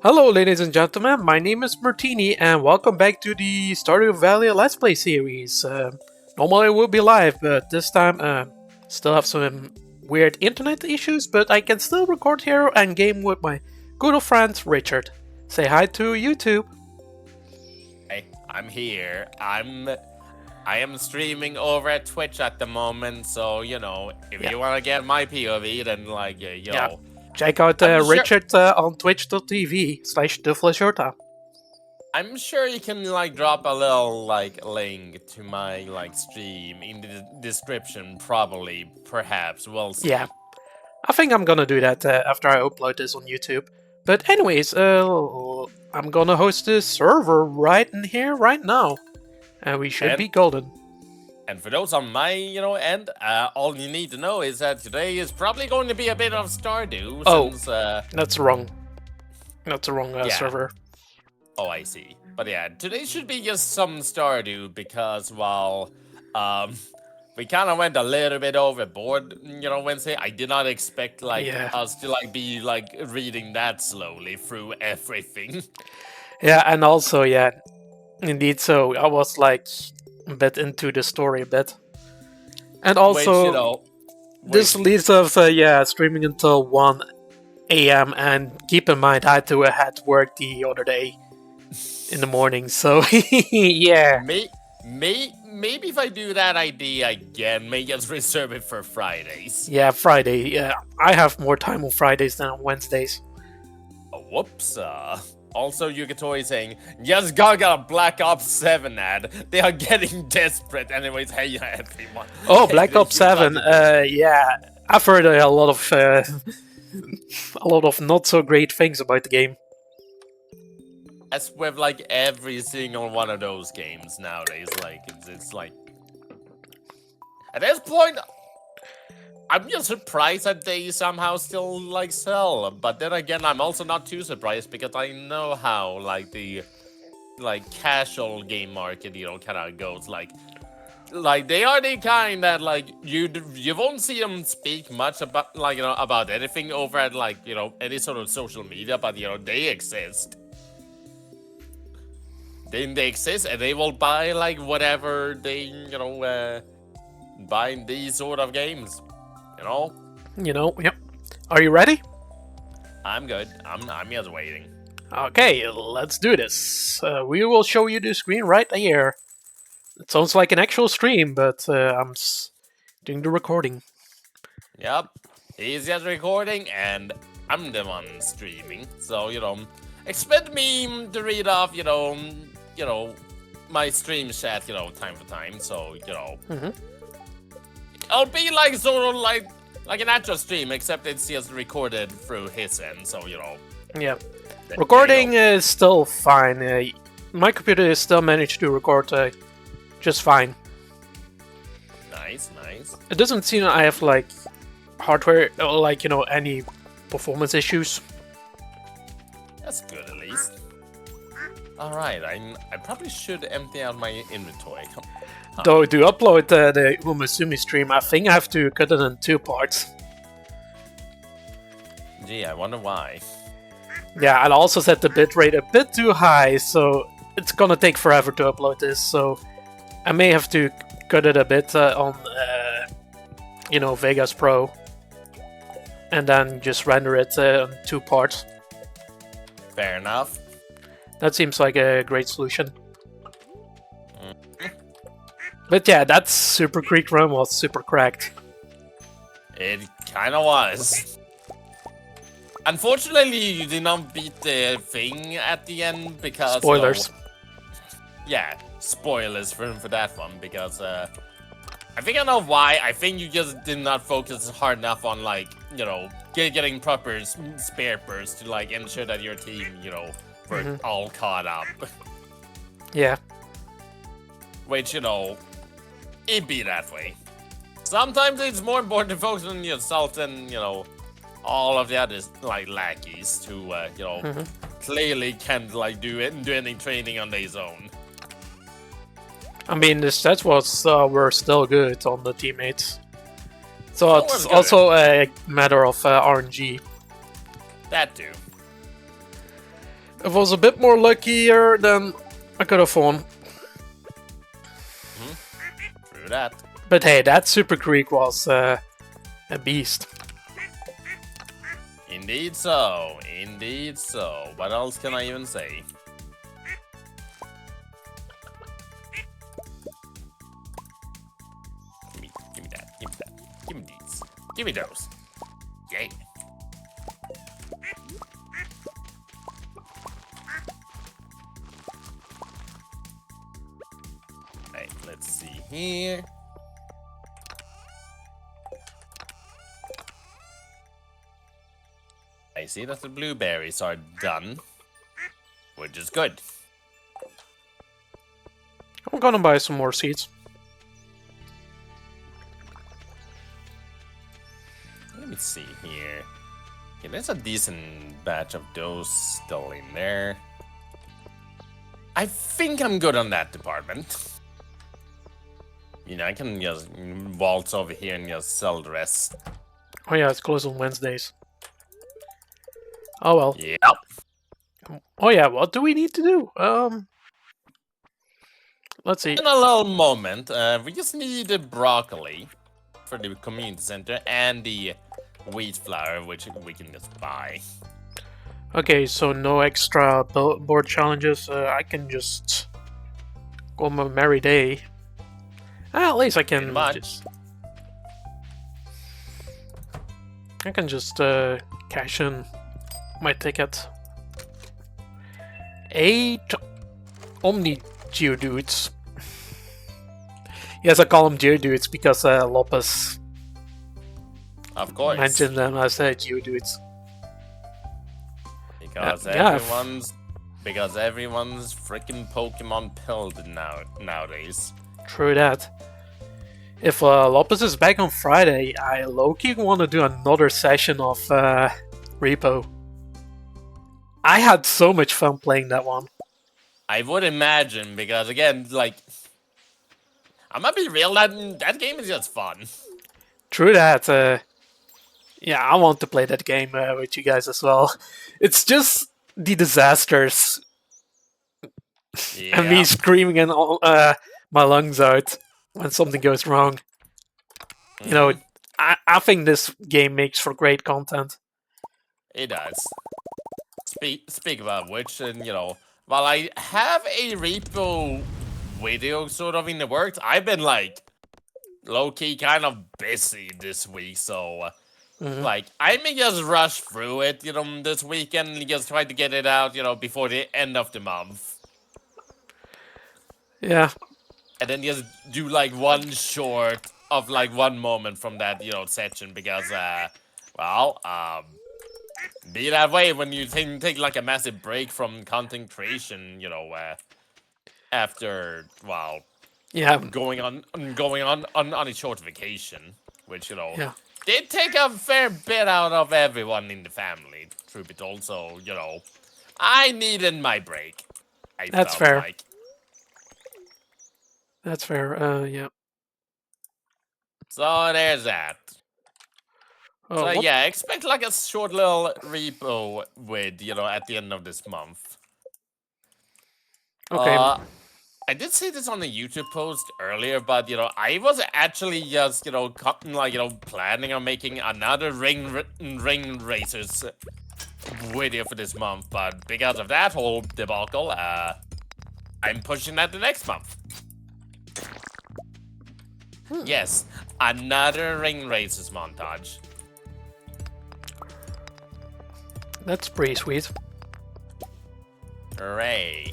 Hello, ladies and gentlemen. My name is Martini, and welcome back to the Stardew Valley Let's Play series. Normally it would be live, but this time still have some weird internet issues, but I can still record here and game with my good old friend Richard. Say hi to YouTube. Hey, I'm here. I am streaming over at Twitch at the moment, so if you want to get my POV, then Check out Richard on twitch.tv/Fleskhjerta. I'm sure you can drop a little link to my stream in the description, probably, perhaps. We'll see. Yeah, I think I'm gonna do that after I upload this on YouTube. But anyways, I'm gonna host this server right in here, right now. And we should be golden. And for those on my, end, all you need to know is that today is probably going to be a bit of Stardew. Since, that's wrong. That's the wrong server. Oh, I see. But yeah, today should be just some Stardew because, well, we kind of went a little bit overboard, Wednesday. I did not expect, us to, be, reading that slowly through everything. Yeah, and also, yeah, indeed, so I was, a bit into the story a bit. And also, this leads us, streaming until 1 a.m. And keep in mind, I had to work the other day in the morning, so yeah. Maybe if I do that idea again, may just reserve it for Fridays. Yeah, Friday. Yeah, I have more time on Fridays than on Wednesdays. Whoops. Also, Yukatoi saying, just got a Black Ops 7 ad. They are getting desperate. Anyways, hey everyone. Oh, Black Ops 7. Yeah, I've heard a lot of not so great things about the game. As with every single one of those games nowadays, it's at this point, I'm just surprised that they somehow still sell. But then again, I'm also not too surprised because I know how the casual game market kind of goes. They are the kind that you won't see them speak much about about anything over at any sort of social media, but they exist. Then they exist and they will buy whatever they buy in these sort of games. Yep. Are you ready? I'm good. I'm just waiting. Okay, let's do this. We will show you the screen right here. It sounds like an actual stream, but I'm doing the recording. Yep, he's just recording, and I'm the one streaming. So expect me to read off, my stream chat, time for time. So I'll be sort of like an actual stream, except it's just recorded through his end. So Yeah, recording is still fine. My computer still managed to record just fine. Nice. It doesn't seem I have hardware any performance issues. That's good at least. All right, I probably should empty out my inventory. Though to upload the Umasumi stream, I think I have to cut it in 2 parts. Gee, I wonder why. Yeah, and I also set the bitrate a bit too high, so it's gonna take forever to upload this, so I may have to cut it a bit on, Vegas Pro, and then just render it in 2 parts. Fair enough. That seems like a great solution. But yeah, that Super Creek run was super cracked. It kind of was. Unfortunately, you did not beat the thing at the end because... Spoilers. Yeah, spoilers for that one because I think I know why. I think you just did not focus hard enough on getting proper spare bursts to ensure that your team, were all caught up. Yeah. Which, it be that way. Sometimes it's more important to focus on yourself than, all of the others, lackeys who, clearly can't, do any training on their own. I mean, the stats were still good on the teammates. So it's also a matter of RNG. That too. If I was a bit more luckier, then I could have won. True that. But hey, that Super Creek was a beast. Indeed so. Indeed so. What else can I even say? Give me that. Give me that. Give me these. Give me those. Yay. Right, let's see here. I see that the blueberries are done, which is good. I'm gonna buy some more seeds. Let me see here. Okay, there's a decent batch of those still in there. I think I'm good on that department. You know, I can just waltz over here and just sell the rest. Oh yeah, it's closed on Wednesdays. Oh well. Yep. Oh yeah, what do we need to do? Let's see. In a little moment, we just need the broccoli for the community center and the wheat flour, which we can just buy. Okay, so no extra board challenges. I can just go on my merry day. At least I can just. I can just cash in my ticket. 8 Omni Geodudes. Yes, I call them Geodudes because Lopez of course mentioned them as Geodudes. Because everyone's freaking Pokemon pilled nowadays. True that. If Lopez is back on Friday, I low-key want to do another session of Repo. I had so much fun playing that one. I would imagine, because again, like, I'm gonna be real, that game is just fun. True that. Yeah, I want to play that game with you guys as well. It's just the disasters. Yeah. And me screaming and my lungs out when something goes wrong. Mm-hmm. You know, I think this game makes for great content. It does. Speak about which, and you know, while I have a repo video sort of in the works, I've been like low-key kind of busy this week, so like I may just rush through it, you know, this weekend and just try to get it out, you know, before the end of the month. Yeah. And then just do like one short of like one moment from that, you know, section, because be that way when you take like a massive break from content creation, you know, after going on a short vacation, which, you know, did take a fair bit out of everyone in the family, truth be told. So, you know, I needed my break. That's fair. That's fair. Yeah. So there's that. So yeah, expect like a short little repo with, you know, at the end of this month. Okay. I did say this on a YouTube post earlier, but, you know, I was actually just, you know, planning on making another ring racers video for this month, but because of that whole debacle, I'm pushing that the next month. Yes, another ring racers montage. That's pretty sweet. Hooray.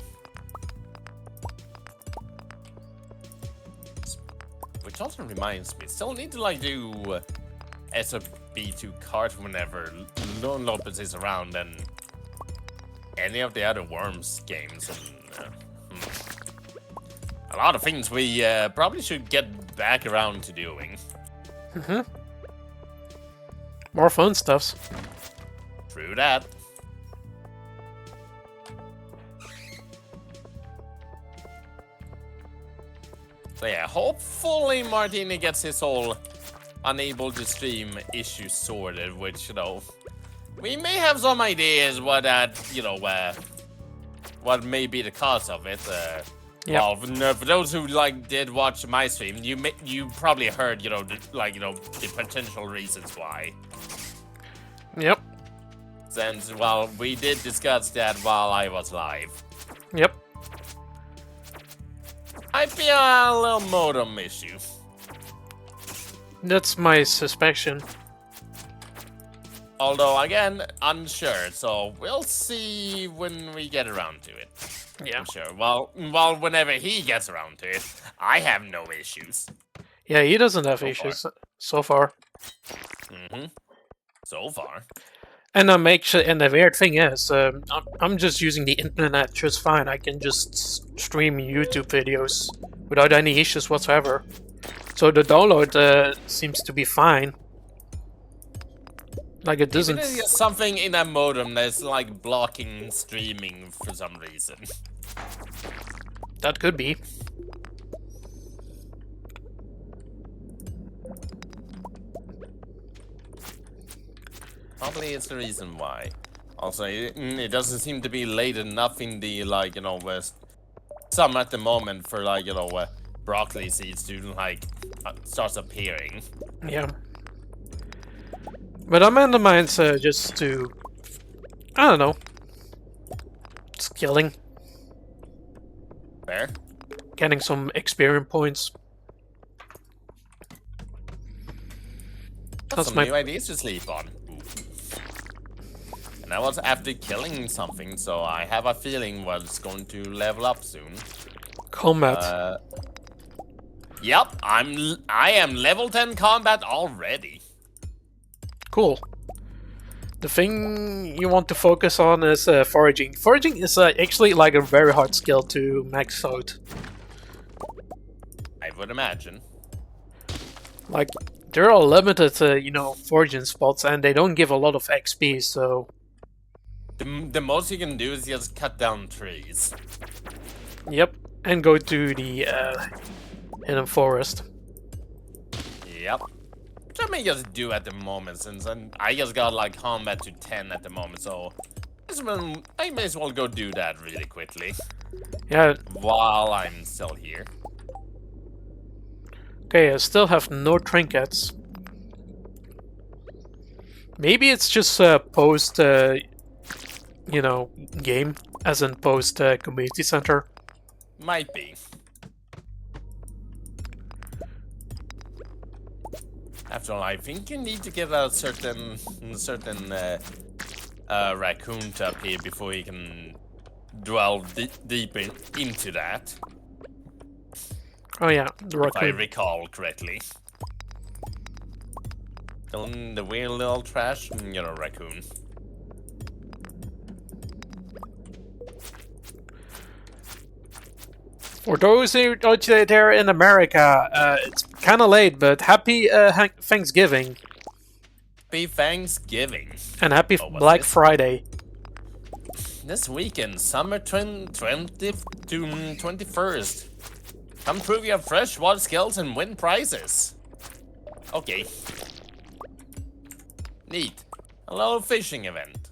Which also reminds me, still need to like do SOB2 card whenever Lone Lopez is around, and any of the other Worms games. And, a lot of things we probably should get back around to doing. More fun stuffs. True that. So yeah, hopefully Martini gets his whole unable to stream issue sorted, which, you know, we may have some ideas what that, you know, what may be the cause of it. Yep. Well, for those who did watch my stream, you probably heard the potential reasons why. Yep. Since we did discuss that while I was live. Yep. Might be a little modem issue. That's my suspicion. Although, again, unsure, so we'll see when we get around to it. Yeah. I'm sure. Well, whenever he gets around to it, I have no issues. Yeah, he doesn't have issues so far. So far. And and the weird thing is, I'm just using the internet just fine. I can just stream YouTube videos without any issues whatsoever. So the download seems to be fine. Like it doesn't. There's something in that modem that's blocking streaming for some reason. That could be. Probably it's the reason why. Also, it doesn't seem to be late enough in the west. Some at the moment for broccoli seeds to starts appearing. Yeah. But I'm in the mindset just to, I don't know, skilling. Fair. Getting some experience points. That's some new ideas to sleep on. And that was after killing something, so I have a feeling what's going to level up soon. Combat. Yep, I am level 10 combat already. Cool. The thing you want to focus on is foraging. Foraging is actually a very hard skill to max out. I would imagine. There are limited, foraging spots, and they don't give a lot of XP, so... The most you can do is just cut down trees. Yep, and go to the hidden forest. Yep. Which I may just do at the moment, since I just got combat to 10 at the moment, so I may as well go do that really quickly. Yeah. While I'm still here. Okay, I still have no trinkets. Maybe it's just post, game, as in post community center. Might be. After all, I think you need to get a certain raccoon to appear before you can dwell deep into that. Oh yeah, the raccoon. If I recall correctly. The weird little trash, raccoon. For those who out there in America, it's kind of late, but happy Thanksgiving. Happy Thanksgiving. And happy Black Friday. This weekend, summer 20th to 21st. Come prove your freshwater skills and win prizes. Okay. Neat. A little fishing event.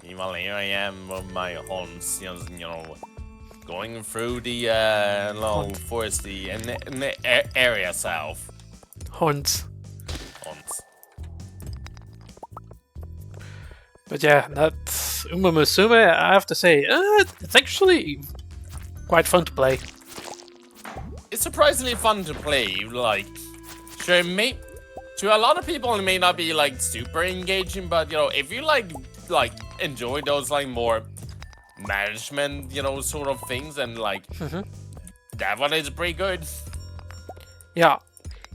Meanwhile, here I am with my horns, going through the little foresty in the area south. Horns. But yeah, that Uma Musume, I have to say, it's actually quite fun to play. It's surprisingly fun to play. Sure, to a lot of people, it may not be super engaging, but if you enjoy those more management, sort of things, and that one is pretty good. Yeah,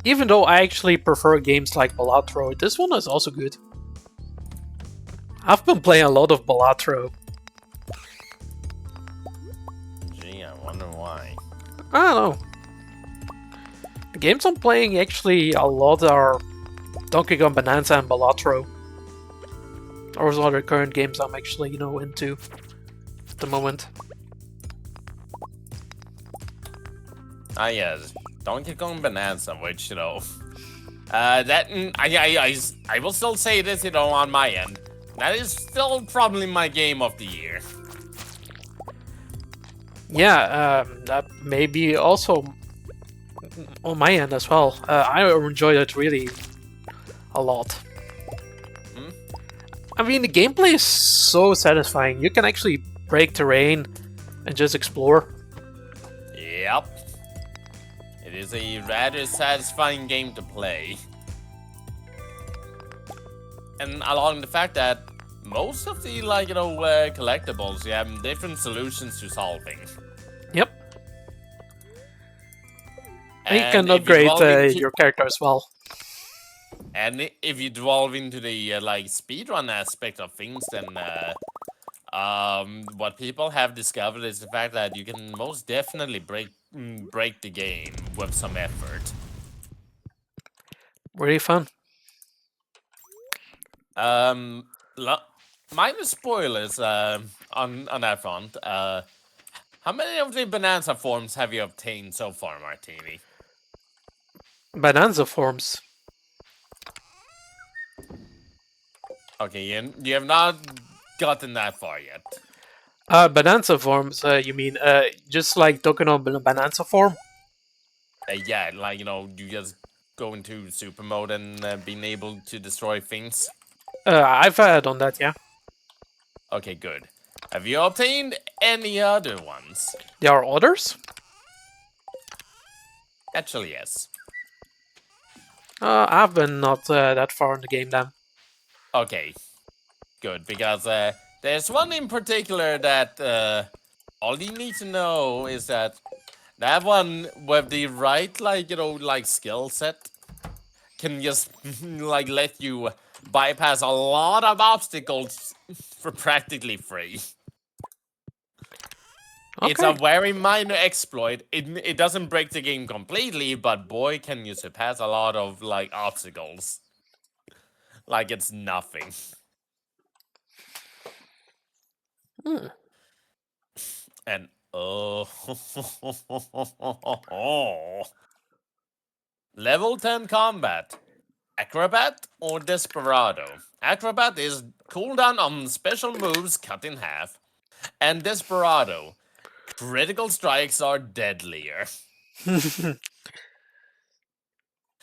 even though I actually prefer games like Balatro, this one is also good. I've been playing a lot of Balatro. Gee, I wonder why. I don't know. The games I'm playing actually a lot are Donkey Kong Bonanza and Balatro. Those are the current games I'm actually, into at the moment. Ah yes, Donkey Kong Bonanza, which, I will still say this, on my end. That is still probably my game of the year. Yeah, that may be also on my end as well. I enjoyed it really a lot. I mean, the gameplay is so satisfying. You can actually break terrain and just explore. Yep. It is a rather satisfying game to play. And along the fact that most of the, collectibles, you have different solutions to solving. Yep. And you can upgrade your character as well. And if you delve into the speedrun aspect of things, then what people have discovered is the fact that you can most definitely break the game with some effort. Really fun. Minor spoilers on that front. How many of the Bonanza forms have you obtained so far, Martini? Bonanza forms. Okay, you have not gotten that far yet. Bonanza forms, you mean just like Token on Bonanza form? Yeah, you just go into super mode and being able to destroy things. I've done that, yeah. Okay, good. Have you obtained any other ones? There are others? Actually, yes. I've been not that far in the game then. Okay, good, because there's one in particular that all you need to know is that one with the right, skill set can just, let you bypass a lot of obstacles for practically free. Okay. It's a very minor exploit. It doesn't break the game completely, but boy, can you surpass a lot of, obstacles. Like it's nothing. And level 10 combat. Acrobat or Desperado? Acrobat is cooldown on special moves cut in half. And Desperado, critical strikes are deadlier.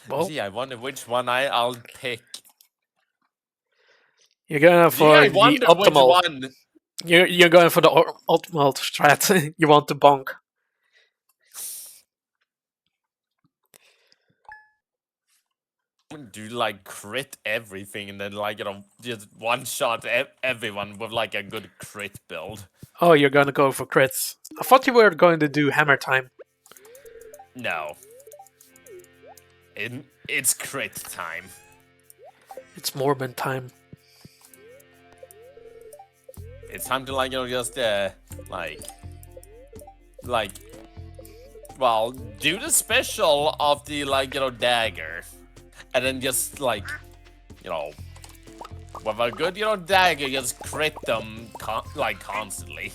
Well, gee, I wonder which one I'll pick. You're going for the optimal. Which one? You're going for the optimal strat. You want to bonk. Do crit everything and then just one shot everyone with a good crit build. Oh, you're gonna go for crits. I thought you were going to do hammer time. No. It's crit time. It's Morbin time. It's time to just well, do the special of the dagger. And then just with a good dagger, just crit them constantly.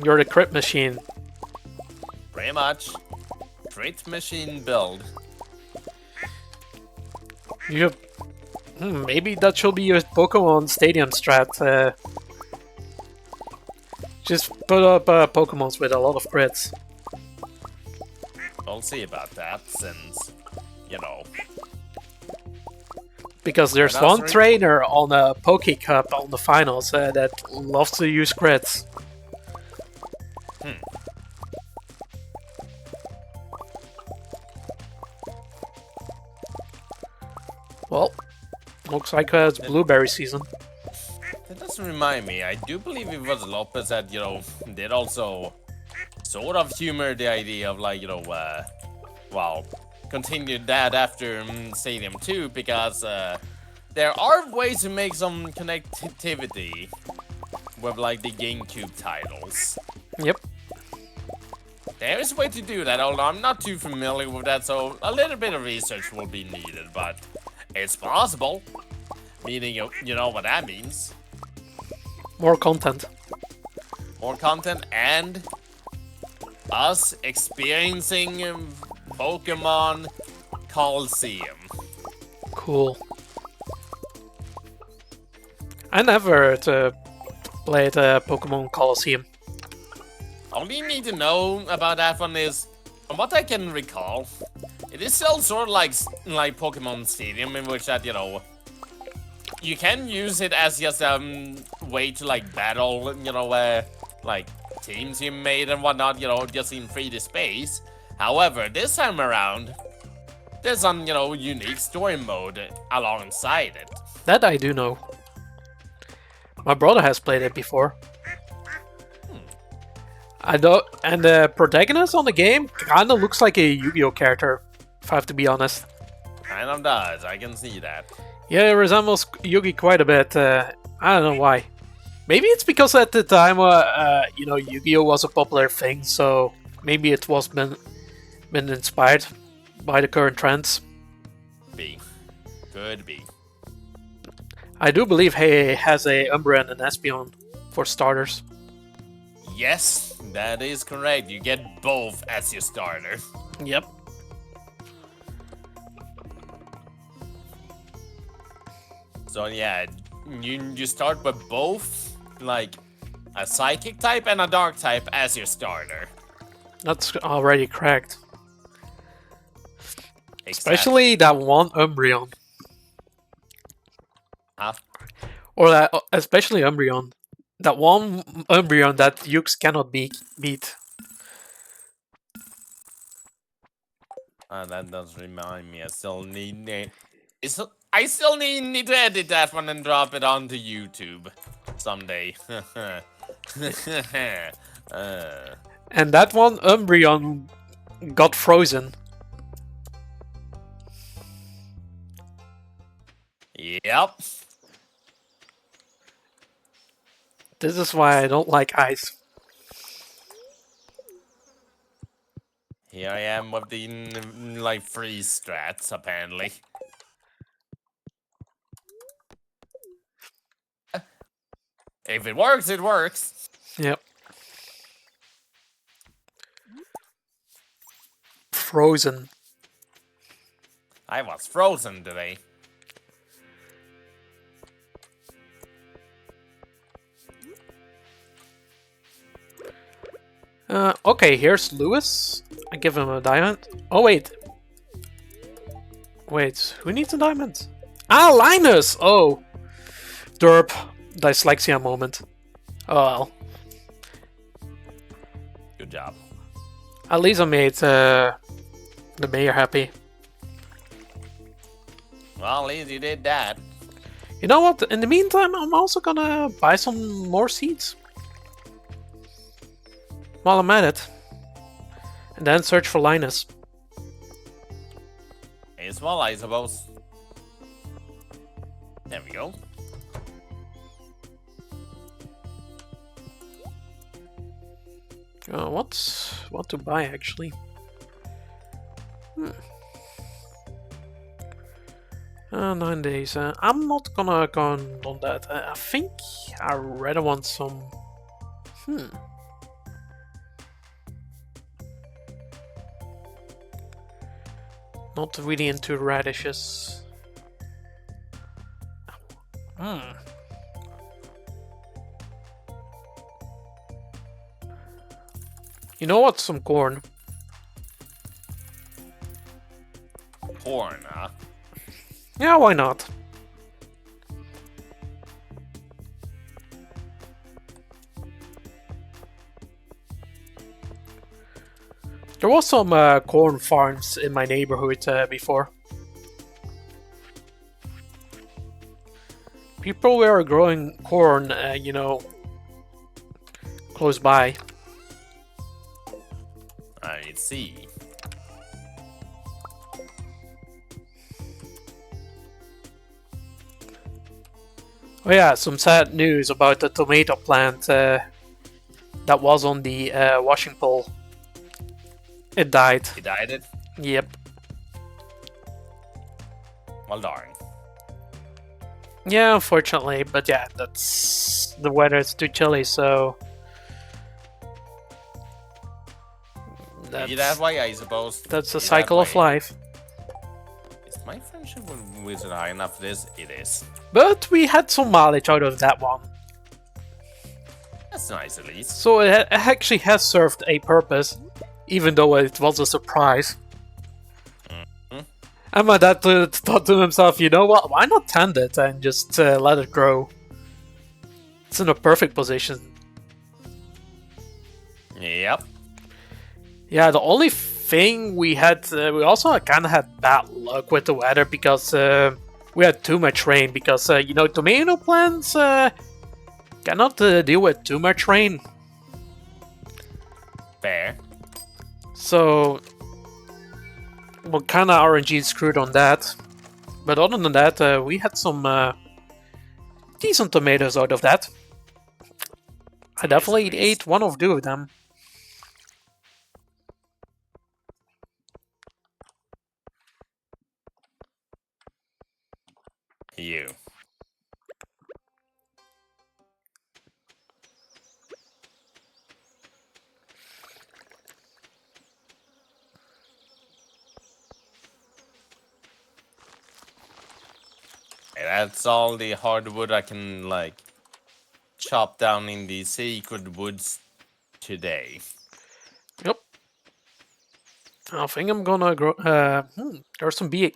You're the crit machine. Pretty much. Crit machine build. Maybe that should be your Pokemon Stadium strat. Just put up Pokemons with a lot of crits. We'll see about that, since, Because there's one trainer on a Poke Cup on the finals that loves to use crits. Well, looks like it's blueberry season. That doesn't remind me. I do believe it was Lopez that, did also sort of humor the idea of continued that after Stadium 2, because there are ways to make some connectivity with the GameCube titles. Yep. There is a way to do that, although I'm not too familiar with that, so a little bit of research will be needed, but it's possible. Meaning, you know what that means. More content. More content and us experiencing Pokemon Coliseum. Cool. I never played Pokemon Coliseum. All you need to know about that one is, from what I can recall, it is still sort of like Pokemon Stadium, in which that, you know, you can use it as just way to like battle, you know, like teams you made and whatnot, you know, just in 3D space. However, this time around, there's some, you know, unique story mode alongside it. That I do know. My brother has played it before. I know, and the protagonist on the game kinda looks like a Yu-Gi-Oh character, if I have to be honest. Kind of does, I can see that. Yeah, it resembles Yugi quite a bit. I don't know why. Maybe it's because at the time, you know, Yu-Gi-Oh was a popular thing, so maybe it was been inspired by the current trends. Could be. I do believe he has a Umbreon and Espeon, for starters. Yes, that is correct. You get both as your starter. Yep. So yeah, you start with both, like, a Psychic type and a Dark type as your starter. That's already cracked. Exactly. Especially that one Umbreon. Huh? Or that, especially Umbreon. That one Umbreon that Ukes cannot beat. That does remind me. I still need to edit that one and drop it onto YouTube someday. And that one Umbreon got frozen. Yep. This is why I don't like ice. Here I am with the like freeze strats, apparently. If it works, it works. Yep. Frozen. I was frozen today. Okay, here's Lewis. I give him a diamond. Oh, wait. Wait, who needs a diamond? Ah, Linus! Oh. Derp. Dyslexia moment. Oh well. Good job. At least I made the mayor happy. Well, at least you did that. You know what? In the meantime, I'm also gonna buy some more seeds. While I'm at it. And then search for Linus. As well, I suppose. There we go. What to buy actually? 9 days. I'm not gonna go on that. I think I rather want some. Not really into radishes. You know what? Some corn. Corn, huh? Yeah, why not? There was some corn farms in my neighborhood before. People were growing corn, you know, close by. I see. Oh yeah, some sad news about the tomato plant that was on the washing pole. It died. He died it? Yep. Well, darn. Yeah, unfortunately, but yeah, that's the weather is too chilly, so Be that way, I suppose. That's the cycle of life. Is my friendship with Wizard high enough for this? It is. But we had some mileage out of that one. That's nice, at least. So it actually has served a purpose, even though it was a surprise. And my dad thought to himself, you know what, why not tend it and just let it grow? It's in a perfect position. Yep. Yeah, the only thing we had, we also kind of had bad luck with the weather because we had too much rain. Because, you know, tomato plants cannot deal with too much rain. Fair. So, we're kind of RNG screwed on that. But other than that, we had some decent tomatoes out of that. I definitely ate one or two of them. You. That's all the hardwood I can, like, chop down in the secret woods today. Yep. I think I'm gonna grow. There's some bee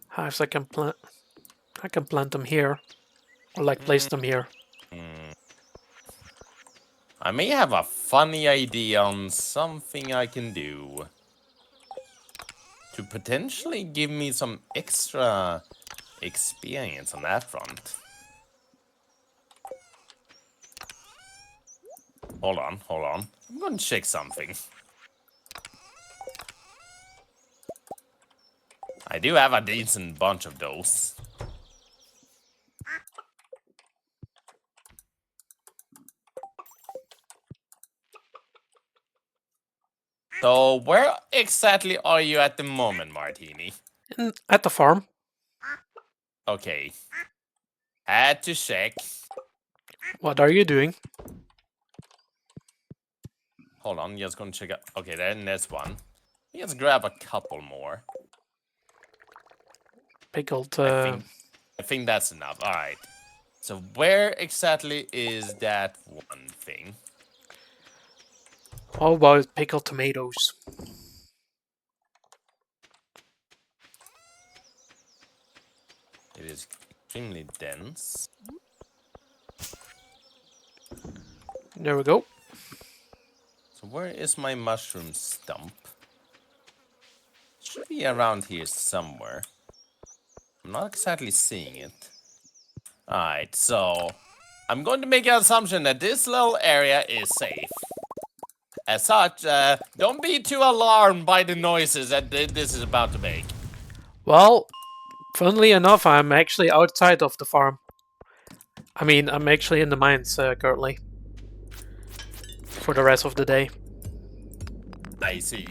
hives I can plant. I can plant them here, or like place them here. I may have a funny idea on something I can do to potentially give me some extra experience on that front. Hold on. I'm gonna check something. I do have a decent bunch of those. So, where exactly are you at the moment, Martini? At the farm. Okay. Had to check. What are you doing? Hold on, just gonna check out. Okay, then there's one. Let's grab a couple more. Pickled. I think that's enough. All right. So where exactly is that one thing? How about pickled tomatoes? It is extremely dense. There we go. So where is my mushroom stump? Should be around here somewhere. I'm not exactly seeing it. Alright, so I'm going to make an assumption that this little area is safe. As such, don't be too alarmed by the noises that this is about to make. Well, funnily enough, I'm actually outside of the farm. I mean, I'm actually in the mines currently. For the rest of the day. I see.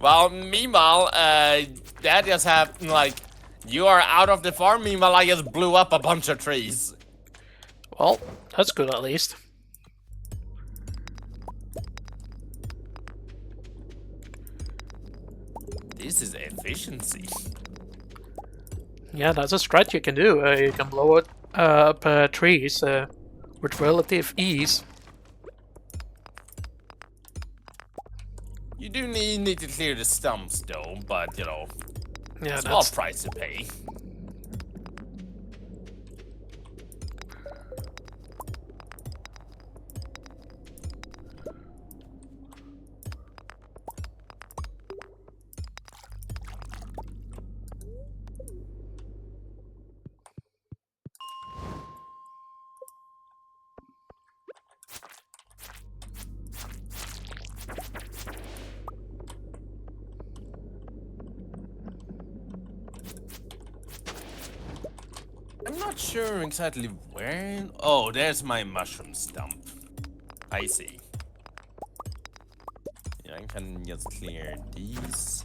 Well, meanwhile, that just happened, like, you are out of the farm, meanwhile I just blew up a bunch of trees. Well, that's good at least. This is efficiency. Yeah, that's a strat you can do. You can blow up trees with relative ease. You do need to clear the stumps, though, but, you know, Yeah, small price to pay. I'm not sure exactly where... Oh, there's my mushroom stump. I see. Yeah, I can just clear these.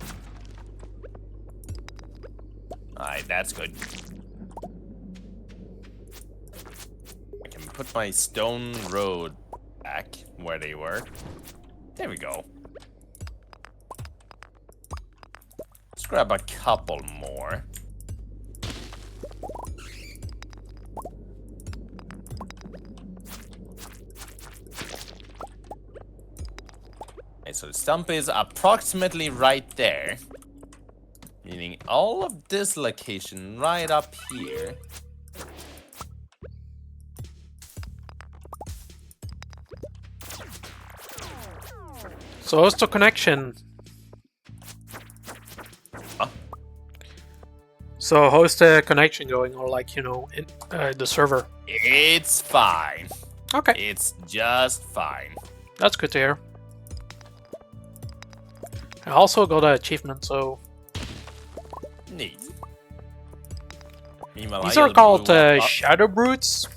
Alright, that's good. I can put my stone road back where they were. There we go. Let's grab a couple more. Okay, so the stump is approximately right there. Meaning all of this location right up here. So what's the connection? Huh? So how's the connection going, or like, you know, in the server? It's fine. Okay. It's just fine. That's good to hear. I also got an achievement, so... Neat. Meanwhile, These are called Shadow Brutes?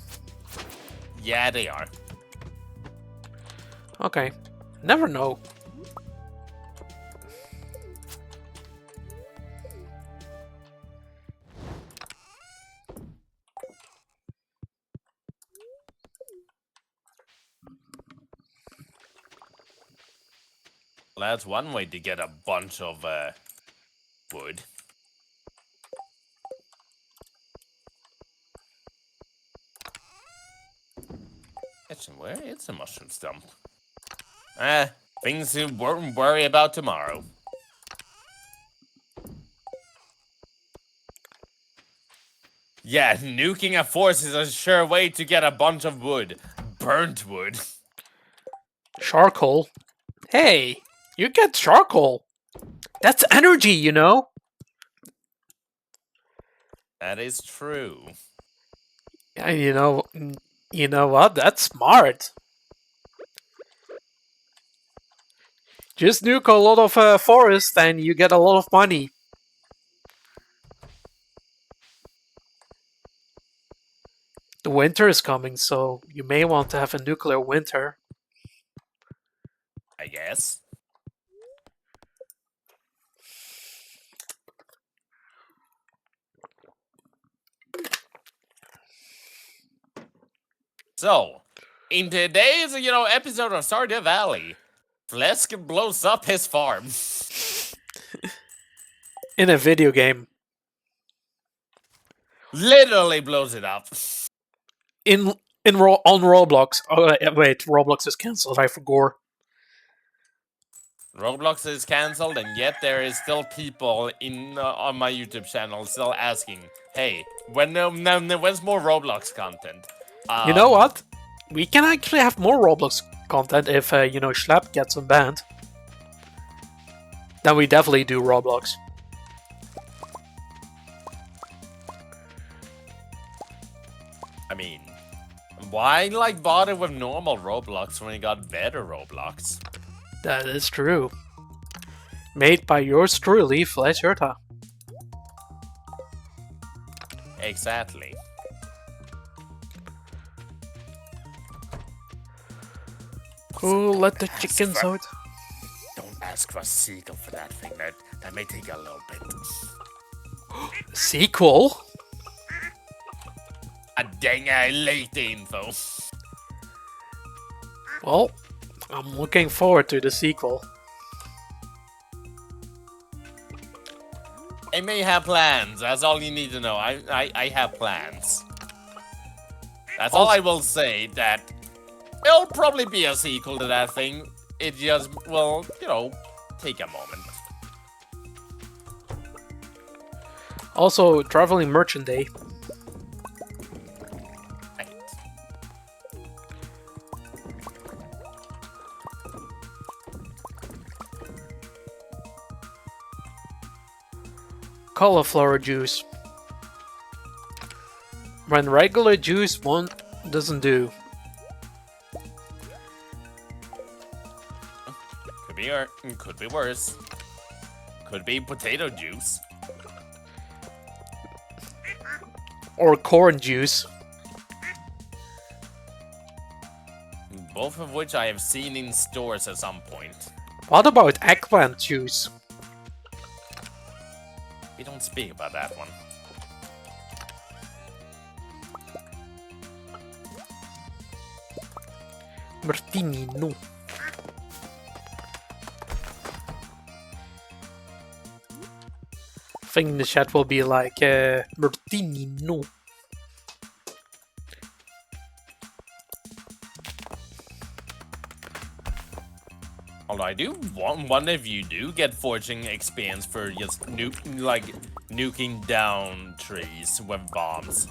Yeah, they are. Okay. Never know. Well, that's one way to get a bunch of wood. Where is the mushroom stump? Things to worry about tomorrow. Yeah, nuking a forest is a sure way to get a bunch of wood. Burnt wood. Charcoal? Hey! You get charcoal! That's energy, you know? That is true. Yeah, you know what? That's smart. Just nuke a lot of forest and you get a lot of money. The winter is coming, so you may want to have a nuclear winter. I guess. So, in today's, episode of Stardew Valley, Flesk blows up his farm. In a video game. Literally blows it up. On Roblox. Oh, wait, Roblox is cancelled, I forgot. Roblox is cancelled, and yet there is still people on my YouTube channel still asking, hey, when's more Roblox content? You know what? We can actually have more Roblox content if, Schlapp gets unbanned. Then we definitely do Roblox. I mean, why, bother with normal Roblox when you got better Roblox? That is true. Made by yours truly, Fleskhjerta. Exactly. Oh, let the chickens out. Don't ask for a sequel for that thing. That may take a little bit. Sequel? Dang, I leaked the info. Well, I'm looking forward to the sequel. I may have plans. That's all you need to know. I have plans. That's all I will say. That it'll probably be a sequel to that thing. It just will, take a moment. Also, Traveling Merchant Day. Cauliflower juice. When regular juice doesn't do. Could be worse. Could be potato juice. Or corn juice. Both of which I have seen in stores at some point. What about eggplant juice? We don't speak about that one. Martini, no. think in the chat will be like Martini, no. Although I do wonder if you do get forging experience for just nuking down trees with bombs.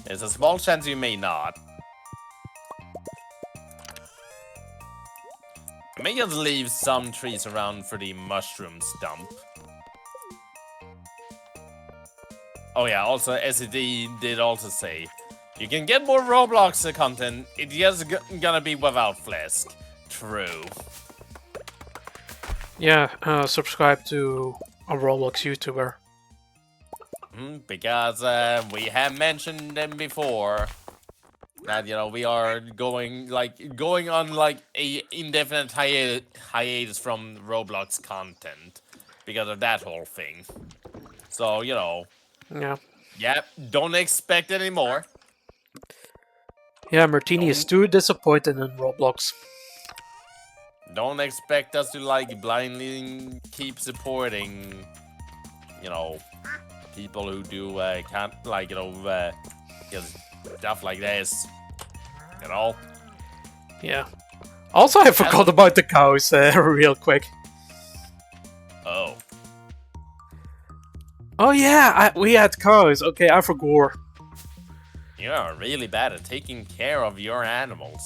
There's a small chance you may not. I may just leave some trees around for the mushroom stump. Oh yeah, also SED did also say, you can get more Roblox content, it's just gonna be without Flesk. True. Yeah, subscribe to a Roblox YouTuber. Because we have mentioned them before. That, you know, we are going on like a indefinite hiatus from Roblox content. Because of that whole thing. So, you know. Yeah, don't expect any more. Yeah, Martini is too disappointed in Roblox. Don't expect us to like blindly keep supporting, you know, people who do can't like, you know, stuff like this. You know. Yeah. Also, I forgot about the cows real quick. Oh. Oh yeah, we had cows. Okay, I forgot. You are really bad at taking care of your animals.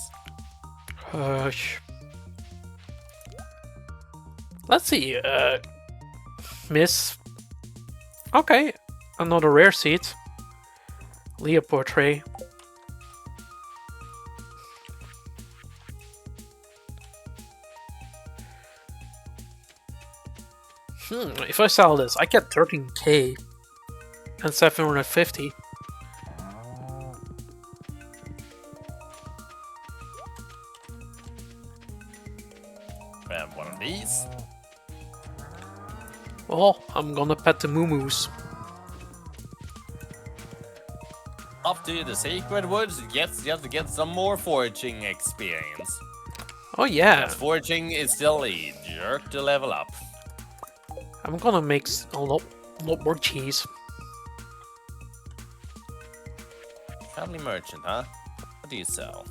Let's see. Miss. Okay, another rare seed. Leah portrait. If I sell this, I get 13k and 750. Grab one of these. Well, I'm gonna pet the moo-moos. Up to the Sacred Woods, just to get some more foraging experience. Oh yeah. Because foraging is still a jerk to level up. I'm gonna make a lot more cheese. Family merchant, huh? What do you sell?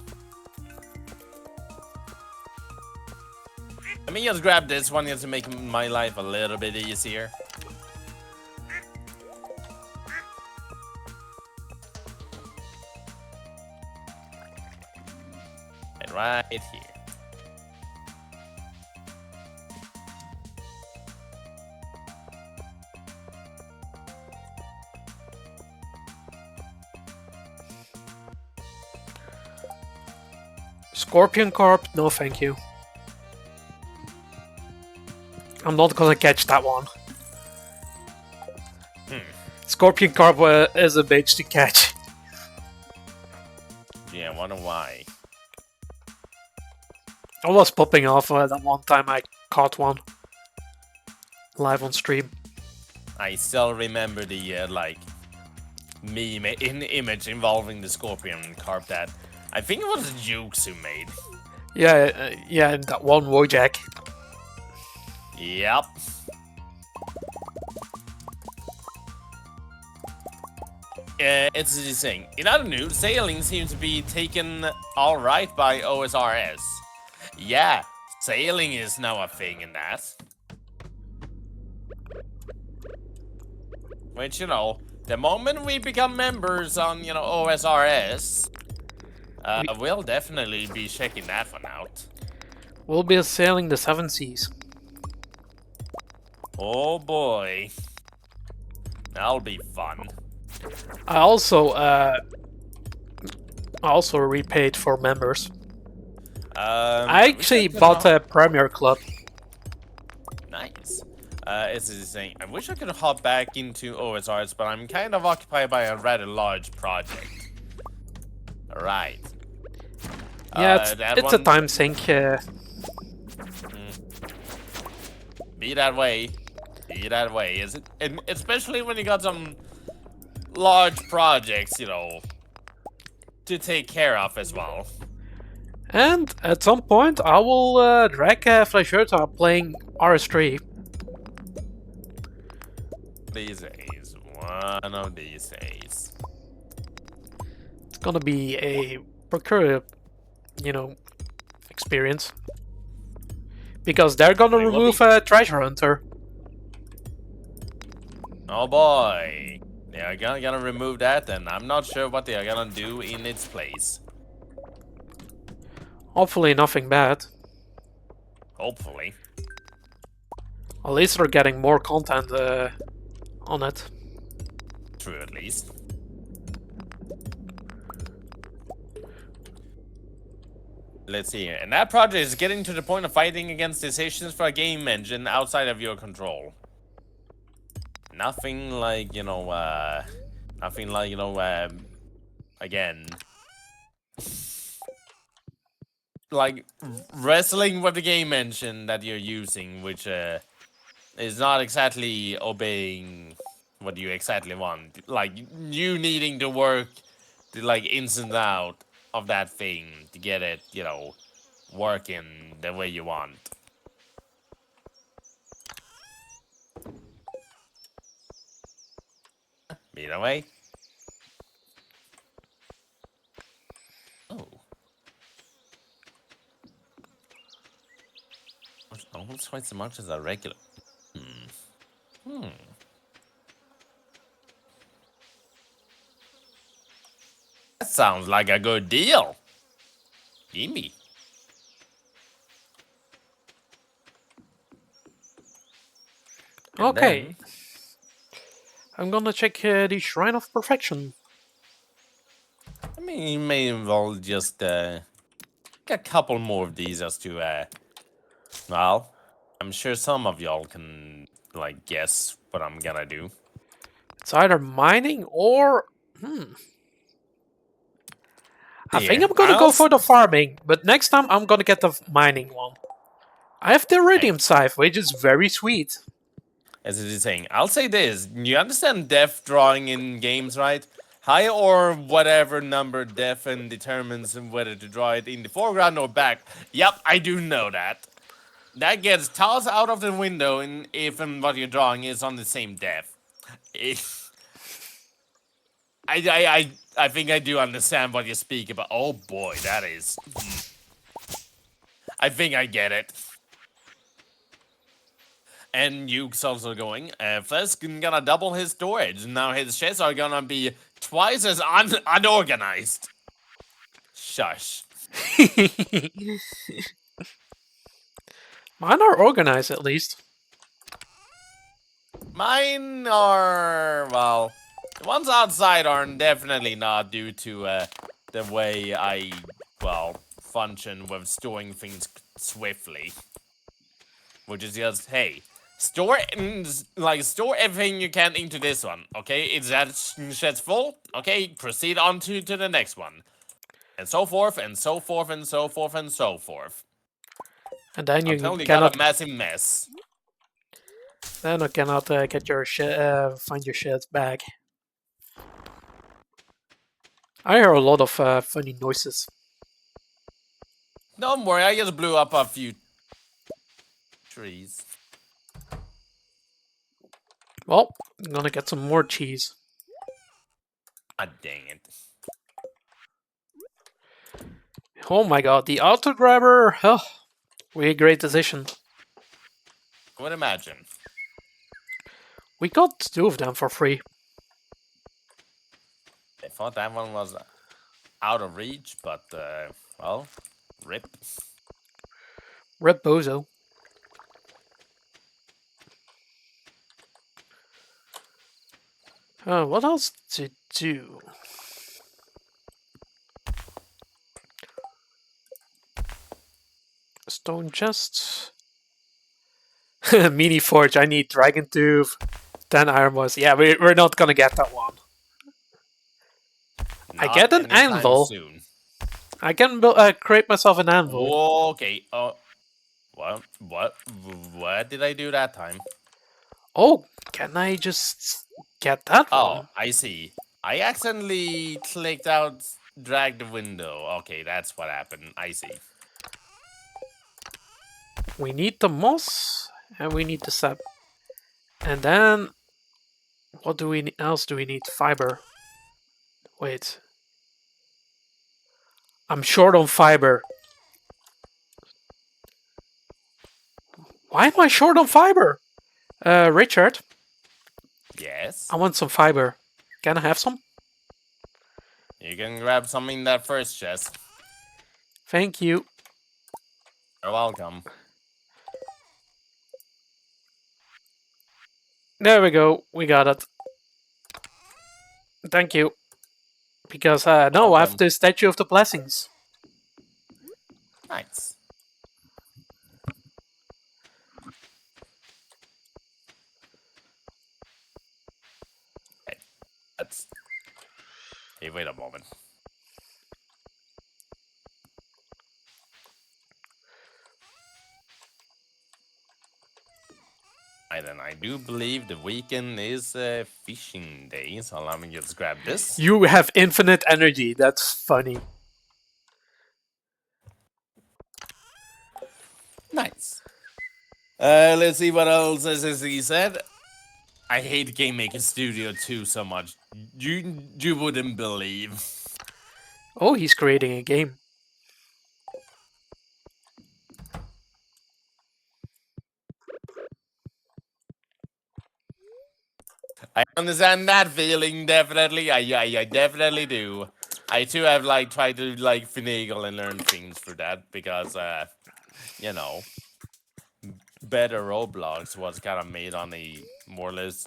Let me just grab this one just to make my life a little bit easier. And right here. Scorpion carp? No, thank you. I'm not gonna catch that one. Scorpion carp is a bitch to catch. Yeah, I wonder why. I was popping off that one time I caught one. Live on stream. I still remember the, like, meme in image involving the scorpion carp that I think it was Jukes who made. Yeah, yeah, that one Wojak. Yep. It's the thing. In other news, sailing seems to be taken alright by OSRS. Yeah, sailing is now a thing in that. Which, you know, the moment we become members on, you know, OSRS, we'll definitely be checking that one out. We'll be sailing the 7 seas. Oh boy. That'll be fun. I also repaid for members. I actually bought a Premier Club. Nice. It's the thing. I wish I could hop back into OSRs, but I'm kind of occupied by a rather large project. Alright. Yeah, it's a time sink. Be that way. Be that way, is it? And especially when you got some large projects, you know, to take care of as well. And at some point, I will drag Fleskhjerta playing RS3. These days, one of these days. It's gonna be a peculiar, you know, experience. Because they're gonna remove Treasure Hunter. Oh boy. They are gonna remove that, and I'm not sure what they are gonna do in its place. Hopefully nothing bad. Hopefully. At least they're getting more content on it. True, at least. Let's see here. And that project is getting to the point of fighting against decisions for a game engine outside of your control. Nothing like, you know, again, like wrestling with the game engine that you're using, which is not exactly obeying what you exactly want. Like, you needing to work the, like, ins and out of that thing to get it, you know, working the way you want. Either way. Oh. Almost twice as much as a regular. That sounds like a good deal. Gimme. Okay. Then, I'm gonna check the Shrine of Perfection. I mean, you may as well just get a couple more of these as to, well, I'm sure some of y'all can, like, guess what I'm gonna do. It's either mining or... I think I'm gonna go for the farming, but next time I'm gonna get the mining one. I have the Iridium Scythe, which is very sweet. As it is saying, I'll say this. You understand def drawing in games, right? High or whatever number def and determines whether to draw it in the foreground or back. Yep, I do know that. That gets tossed out of the window if what you're drawing is on the same def. I think I do understand what you speak about. Oh boy, that is... I think I get it. And Yuke's also going, Flesk gonna double his storage. Now his chests are gonna be twice as unorganized. Shush. Mine are organized, at least. Mine are, well, the ones outside are definitely not due to the way I, well, function with storing things swiftly. Which is just, hey, store everything you can into this one, okay? It's that shed's full, okay? Proceed on to the next one. And so forth, and so forth, and so forth, and so forth. And then you Until you cannot... got a massive mess. Then you cannot get your find your sheds back. I hear a lot of funny noises. Don't worry, I just blew up a few trees. Well, I'm gonna get some more cheese. Ah, dang it. Oh my god, the auto grabber! Oh, really great decision. I would imagine. We got 2 of them for free. I thought that one was out of reach, but, well, rip. Rip Bozo. What else to do? Stone chest. Mini forge. I need dragon tooth. 10 iron bars. Yeah, we're not gonna get that one. Not I get an anvil. soon. I can create myself an anvil. Okay. What did I do that time? Oh, can I just get that Oh, one. I see. I accidentally clicked out, drag the window. Okay, that's what happened. I see. We need the moss, and we need the sap. And then, what do we else do we need? Fiber. Wait. I'm short on fiber. Why am I short on fiber? Richard, Yes? I want some fiber. Can I have some? You can grab some in that first chest. Thank you. You're welcome. There we go. We got it. Thank you. Because, no, I have the Statue of the Blessings. Nice. Hey, that's... Hey, wait a moment. Right, then I do believe the weekend is a fishing day, so let me just grab this. You have infinite energy. That's funny. Nice. Let's see what else as he said. I hate Game Maker Studio 2 so much. You wouldn't believe. Oh, he's creating a game. I understand that feeling, definitely. I definitely do. I too have like tried to like finagle and learn things for that because you know, better Roblox was kind of made on a more or less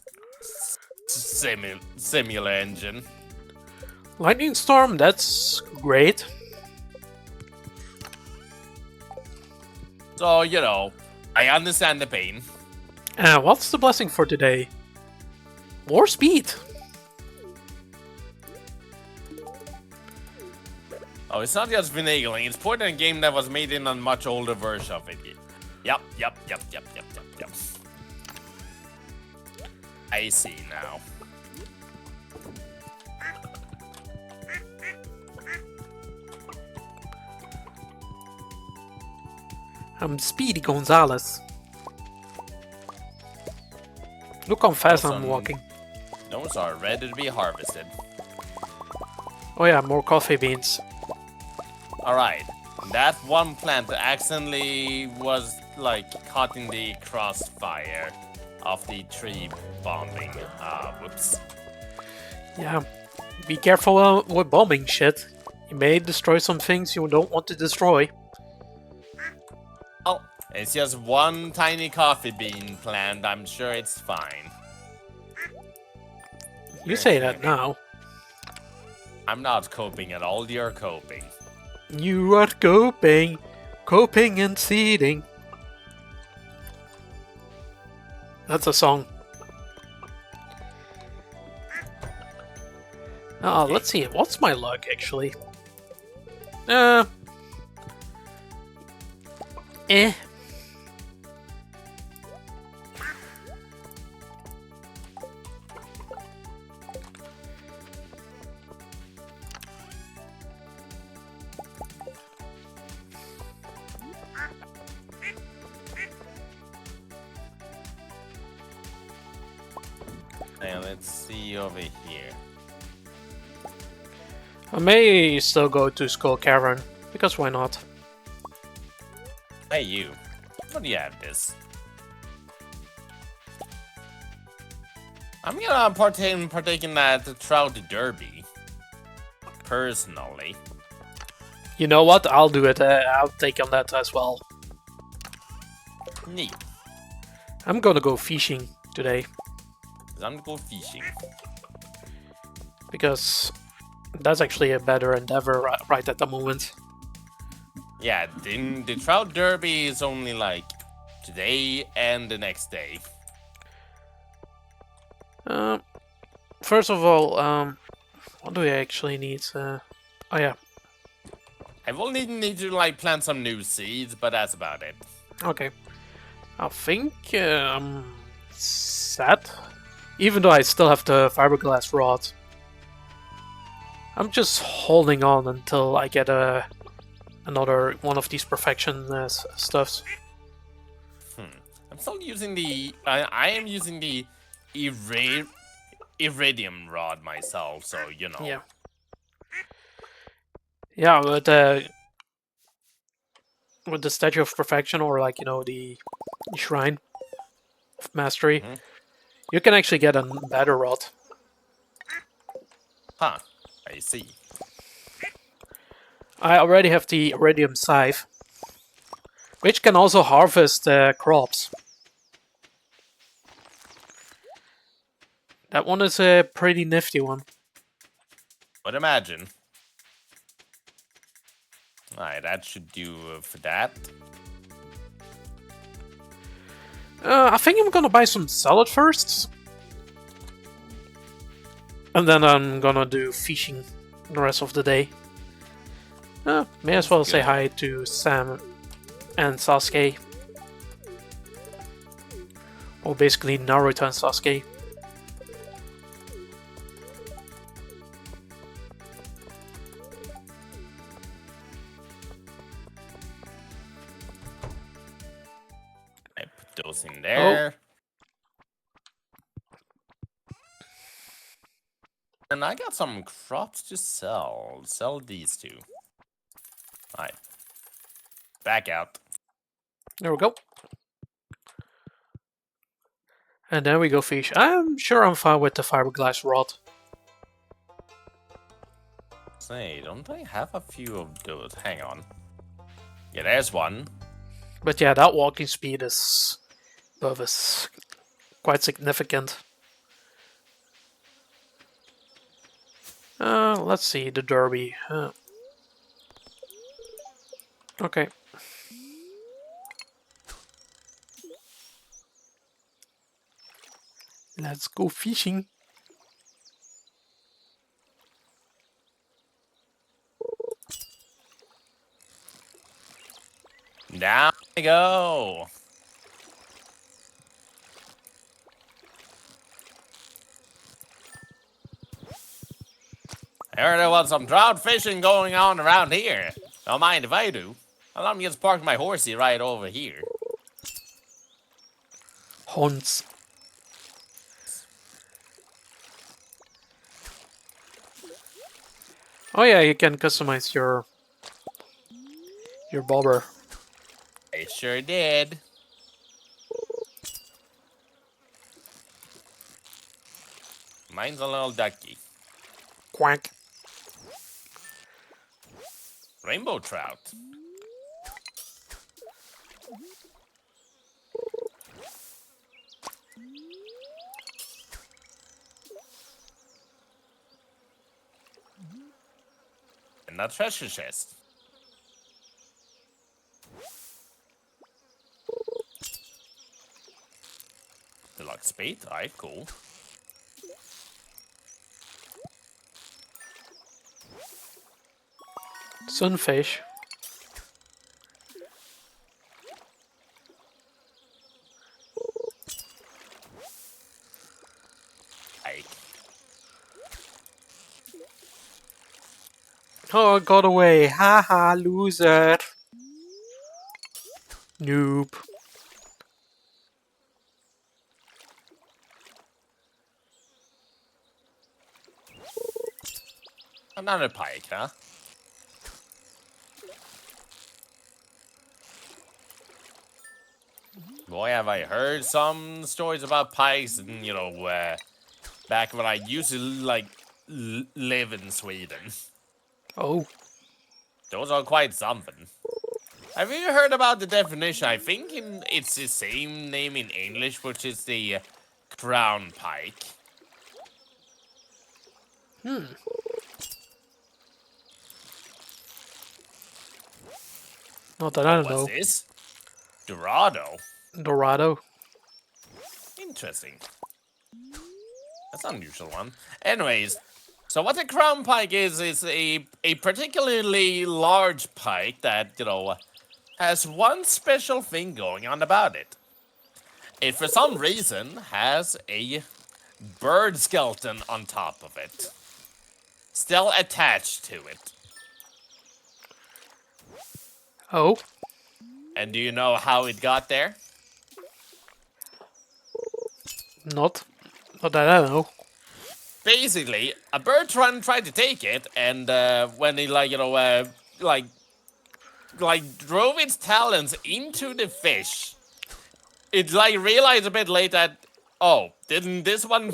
similar engine. Lightning Storm, that's great. So, you know, I understand the pain. What's the blessing for today? More speed. Oh, it's not just finagling, it's put in a game that was made in a much older version of it. Yep. I see now. I'm Speedy Gonzalez. Look how fast I'm walking. Those are ready to be harvested. Oh yeah, more coffee beans. Alright, that one plant accidentally was like caught in the crossfire of the tree bombing. Whoops. Yeah, be careful with bombing shit. You may destroy some things you don't want to destroy. Oh, it's just one tiny coffee bean plant. I'm sure it's fine. You say that now. I'm not coping at all. You're coping. You are coping. Coping and seeding. That's a song. Let's see. What's my luck, actually? Eh. Now let's see over here. I may still go to Skull Cavern, because why not? Hey you, what do you have this? I'm gonna partake in that Trout Derby. Personally. You know what? I'll do it. I'll take on that as well. Neat. I'm gonna go fishing today. I'm gonna go fishing. Because that's actually a better endeavor right at the moment. Yeah, the Trout Derby is only like today and the next day. First of all, what do we actually need? Oh yeah. I will need to like plant some new seeds, but that's about it. Okay. I think I'm set. Even though I still have the fiberglass rod. I'm just holding on until I get another one of these perfection stuffs. I'm still using the... I am using the iridium rod myself, so, you know. Yeah. Yeah, but with the Statue of Perfection, or like, you know, the Shrine of Mastery, you can actually get a better rod. Huh, I see. I already have the Iridium Scythe, which can also harvest crops. That one is a pretty nifty one. Would imagine. Alright, that should do for that. I think I'm gonna buy some salad first. And then I'm gonna do fishing the rest of the day. May as well say hi to Sam and Sasuke. Or basically Naruto and Sasuke. I put those in there. And I got some crops to sell. Sell these two. Alright. Back out. There we go. And then we go fish. I'm sure I'm fine with the fiberglass rod. Say, don't I have a few of those? Hang on. Yeah, there's one. But yeah, that walking speed is quite significant. Let's see, the derby. Okay. Let's go fishing. Down I go. I heard there was some trout fishing going on around here. Don't mind if I do. Let me just park my horsey right over here. Hunts. Oh yeah, you can customize your bobber. I sure did. Mine's a little ducky. Quack. Rainbow trout. And a treasure chest. Deluxe bait. Alright, cool. Sunfish. Oh, I got away. Haha, loser. Noob. Another pike, huh? Boy, have I heard some stories about pikes, and you know, back when I used to like live in Sweden. Oh. Those are quite something. Have you heard about the definition? I think it's the same name in English, which is the crown pike. Not that I don't know. What's this? Dorado. Dorado. Interesting. That's an unusual one. Anyways, so what a crown pike is a particularly large pike that, you know, has one special thing going on about it. It, for some reason, has a bird skeleton on top of it. Still attached to it. Oh. And do you know how it got there? Not that I know. Basically, a bird tried to take it, and when he like drove its talons into the fish, it like realized a bit late that didn't this one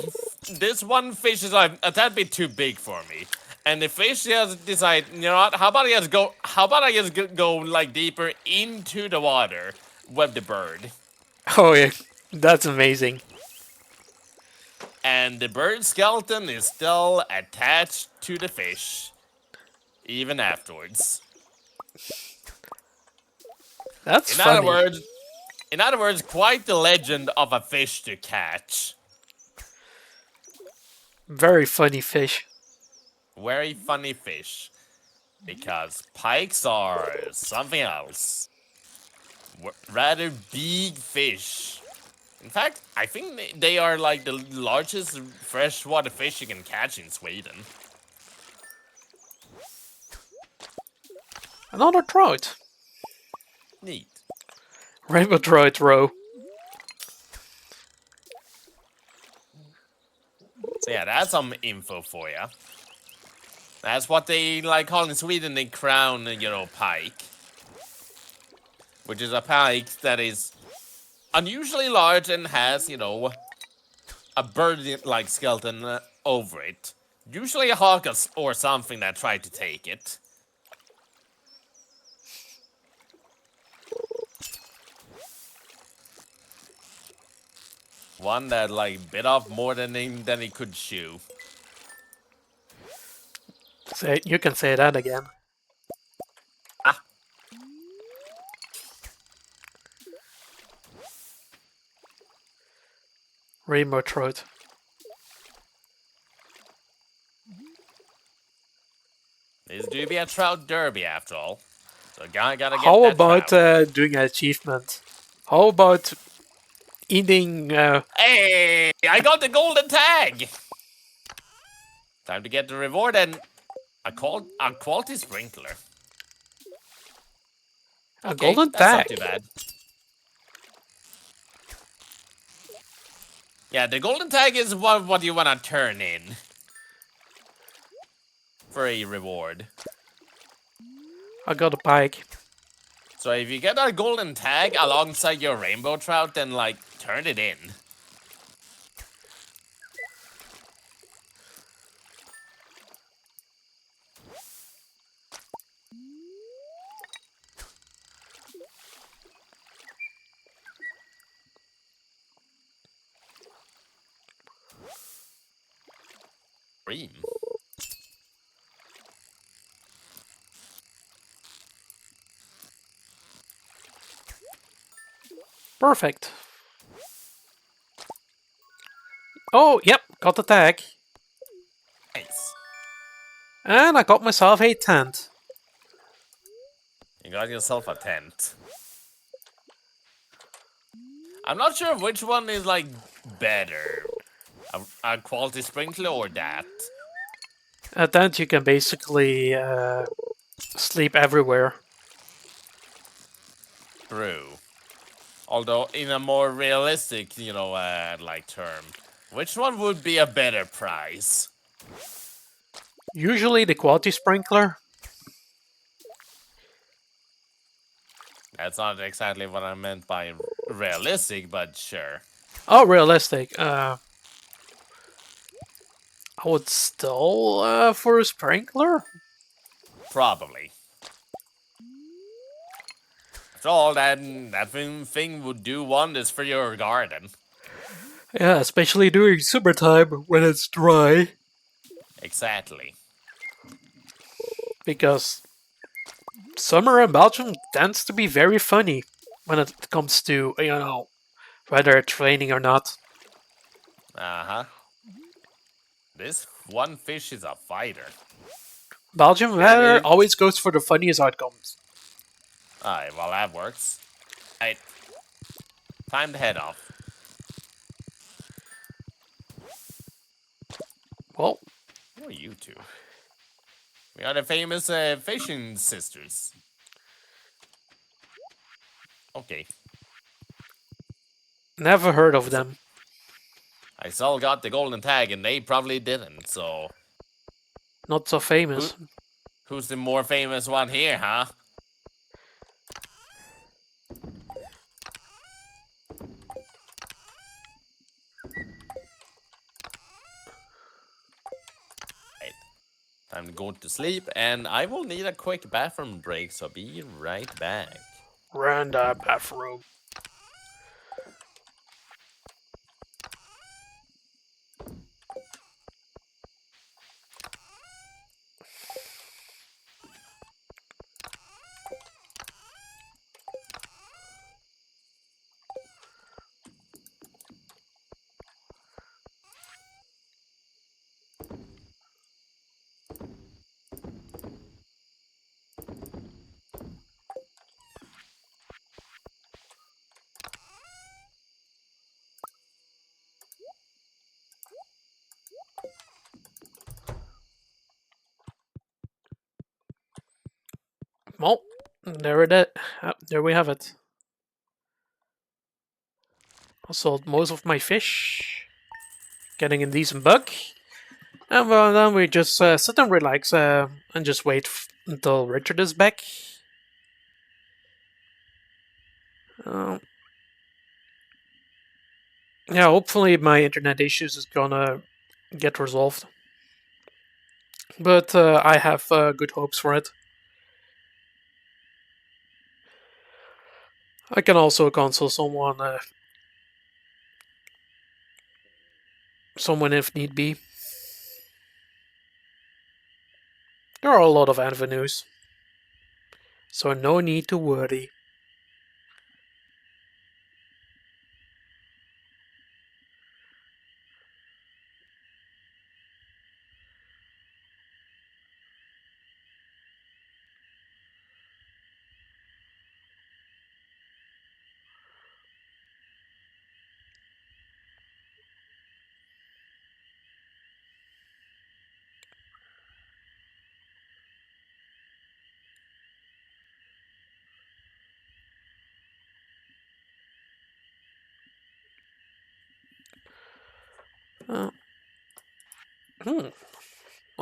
fish is like a tad bit too big for me, and the fish just decide, you know what? How about I just go like deeper into the water with the bird, Oh yeah, that's amazing. and the bird skeleton is still attached to the fish, even afterwards. That's In other funny. words, quite the legend of a fish to catch. Very funny fish. Very funny fish. Because pikes are something else. Rather big fish. In fact, I think they are like the largest freshwater fish you can catch in Sweden. Another trout. Neat. Rainbow trout row. So yeah, that's some info for you. That's what they like call in Sweden the crown, pike. Which is a pike that is unusually large and has, a bird-like skeleton over it. Usually a hawk or something that tried to take it. One that like bit off more than he could chew. You can say that again. Ah. Rainbow trout. This do be a trout derby after all. So gotta get How that about trout. doing an achievement? How about eating? Hey, I got the golden tag! Time to get the reward and a quality sprinkler. A Okay, golden that's tag. not too bad. Yeah, the golden tag is what you wanna turn in for a reward. I got a pike. So if you get a golden tag alongside your rainbow trout, then like turn it in. Cream. Perfect. Oh, yep, got the tag. Nice. And I got myself a tent. You got yourself a tent. I'm not sure which one is like better. A quality sprinkler or that. A tent you can basically sleep everywhere. True. Although in a more realistic, like term, which one would be a better price? Usually the quality sprinkler. That's not exactly what I meant by realistic, but sure. Oh, realistic. I would still for a sprinkler. Probably. After all, that thing would do wonders for your garden. Yeah, especially during summertime when it's dry. Exactly. Because summer in Belgium tends to be very funny when it comes to, whether it's raining or not. Uh-huh. This one fish is a fighter. Belgium weather always goes for the funniest outcomes. Alright, well that works. Alright. Time to head off. Well, Who are you two? We are the famous fishing sisters. Okay. never heard of them. I saw got the golden tag and they probably didn't, so... Not so famous. Who's the more famous one here, huh? Right. Time to go to sleep, and I will need a quick bathroom break, so be right back. Run the bathroom. Well, there it is. There we have it. I sold most of my fish. Getting a decent buck. And well, then we just sit and relax and just wait until Richard is back. Yeah, hopefully my internet issues is gonna get resolved. But I have good hopes for it. I can also console someone if need be. There are a lot of avenues, so no need to worry.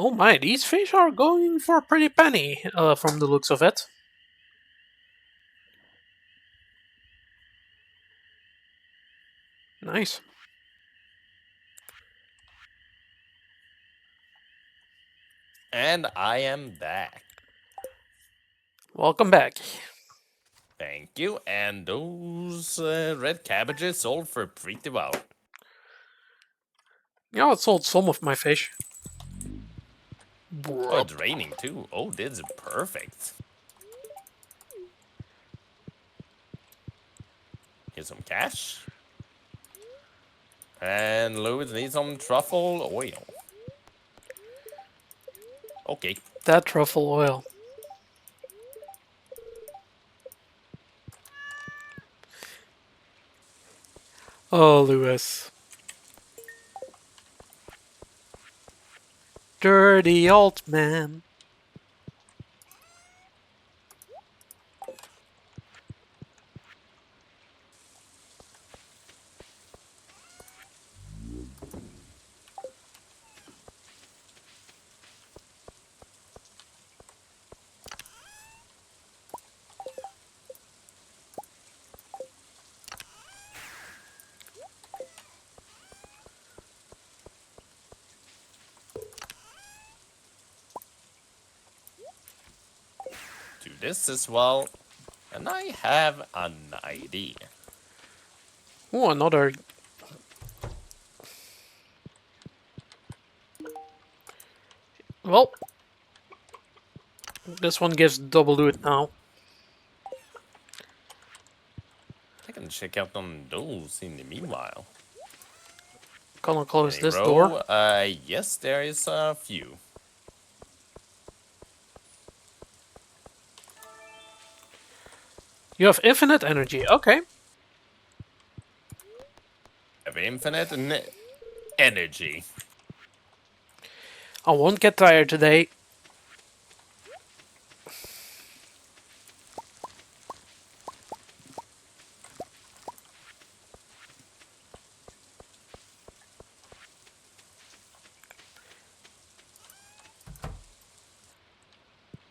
Oh my, these fish are going for a pretty penny, from the looks of it. Nice. And I am back. Welcome back. Thank you, and those red cabbages sold for pretty well. Yeah, I sold some of my fish. Oh, it's raining too. Oh, this is perfect. Here's some cash. And Louis needs some truffle oil. Okay. That truffle oil. Oh, Lewis. Dirty old man. Do this as well. And I have an idea. Oh, another. Well, this one gives double loot now. I can check out on those in the meanwhile. Gonna close Any this row? door. Yes, there is a few. You have infinite energy. Okay. Have infinite energy. I won't get tired today.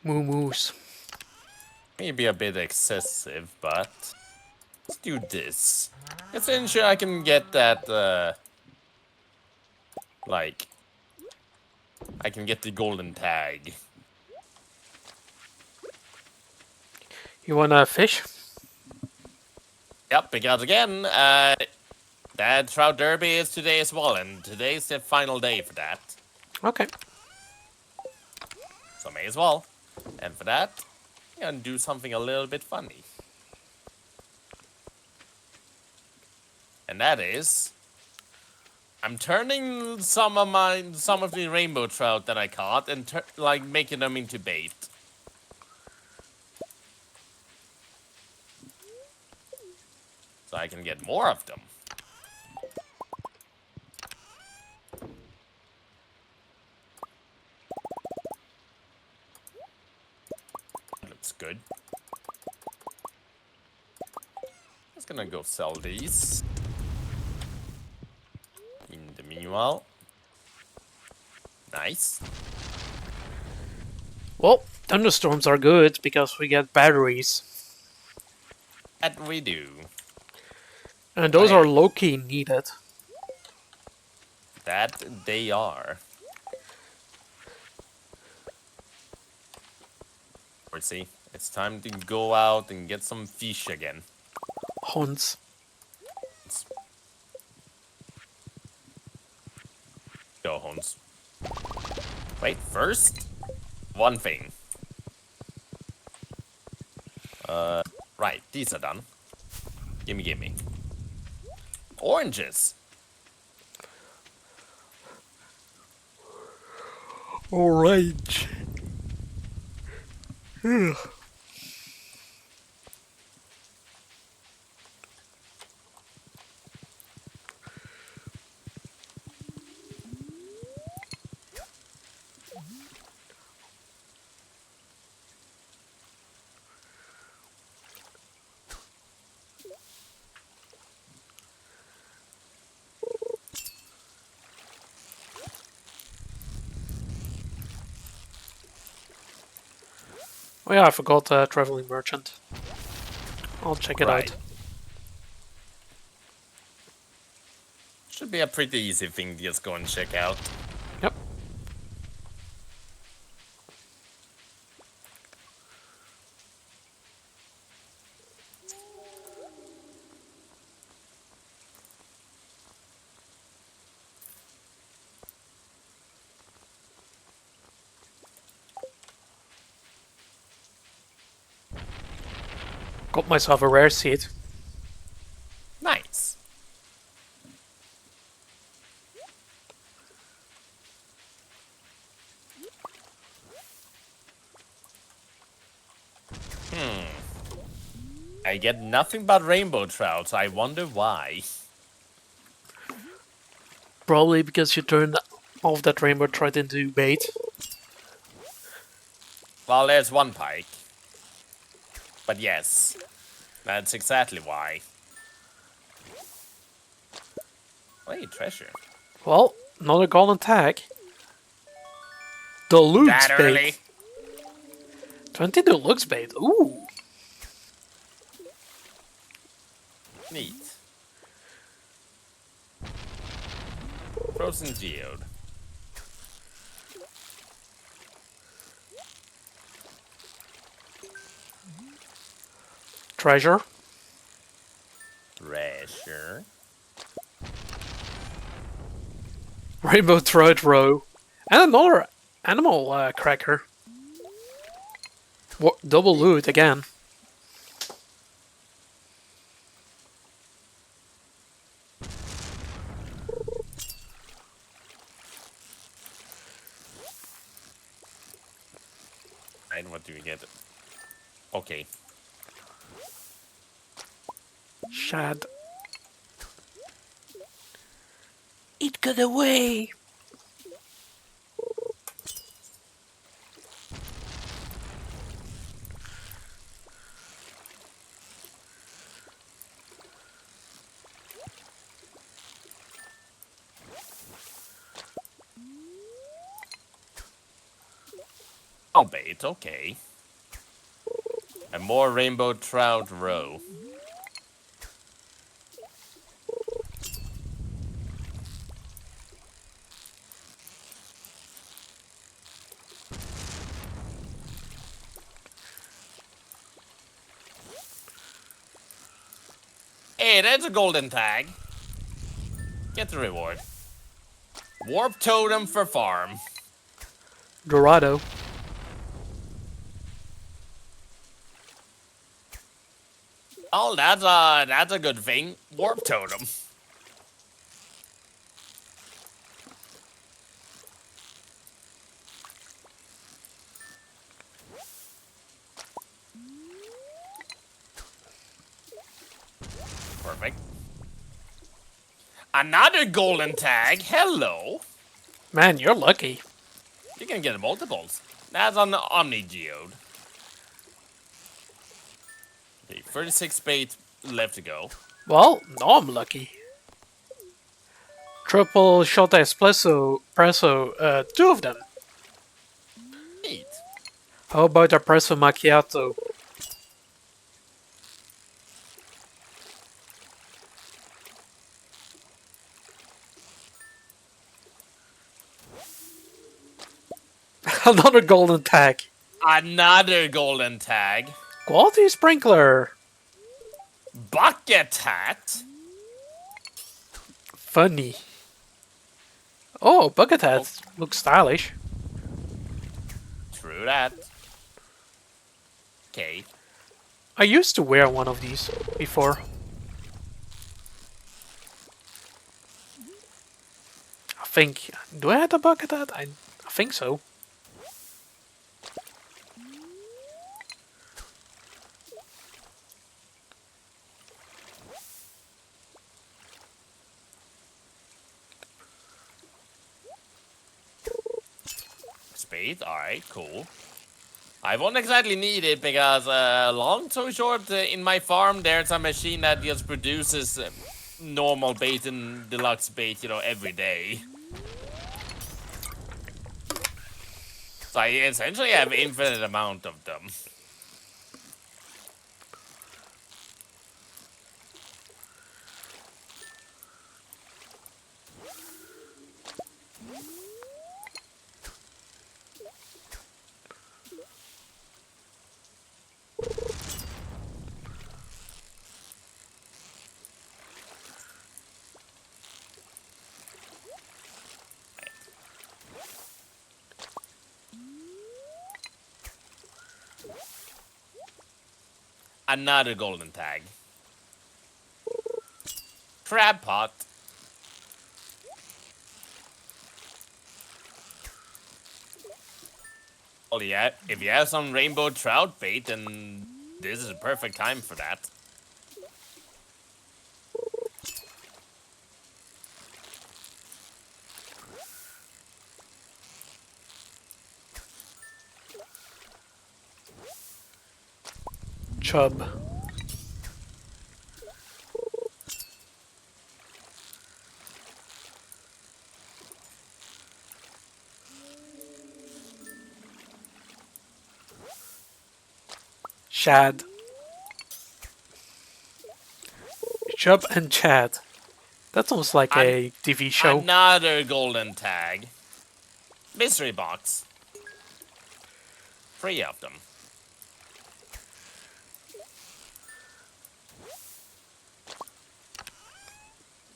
Moo moos. Maybe a bit excessive, but let's do this. Let's ensure I can get that, like, I can get the golden tag. You wanna fish? Yep, because again, that Trout Derby is today as well, and today's the final day for that. Okay. So may as well. And for that, I'm gonna do something a little bit funny. And that is, I'm turning some of the rainbow trout that I caught and like making them into bait. So I can get more of them. Looks good. Just gonna go sell these. In the meanwhile. Nice. Well, thunderstorms are good because we get batteries. That we do. And those are low-key needed. That they are. See, it's time to go out and get some fish again. Hunts. Go, Hans. Wait, first, one thing. Right, these are done. Gimme, gimme. Oranges. Orange. Oh yeah, I forgot Traveling Merchant. I'll check it out. Should be a pretty easy thing to just go and check out. Yep. Got myself a rare seed. Nice. I get nothing but rainbow trouts. I wonder why. Probably because you turned off that rainbow trout into bait. Well, there's one pike. But yes, that's exactly why. Wait, treasure. Well, another golden tag. Deluxe That bait. early? 20 deluxe bait. Ooh. Neat. Frozen geode. Treasure. Treasure. Rainbow trout roe. And another animal cracker. Double loot again. And what do we get? Okay. Shad. It got away. bait, okay. And more rainbow trout roe. Hey, that's a golden tag. Get the reward. Warp totem for farm. Dorado. Oh, that's a good thing. Warp totem. Perfect. Another golden tag. Hello. Man, you're lucky. You can get multiples. That's on the Omni Geode. Okay, 36 bait left to go. Well, no, I'm lucky. Triple shot espresso, two of them. Neat. How about espresso macchiato? Another golden tag. Another golden tag. Quality sprinkler. Bucket hat. Funny. Oh, bucket hat. Looks stylish. True that. Okay. I used to wear one of these before. I think... Do I have a bucket hat? I think so. Spade, alright, cool. I won't exactly need it because, long story short, in my farm there's a machine that just produces normal bait and deluxe bait, you know, every day. So I essentially have infinite amount of them. Another golden tag. Crab pot. Well, yeah, if you have some rainbow trout bait, then this is a perfect time for that. Chub. Shad. Chub and Chad. That sounds like a TV show. Another golden tag. Mystery box. 3 of them.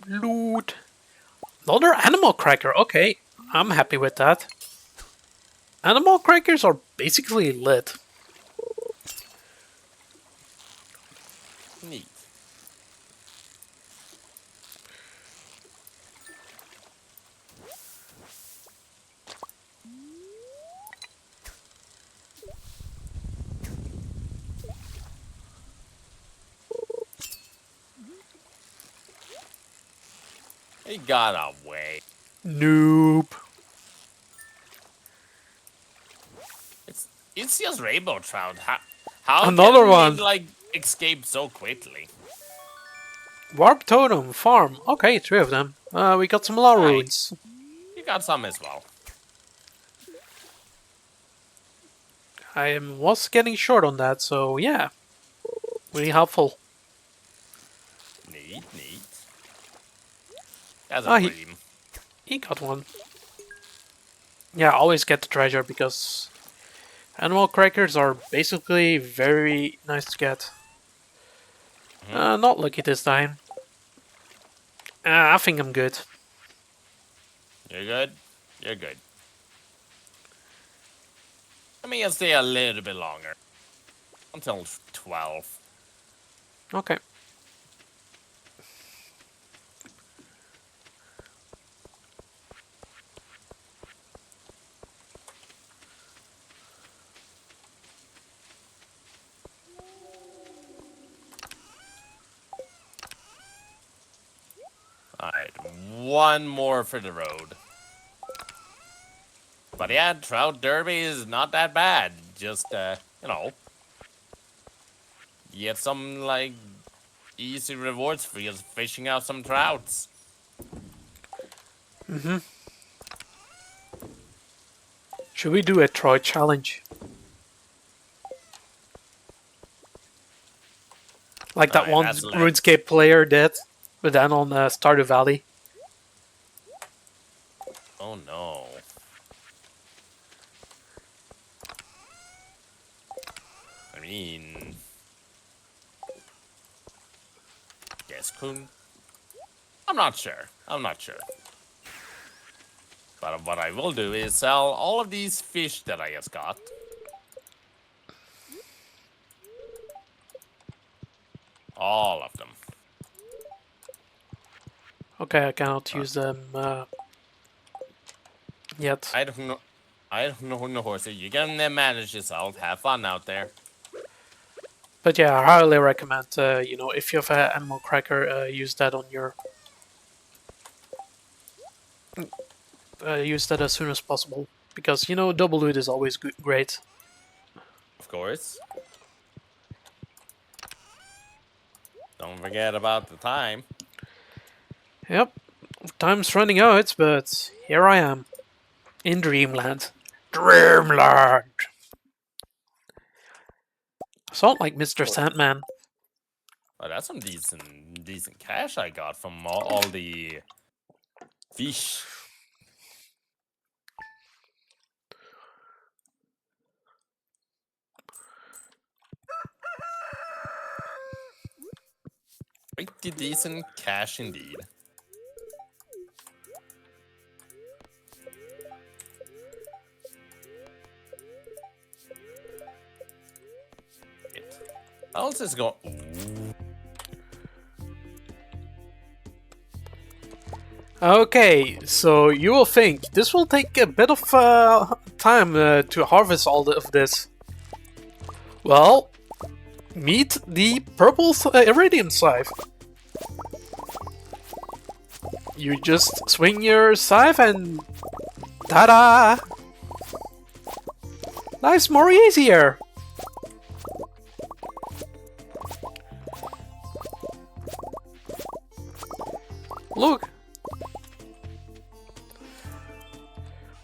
Loot. Another animal cracker. Okay, I'm happy with that. Animal crackers are basically lit. Neat. He got away. Nope. It's just rainbow trout. How Another can one. it, like, escape so quickly? Warp totem farm. Okay, 3 of them. We got some law runes. You got some as well. was getting short on that, so yeah. Really helpful. Neat. That's a dream. He got one. Yeah, always get the treasure because animal crackers are basically very nice to get. Not lucky this time. I think I'm good. You're good? You're good. Let me just stay a little bit longer. Until 12. Okay. Alright, one more for the road. But yeah, Trout Derby is not that bad. Just, you know, you get some, like, easy rewards for just fishing out some trouts. Should we do a Troy challenge? Like that one RuneScape player did, but then on Stardew Valley. Oh no. I mean... Yes, Kun? I'm not sure. But what I will do is sell all of these fish that I just got. All of them. Okay, I cannot use them yet. I don't know, Horsey. You can manage yourself. Have fun out there. But yeah, I highly recommend, if you have an animal cracker, use that on your... use that as soon as possible. Because, double loot is always great. Of course. Don't forget about the time. Yep, time's running out, but here I am. In Dreamland. Dreamland! Sound like Mr. Sandman. Oh, that's some decent cash I got from all the fish. Pretty decent cash indeed. I'll just go. Okay, so you will think this will take a bit of time to harvest all of this. Well, meet the purple iridium scythe. You just swing your scythe and ta-da! Life's more easier. Look.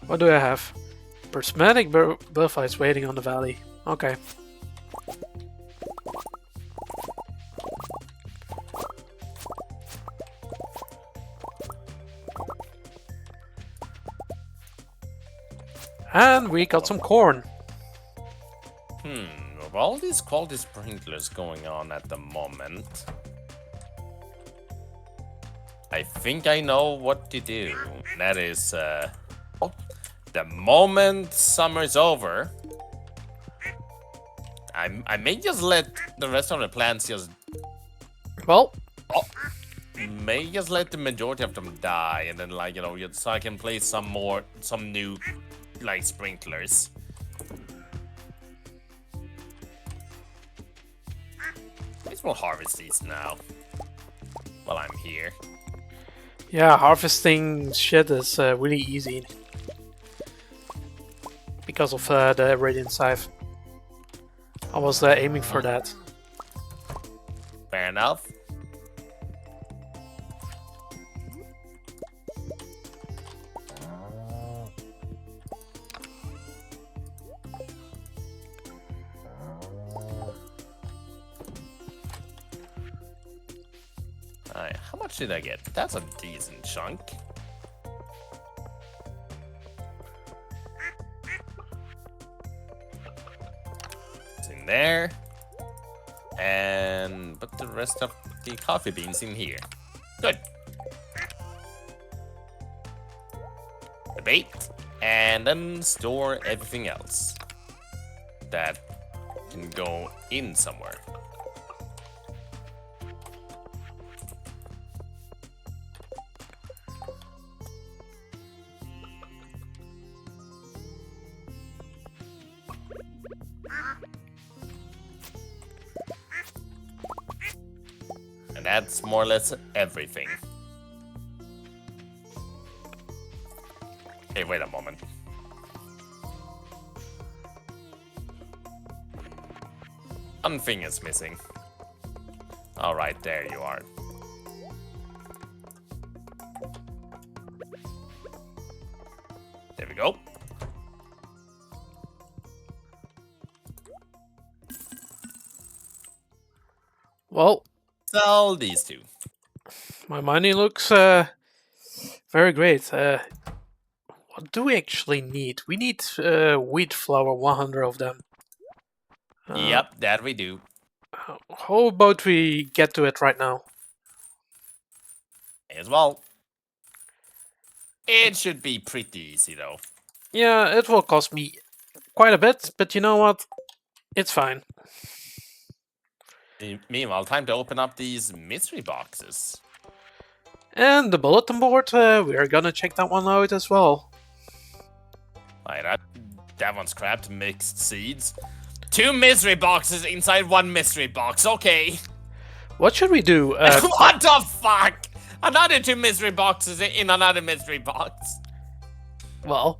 What do I have? Prismatic butterflies waiting on the valley. Okay. And we got some corn. With all these quality sprinklers going on at the moment, I think I know what to do. That is, the moment summer's over, I may just let the rest of the plants just... Well... may just let the majority of them die, and then, like, so I can place some new, like, sprinklers. I guess we'll harvest these now, while I'm here. Yeah, harvesting shit is really easy. Because of the Radiant Scythe. I was aiming for that. Fair enough. much did I get? That's a decent chunk. It's in there. And put the rest of the coffee beans in here. Good. The bait. And then store everything else that can go in somewhere. And that's more or less everything. Hey, wait a moment. One thing is missing. Alright, there you are. There we go. Well, sell these two. My money looks very great. What do we actually need? We need wheat flour, 100 of them. Yep, that we do. How about we get to it right now? As well. It should be pretty easy, though. Yeah, it will cost me quite a bit, but you know what? It's fine. Meanwhile, time to open up these mystery boxes. And the bulletin board, we are gonna check that one out as well. Alright, that one's crap. Mixed seeds. 2 mystery boxes inside 1 mystery box. Okay. What should we do? What the fuck? Another 2 mystery boxes in another mystery box. Well,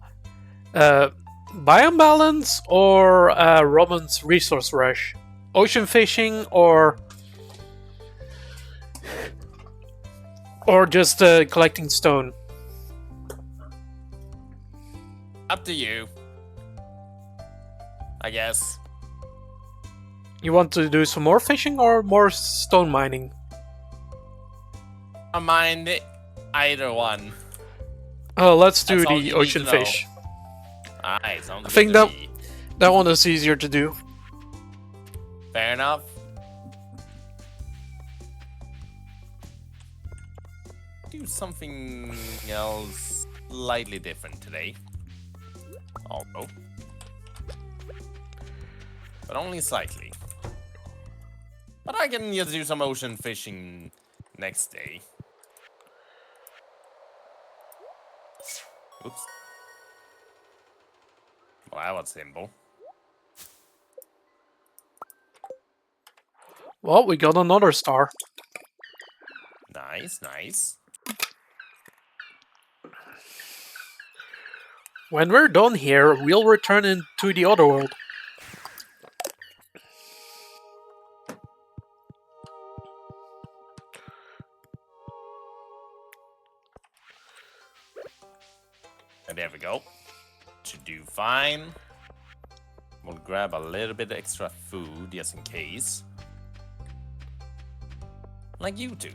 biome balance or Roman's resource rush? Ocean fishing or just collecting stone? Up to you. I guess. You want to do some more fishing or more stone mining? I mind either one. Oh, let's do That's all the you ocean need to know. fish. Alright, sounds I think good to me. that one is easier to do. Fair enough. Do something else slightly different today. Although. But only slightly. But I can just do some ocean fishing next day. Oops. Well, that was simple. Well, we got another star. Nice, nice. When we're done here, we'll return into the other world. And there we go. Should do fine. We'll grab a little bit extra food just in case. Like you two.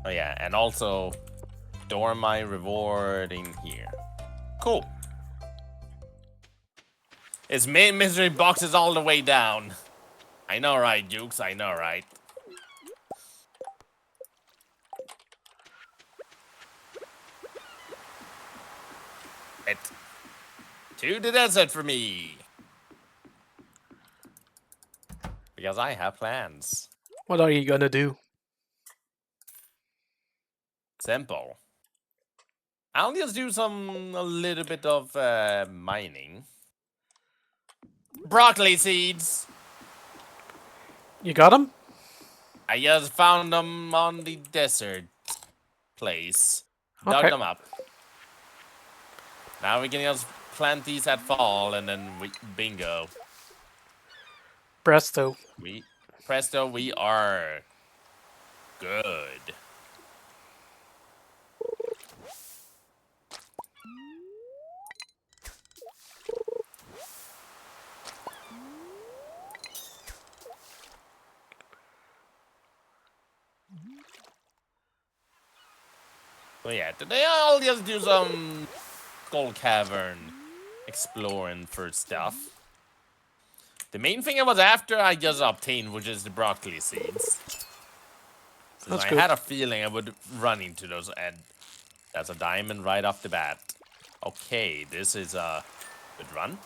Oh yeah, and also store my reward in here. Cool. It's misery boxes all the way down. I know, right, Jukes? I know, right? To the desert for me. Because I have plans. What are you gonna do? Simple. I'll just do a little bit of mining. Broccoli seeds. You got them? I just found them on the desert place. Okay. Dug them up. Now we can just plant these at fall and then bingo. Presto. Presto, we are good. So yeah, today I'll just do some Skull Cavern exploring for stuff. The main thing I was after, I just obtained, which is the broccoli seeds. Because I had a feeling I would run into those, and that's a diamond right off the bat. Okay, this is a good run.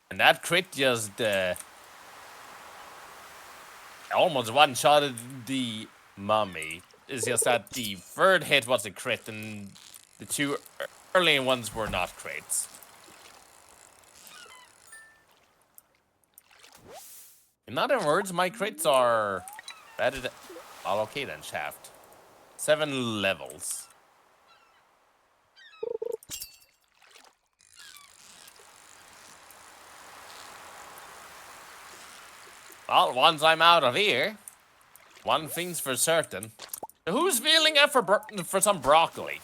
And that crit just almost one-shotted the mummy. It's just that the third hit was a crit, and the two early ones were not crits. In other words, my crits are better than... Well, okay then, Shaft. 7 levels. Well, once I'm out of here, one thing's for certain. Who's feeling up for some broccoli?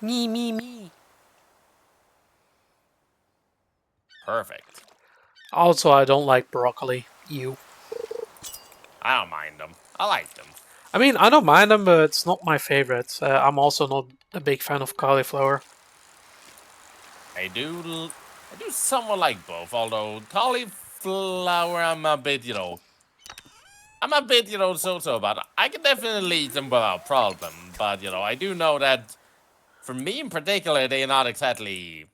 Me. Perfect. Also, I don't like broccoli. You. I don't mind them. I like them. I mean, I don't mind them, but it's not my favorite. I'm also not a big fan of cauliflower. I do somewhat like both, although cauliflower I'm a bit, so-so about it. I can definitely eat them without problem, but, I do know that for me in particular, they're not exactly,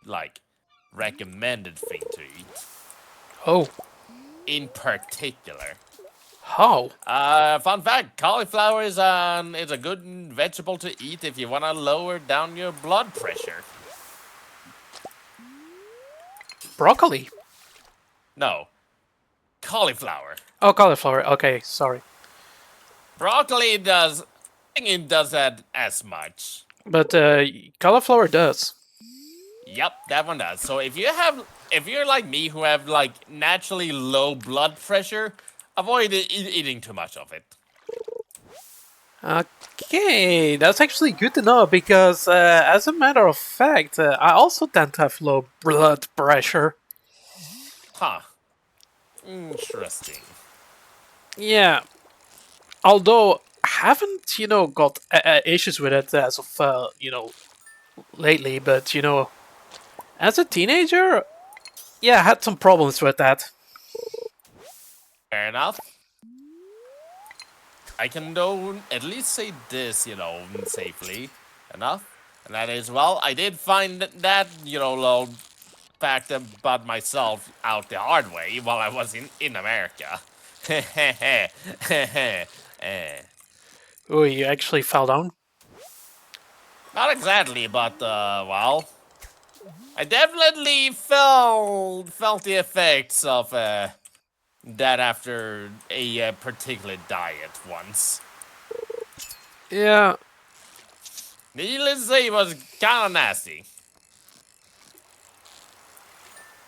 like, recommended thing to eat. Oh. In particular. How? Fun fact, cauliflower is a good vegetable to eat if you want to lower down your blood pressure. Broccoli? No. Cauliflower. Oh, cauliflower. Okay, sorry. Broccoli does... I think it does that as much. But cauliflower does. Yep, that one does. So if you're like me who have like naturally low blood pressure, avoid eating too much of it. Okay, that's actually good to know because, as a matter of fact, I also tend to have low blood pressure. Huh. Interesting. Yeah. Although I haven't, got issues with it as of, lately, but, as a teenager, yeah, I had some problems with that. Fair enough. I can though at least say this, safely enough. And that is, well, I did find that, little fact about myself out the hard way while I was in America. Oh, you actually fell down? Not exactly, but, well, I definitely felt the effects of, that after a particular diet once. Yeah. Needless to say, it was kind of nasty.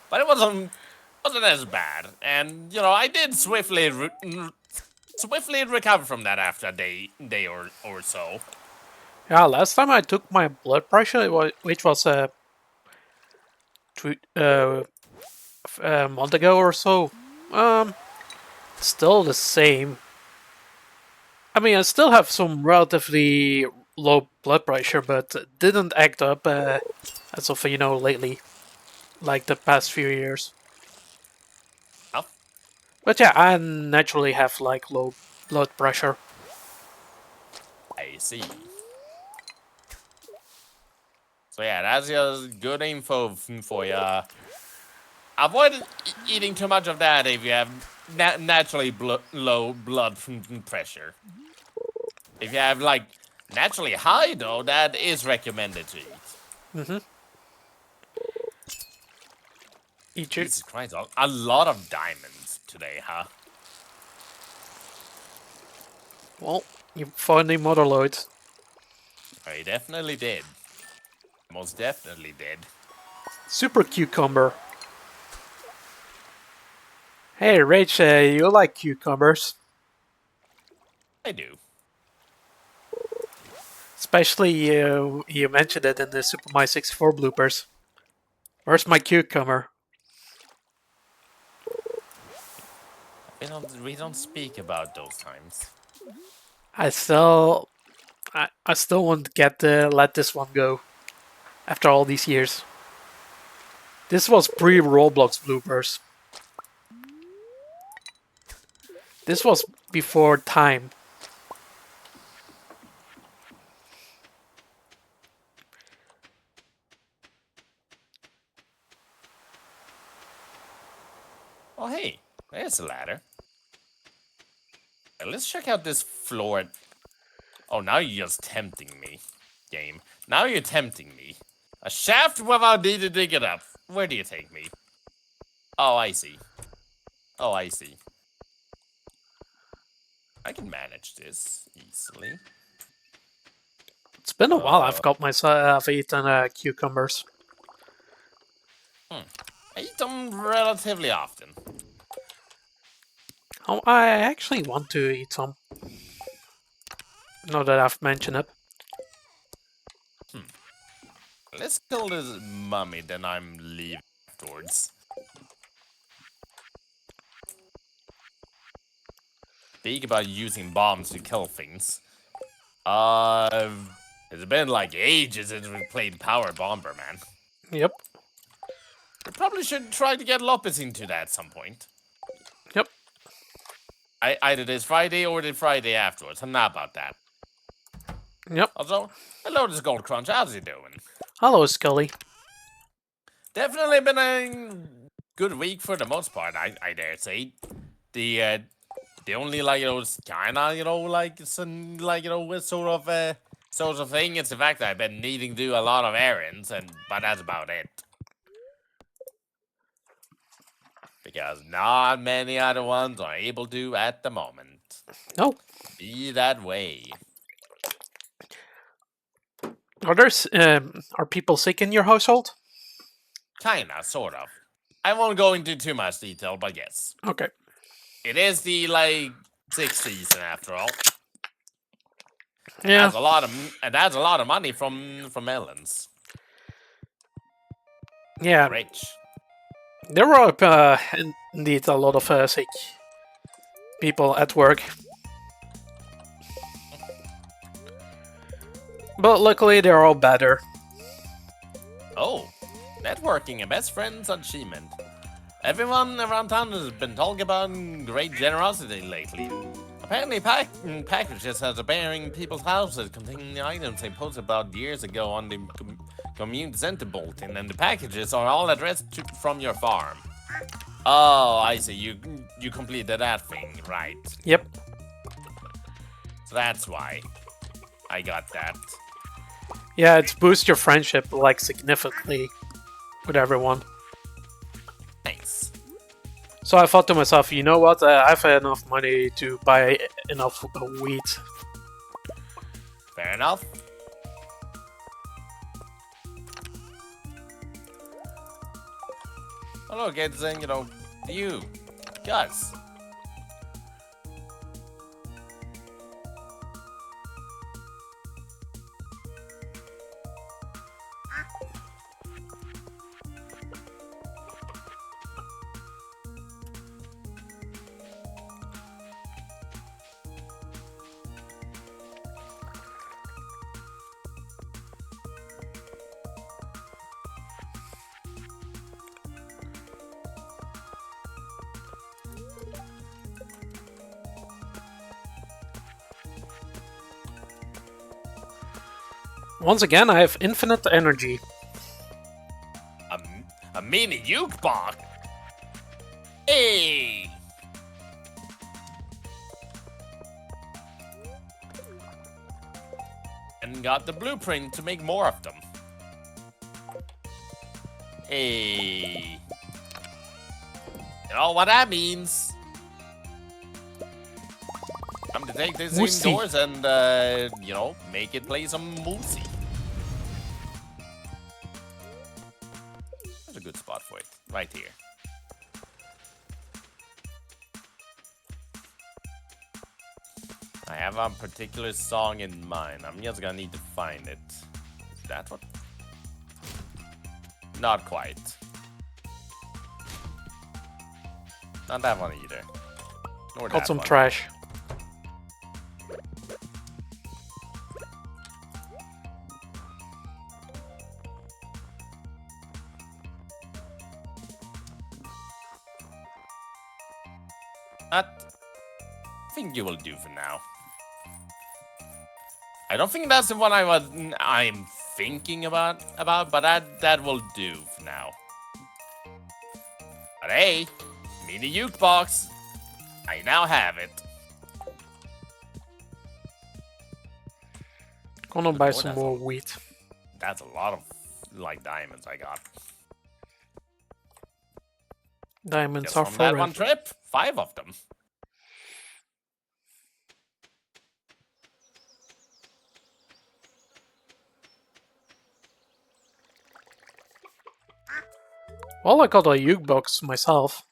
But it wasn't as bad. And, I did swiftly recover from that after a day or so. Yeah, last time I took my blood pressure, which was a month ago or so, still the same. I mean, I still have some relatively low blood pressure, but didn't act up as of, lately, like the past few years. Oh. But yeah, I naturally have, like, low blood pressure. I see. So yeah, that's just good info for you. Avoid eating too much of that if you have naturally low blood pressure. If you have, like, naturally high, though, that is recommended to eat. Jesus Christ, a lot of diamonds today, huh? Well, you finally mother loads. I definitely did. Most definitely did. Super cucumber. Hey, Rach, you like cucumbers? I do. Especially you mentioned it in the Super My 64 bloopers. Where's my cucumber? We don't speak about those times. I still won't get to let this one go after all these years. This was pre-Roblox bloopers. This was before time. Oh hey, there's a ladder. Let's check out this floor. Oh, now you're just tempting me, game. Now you're tempting me. A shaft without need to dig it up. Where do you take me? Oh, I see. Oh, I see. I can manage this easily. It's been a while I've got myself eaten cucumbers. I eat them relatively often. Oh, I actually want to eat some. Now that I've mentioned it. Let's kill this mummy, then I'm leaving afterwards. Speak about using bombs to kill things. It's been like ages since we played Power Bomber, man. Yep. We probably should try to get Lopez into that at some point. Yep. Either this Friday or the Friday afterwards. I'm not about that. Yep. Also, hello, this Gold Crunch. How's he doing? Hello, Scully. Definitely been a good week for the most part, I dare say. The only kind of some sort of thing is the fact that I've been needing to do a lot of errands, but that's about it. Because not many other ones are able to at the moment. No. Be that way. Are people sick in your household? Kinda, sort of. I won't go into too much detail, but yes. Okay. It is the, 6th season after all. Yeah. That's a lot of money from melons. Yeah. Rich. There were indeed a lot of sick people at work. But luckily they're all better. Oh, networking and best friends achievement. Everyone around town has been talking about great generosity lately. Apparently, packages have appearing people's houses containing the items they posted about years ago on the community center bulletin, and the packages are all addressed from your farm. Oh, I see. You completed that thing, right? Yep. So that's why I got that. Yeah, it's boost your friendship significantly with everyone. Nice. So I thought to myself, you know what? I have enough money to buy enough wheat. Fair enough. Oh look, it's you, Gus. Once again, I have infinite energy. A mini jukebox. Hey. And got the blueprint to make more of them. Hey. You know what that means? I'm to take this indoors and, make it play some Moosey. There's a good spot for it. Right here. I have a particular song in mind. I'm just gonna need to find it. Is that one? Not quite. Not that one either. Nor Got that some one. trash. I think you will do for now. I don't think that's the one I'm thinking about, but that will do for now. But hey, mini jukebox. I now have it. Gonna buy some more wheat. That's a lot of like diamonds I got. Diamonds Just are from forever. that one trip, 5 of them. Well, I got a jukebox myself.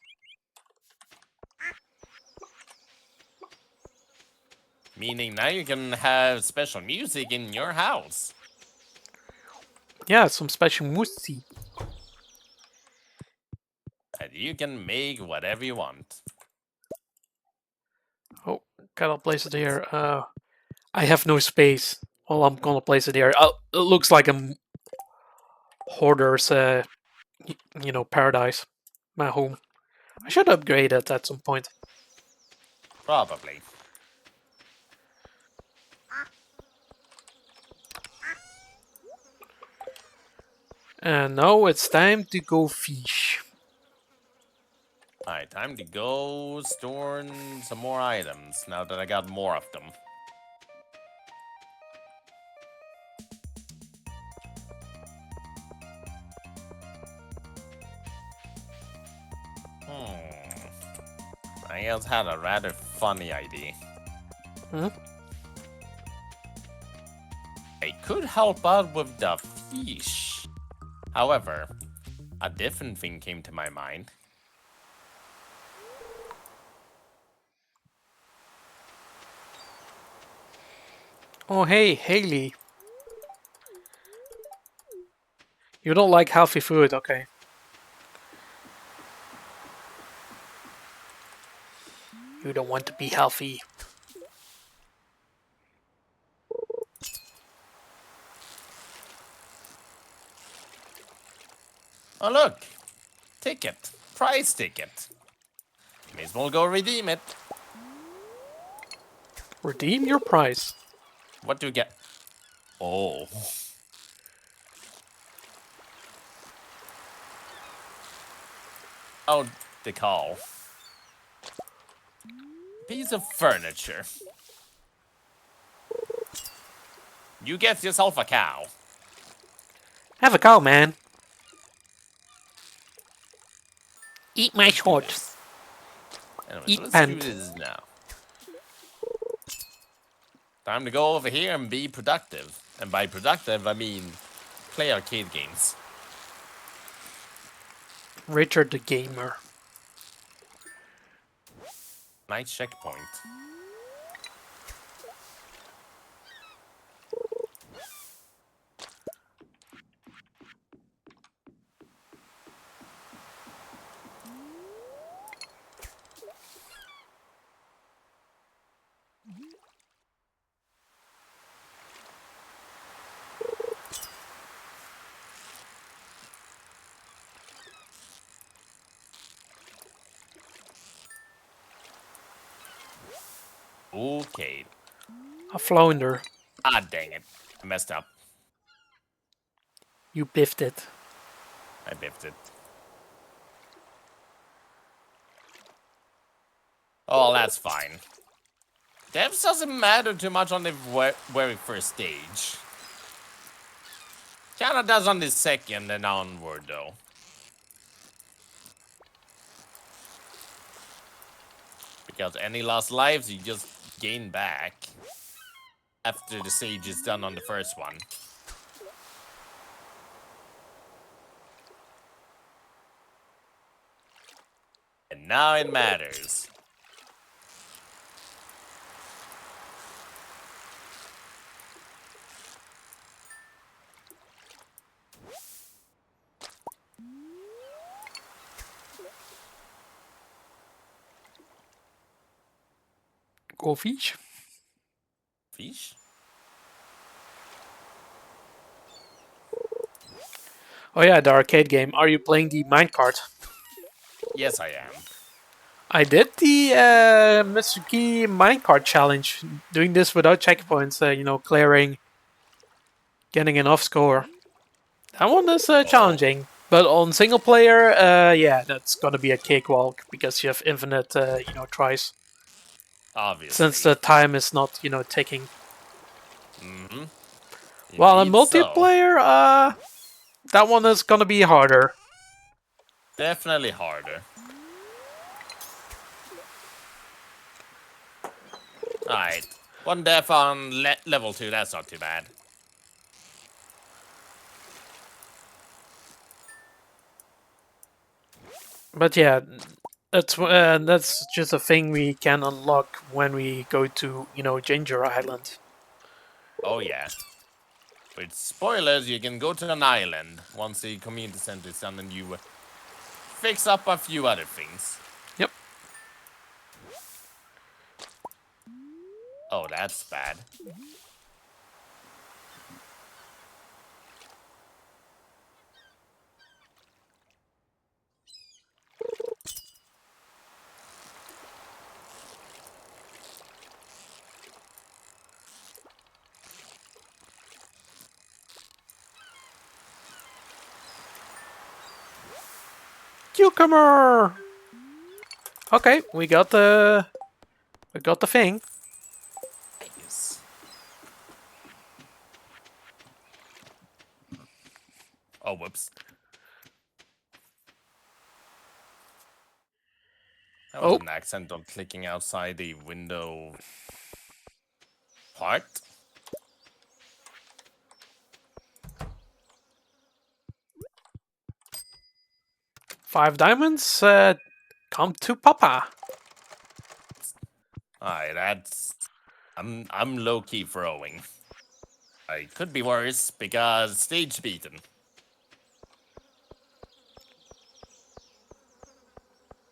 Meaning now you can have special music in your house. Yeah, some special music. And you can make whatever you want. Oh, gotta place it here. I have no space. Well, I'm gonna place it here. It looks like a hoarder's, paradise. My home. I should upgrade it at some point. Probably. And now it's time to go fish. Alright, time to go store some more items now that I got more of them. I just had a rather funny idea. I could help out with the fish. However, a different thing came to my mind. Oh, hey, Haley. You don't like healthy food, okay. You don't want to be healthy. Oh look! Ticket. Prize ticket. May as well go redeem it. Redeem your prize. What do you get? Oh. Oh, the call. Piece of furniture. You get yourself a cow. Have a cow, man. Eat my shorts. Anyways, Eat let's pant. do this now. Time to go over here and be productive. And by productive, I mean play arcade games. Richard the Gamer. Nice checkpoint. Okay. A flounder. Ah, dang it. I messed up. You biffed it. I biffed it. Oh, that's fine. Devs doesn't matter too much on the very first stage. Kinda does on the second and onward, though. Because any lost lives, you just gain back after the stage is done on the first one. And now it matters. Go fish. Fish? Oh yeah, the arcade game. Are you playing the minecart? Yes, I am. I did the Mitsuki minecart challenge, doing this without checkpoints. Clearing, getting enough score. That one is challenging, but on single player, yeah, that's gonna be a cakewalk because you have infinite, tries. Since Obviously. the time is not, ticking. Mm-hmm. While in Indeed so. multiplayer, that one is gonna be harder. Definitely harder. Alright. One death on level 2, that's not too bad. But yeah, that's just a thing we can unlock when we go to Ginger Island. Oh yeah. With spoilers, you can go to an island once the community center is done and you fix up a few other things. Yep. Oh, that's bad. Cucumber. Okay, we got the thing. Nice. Oh, whoops. That was Oh, an accidental clicking outside the window part. 5 diamonds. Come to Papa. Alright, that's... I'm low-key throwing. I could be worse because stage beaten.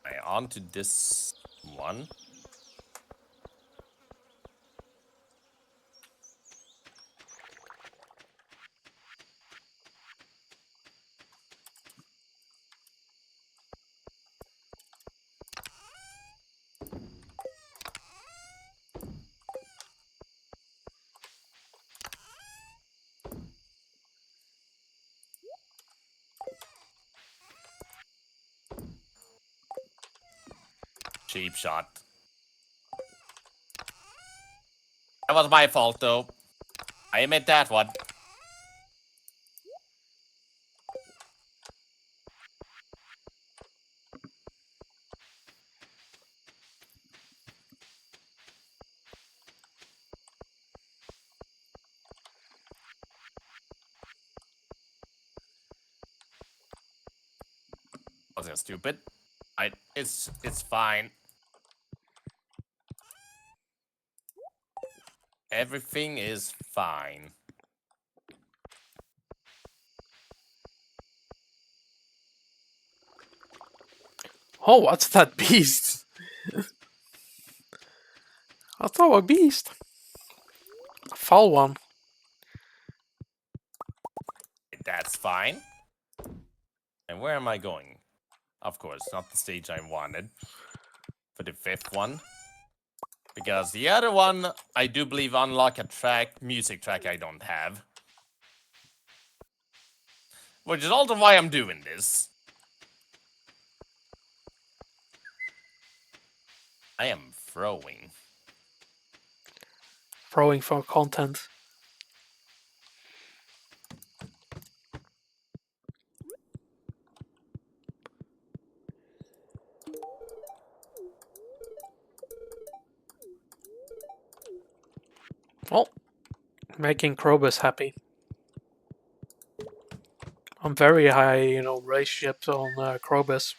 Alright, on to this one. Cheap shot. That was my fault, though. I admit that one. Wasn't stupid. It's fine. Everything is fine. Oh, what's that beast? I thought a beast. A foul one. That's fine. And where am I going? Of course, not the stage I wanted. For the 5th one. Because the other one, I do believe unlock a music track I don't have. Which is also why I'm doing this. I am throwing. Throwing for content. Well, making Krobus happy. I'm very high, relationships on Krobus.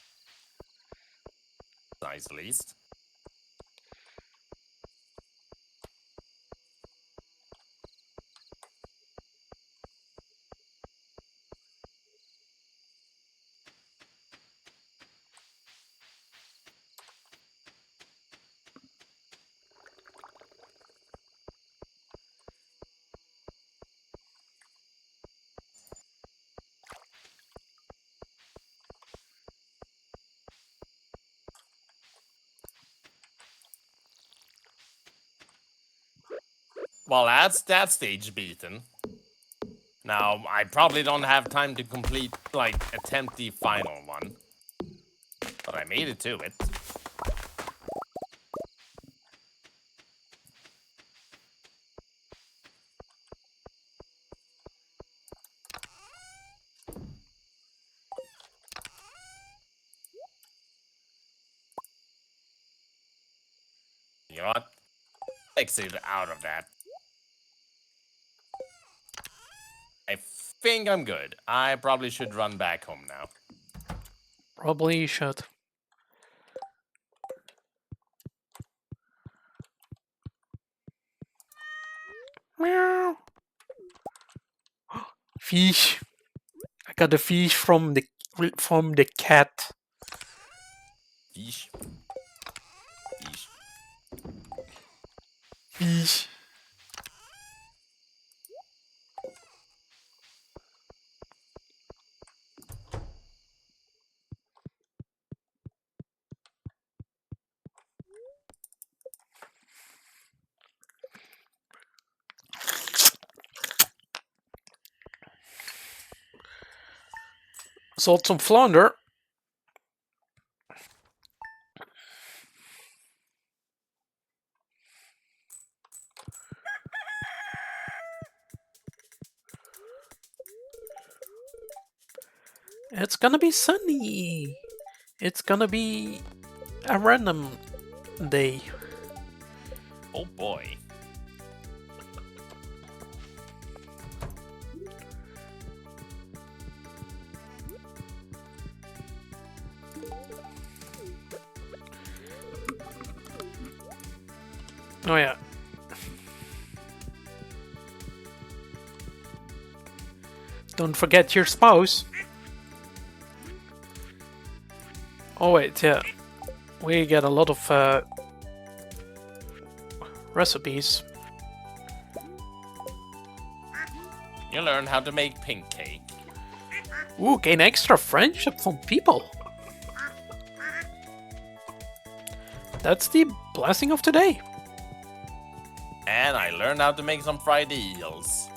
Nice, at least. Well, that's that stage beaten. Now, I probably don't have time to complete, like, attempt the final one. But I made it to it. You know what? Exit out of that. I think I'm good. I probably should run back home now. Probably you should. Meow. Fish. I got the fish from the cat. Fish. Fish. Fish. Sold some flounder. It's gonna be sunny. It's gonna be a random day. Oh boy. Oh yeah. Don't forget your spouse. Oh wait, yeah. We get a lot of recipes. You learn how to make pink cake. Ooh, gain extra friendship from people. That's the blessing of today. And I learned how to make some fried eels.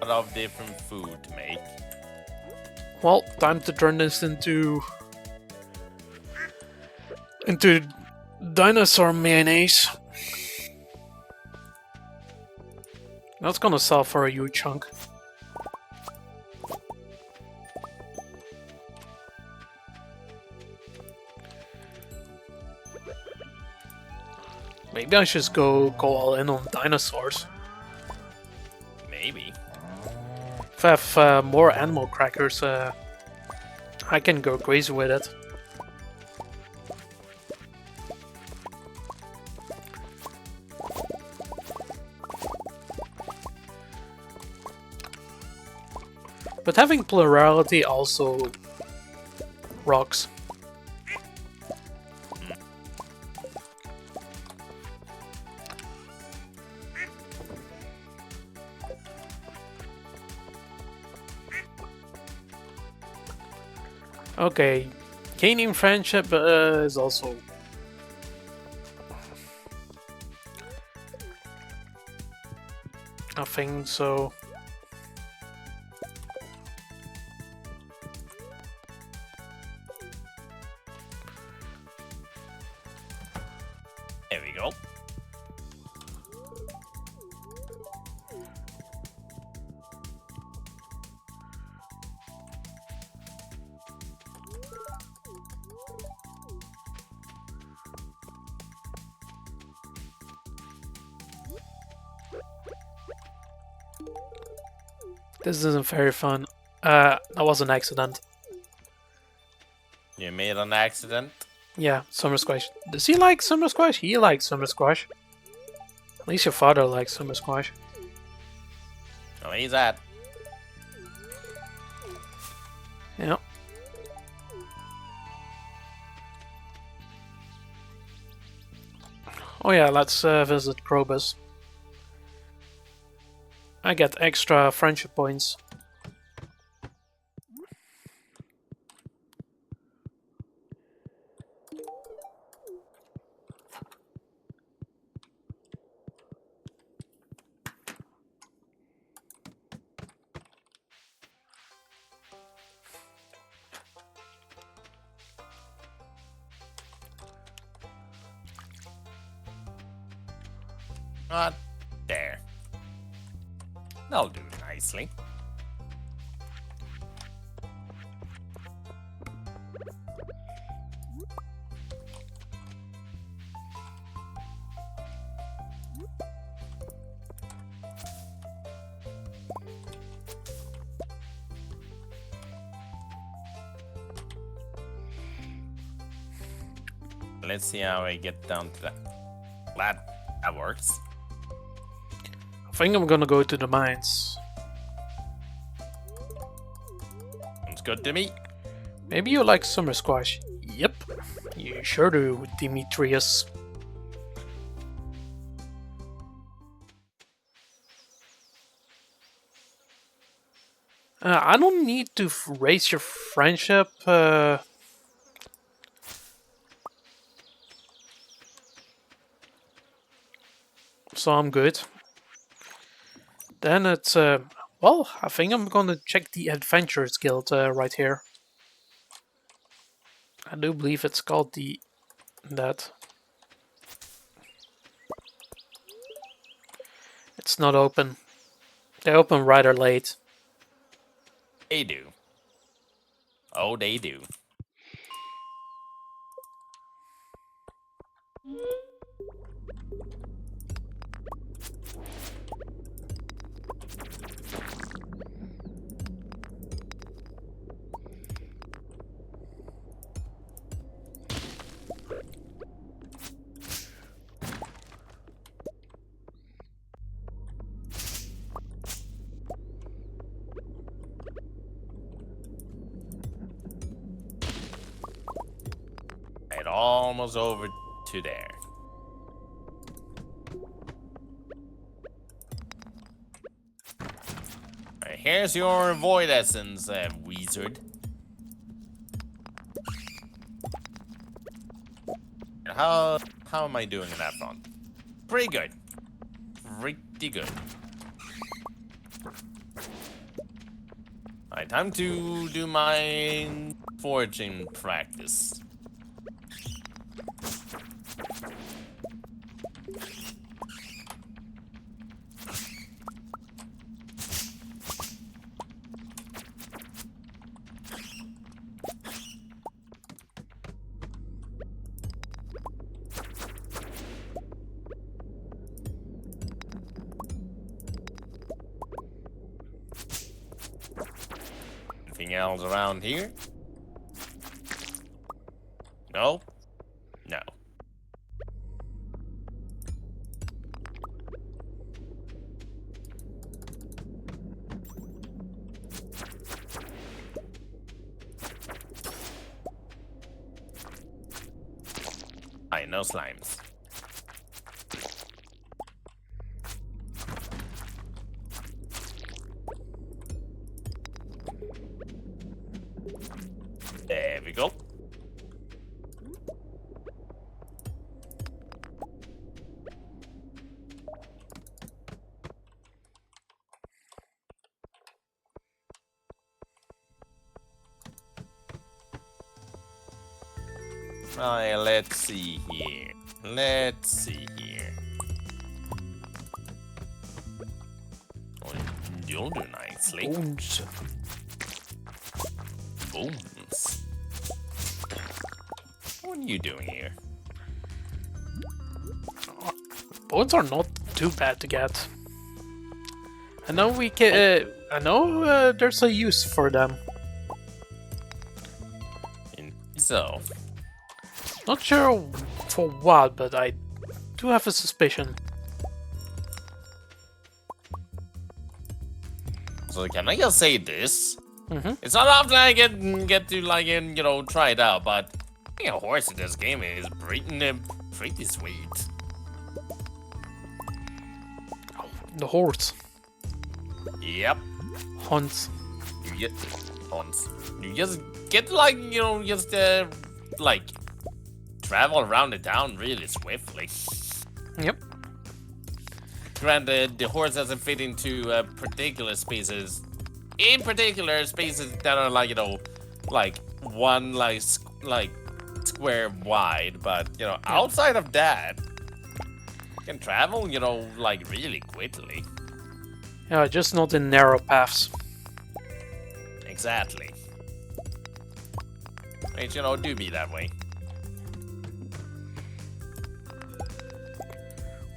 A lot of different food to make. Well, time to turn this into dinosaur mayonnaise. That's gonna sell for a huge chunk. Maybe I should go all in on dinosaurs. Maybe. If I have more animal crackers, I can go crazy with it. But having plurality also rocks. Okay, gaining friendship is also nothing, so There we go. this isn't very fun. That was an accident. You made an accident? Yeah, summer squash. Does he like summer squash? He likes summer squash. At least your father likes summer squash. Oh, he's at. Yeah. Oh yeah, let's visit Krobus. I get extra friendship points. There. That'll do nicely. Let's see how I get down to that. That works. I think I'm gonna go to the mines. Sounds good to me. Maybe you like summer squash. Yep, you sure do, Demetrius. I don't need to raise your friendship. So I'm good. Then it's well, I think I'm gonna check the Adventurers Guild right here. I do believe it's called that. It's not open. They open rather late. They do. Oh, they do. Right, almost over to there. Right, here's your void essence, wizard. How am I doing in that front? Pretty good. Pretty good. Alright, time to do my forging practice. Anything else around here? No? No. No slimes. There we go. Alright, let's see here. Let's see here. Oh, you'll do nicely. Bones. Bones. What are you doing here? Bones are not too bad to get. I know we can. I know there's a use for them. So. Not sure for what, but I do have a suspicion. So can I just say this? Mm-hmm. It's not often I get to like try it out, but being a horse in this game is pretty sweet. Oh, the horse. Yep. Hunts. You get hunts. You just get like just like travel around the town really swiftly. Yep. Granted, the horse doesn't fit into particular spaces. In particular, spaces that are like like one like square wide. But outside of that, Can travel, you know, like really quickly. Yeah, just not in narrow paths. Exactly. Which, you know, do be that way.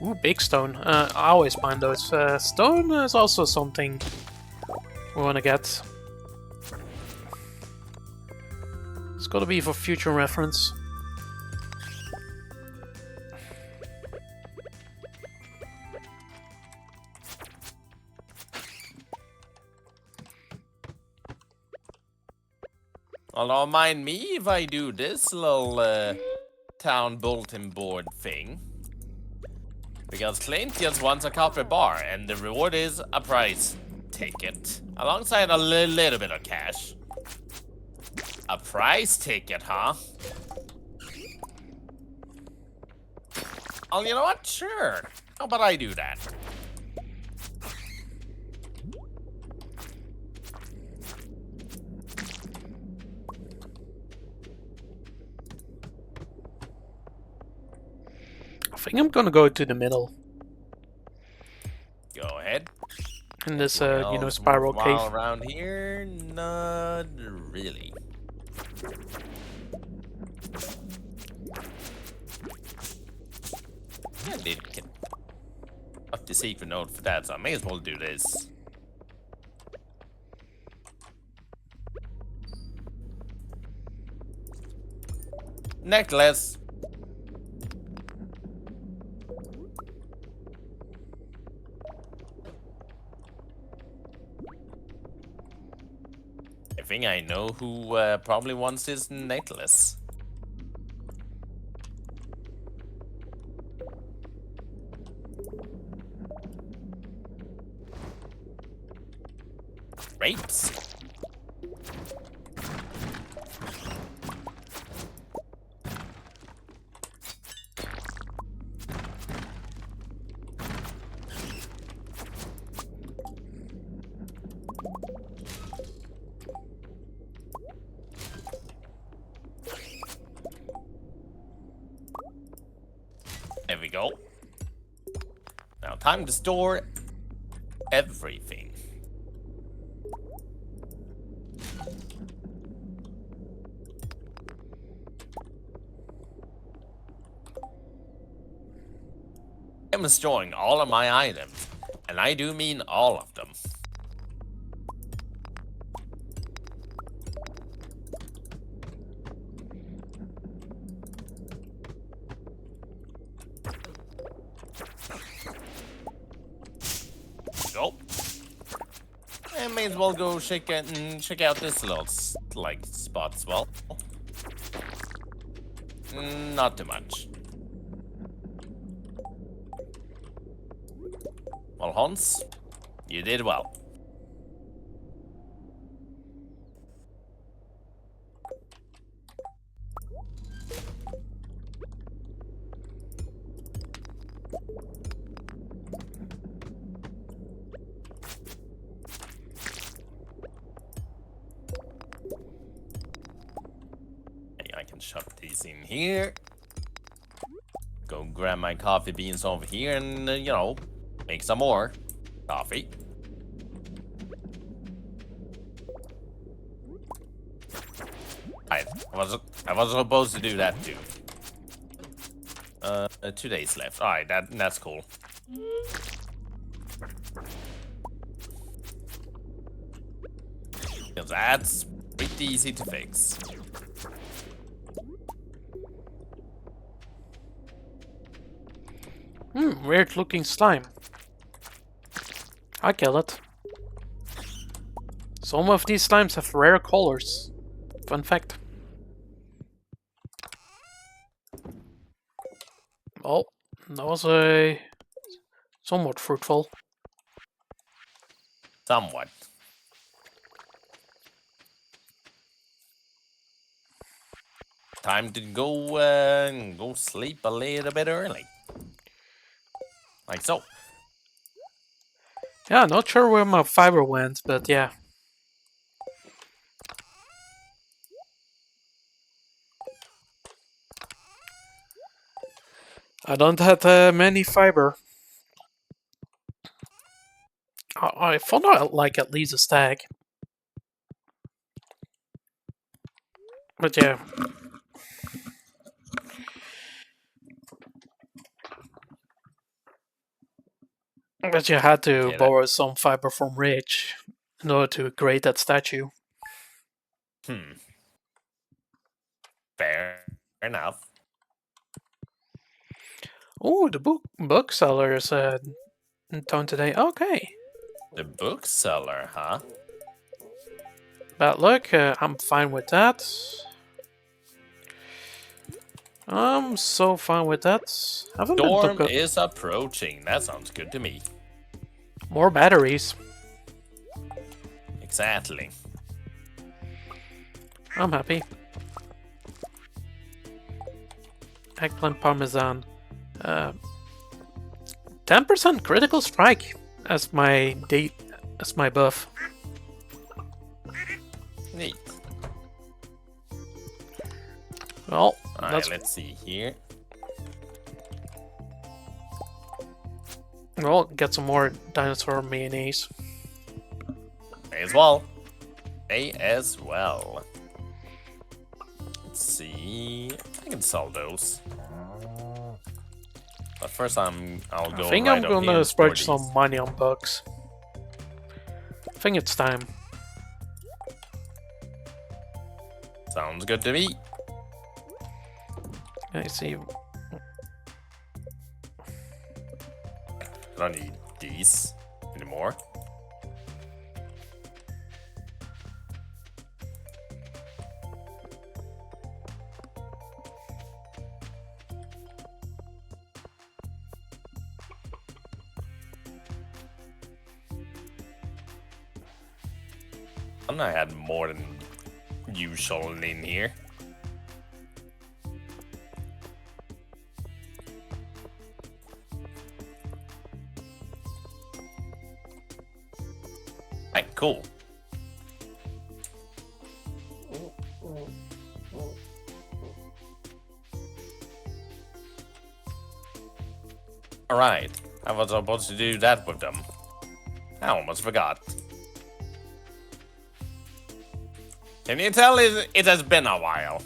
Ooh, big stone. I always find those. Stone is also something we want to get. It's gotta be for future reference. Well, don't mind me if I do this little town bulletin board thing. Because Clint just wants a copper bar, and the reward is a prize ticket, alongside a little bit of cash. A prize ticket, huh? Oh, you know what? Sure. How about I do that? I think I'm gonna go to the middle. Go ahead. In this, you know, spiral cave. Around here? Not really. I did get up the secret note for that, so I may as well do this. Necklace. I think I know who probably wants this necklace. Grapes. There we go. Now time to store everything. I'm storing all of my items, and I do mean all of them. Go. And may as well go check out this little like spot as well. Not too much. Well, Hans, you did well. I can shove these in here. Go grab my coffee beans over here and, you know, make some more coffee. I was supposed to do that too. 2 days left. Alright, that's cool. Because that's pretty easy to fix. Weird looking slime. I kill it. Some of these slimes have rare colors. Fun fact. Well, that was a somewhat fruitful. Somewhat. Time to go sleep a little bit early. Like so. Yeah, not sure where my fiber went, but yeah. I don't have many fiber. I found out like at least a stack. But yeah. But you had to borrow some fiber from Rich in order to create that statue. Fair enough. Oh, the bookseller is in town today. Okay. The bookseller, huh? But look, I'm fine with that. I'm so fine with that. Storm is approaching. That sounds good to me. More batteries. Exactly. I'm happy. Eggplant parmesan. 10% critical strike as my buff. Neat. Well, alright, let's see here. Well, get some more dinosaur mayonnaise. May as well. May as well. Let's see. I can sell those. But first, I'll go. I think right I'm gonna spread some money on bugs. I think it's time. Sounds good to me. I see. I don't need these anymore. And I had more than usual in here. Right, cool. Alright, I was supposed to do that with them. I almost forgot. Can you tell it has been a while?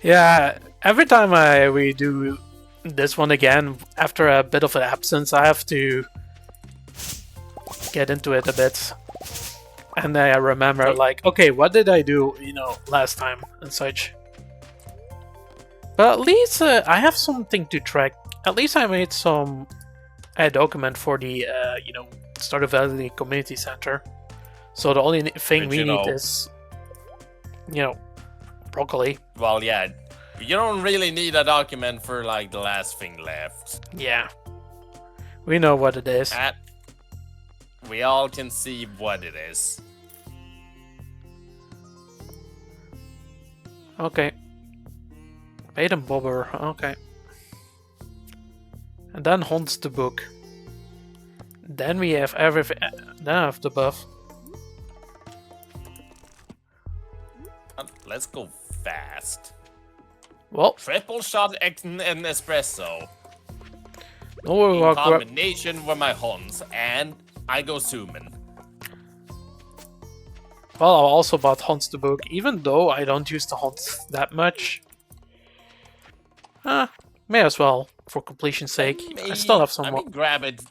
Yeah, every time we do this one again, after a bit of an absence, I have to get into it a bit. And then I remember, like, okay, what did I do, last time and such. But at least I have something to track. At least I made a document for the, Stardew Valley Community Center. So the only thing we need is, broccoli. Well, yeah, you don't really need a document for, like, the last thing left. Yeah. We know what it is. We all can see what it is. Okay. Bait and bobber, okay. And then hunts the book. Then we have everything. Then I have the buff. Let's go fast. Well, triple shot and espresso. No, in combination with my hunts, and I go zooming. Well, I also bought hunts the book, even though I don't use the hunts that much. May as well, for completion's sake. I still have some more. Let me grab it.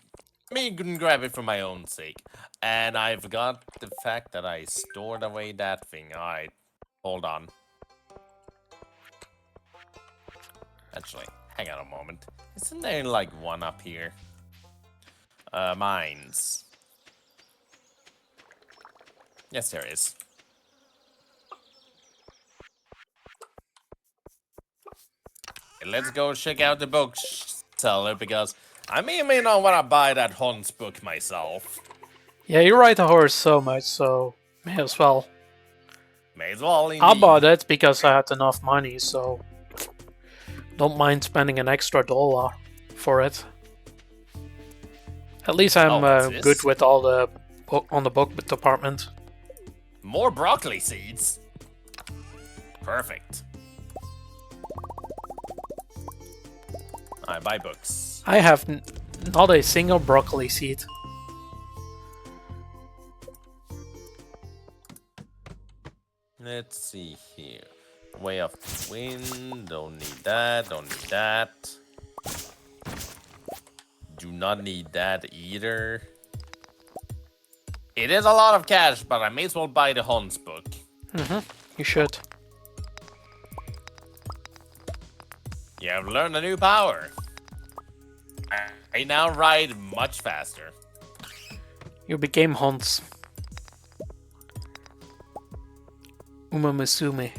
Grab it for my own sake. And I forgot the fact that I stored away that thing. Alright, hold on. Actually, hang on a moment. Isn't there like one up here? Mines. Yes, there is. Okay, let's go check out the bookseller because I may not want to buy that Hunt's book myself. Yeah, you ride a horse so much, so may as well. May as well, indeed. I bought it because I had enough money, so don't mind spending an extra $1 for it. At least I'm good with all the on the book department. More broccoli seeds. Perfect. I buy books. I have not a single broccoli seed. Let's see here. Way of the wind. Don't need that. Don't need that. Do not need that either. It is a lot of cash, but I may as well buy the Hans book. You should. You have learned a new power. I now ride much faster. You became Hans. Uma Musume.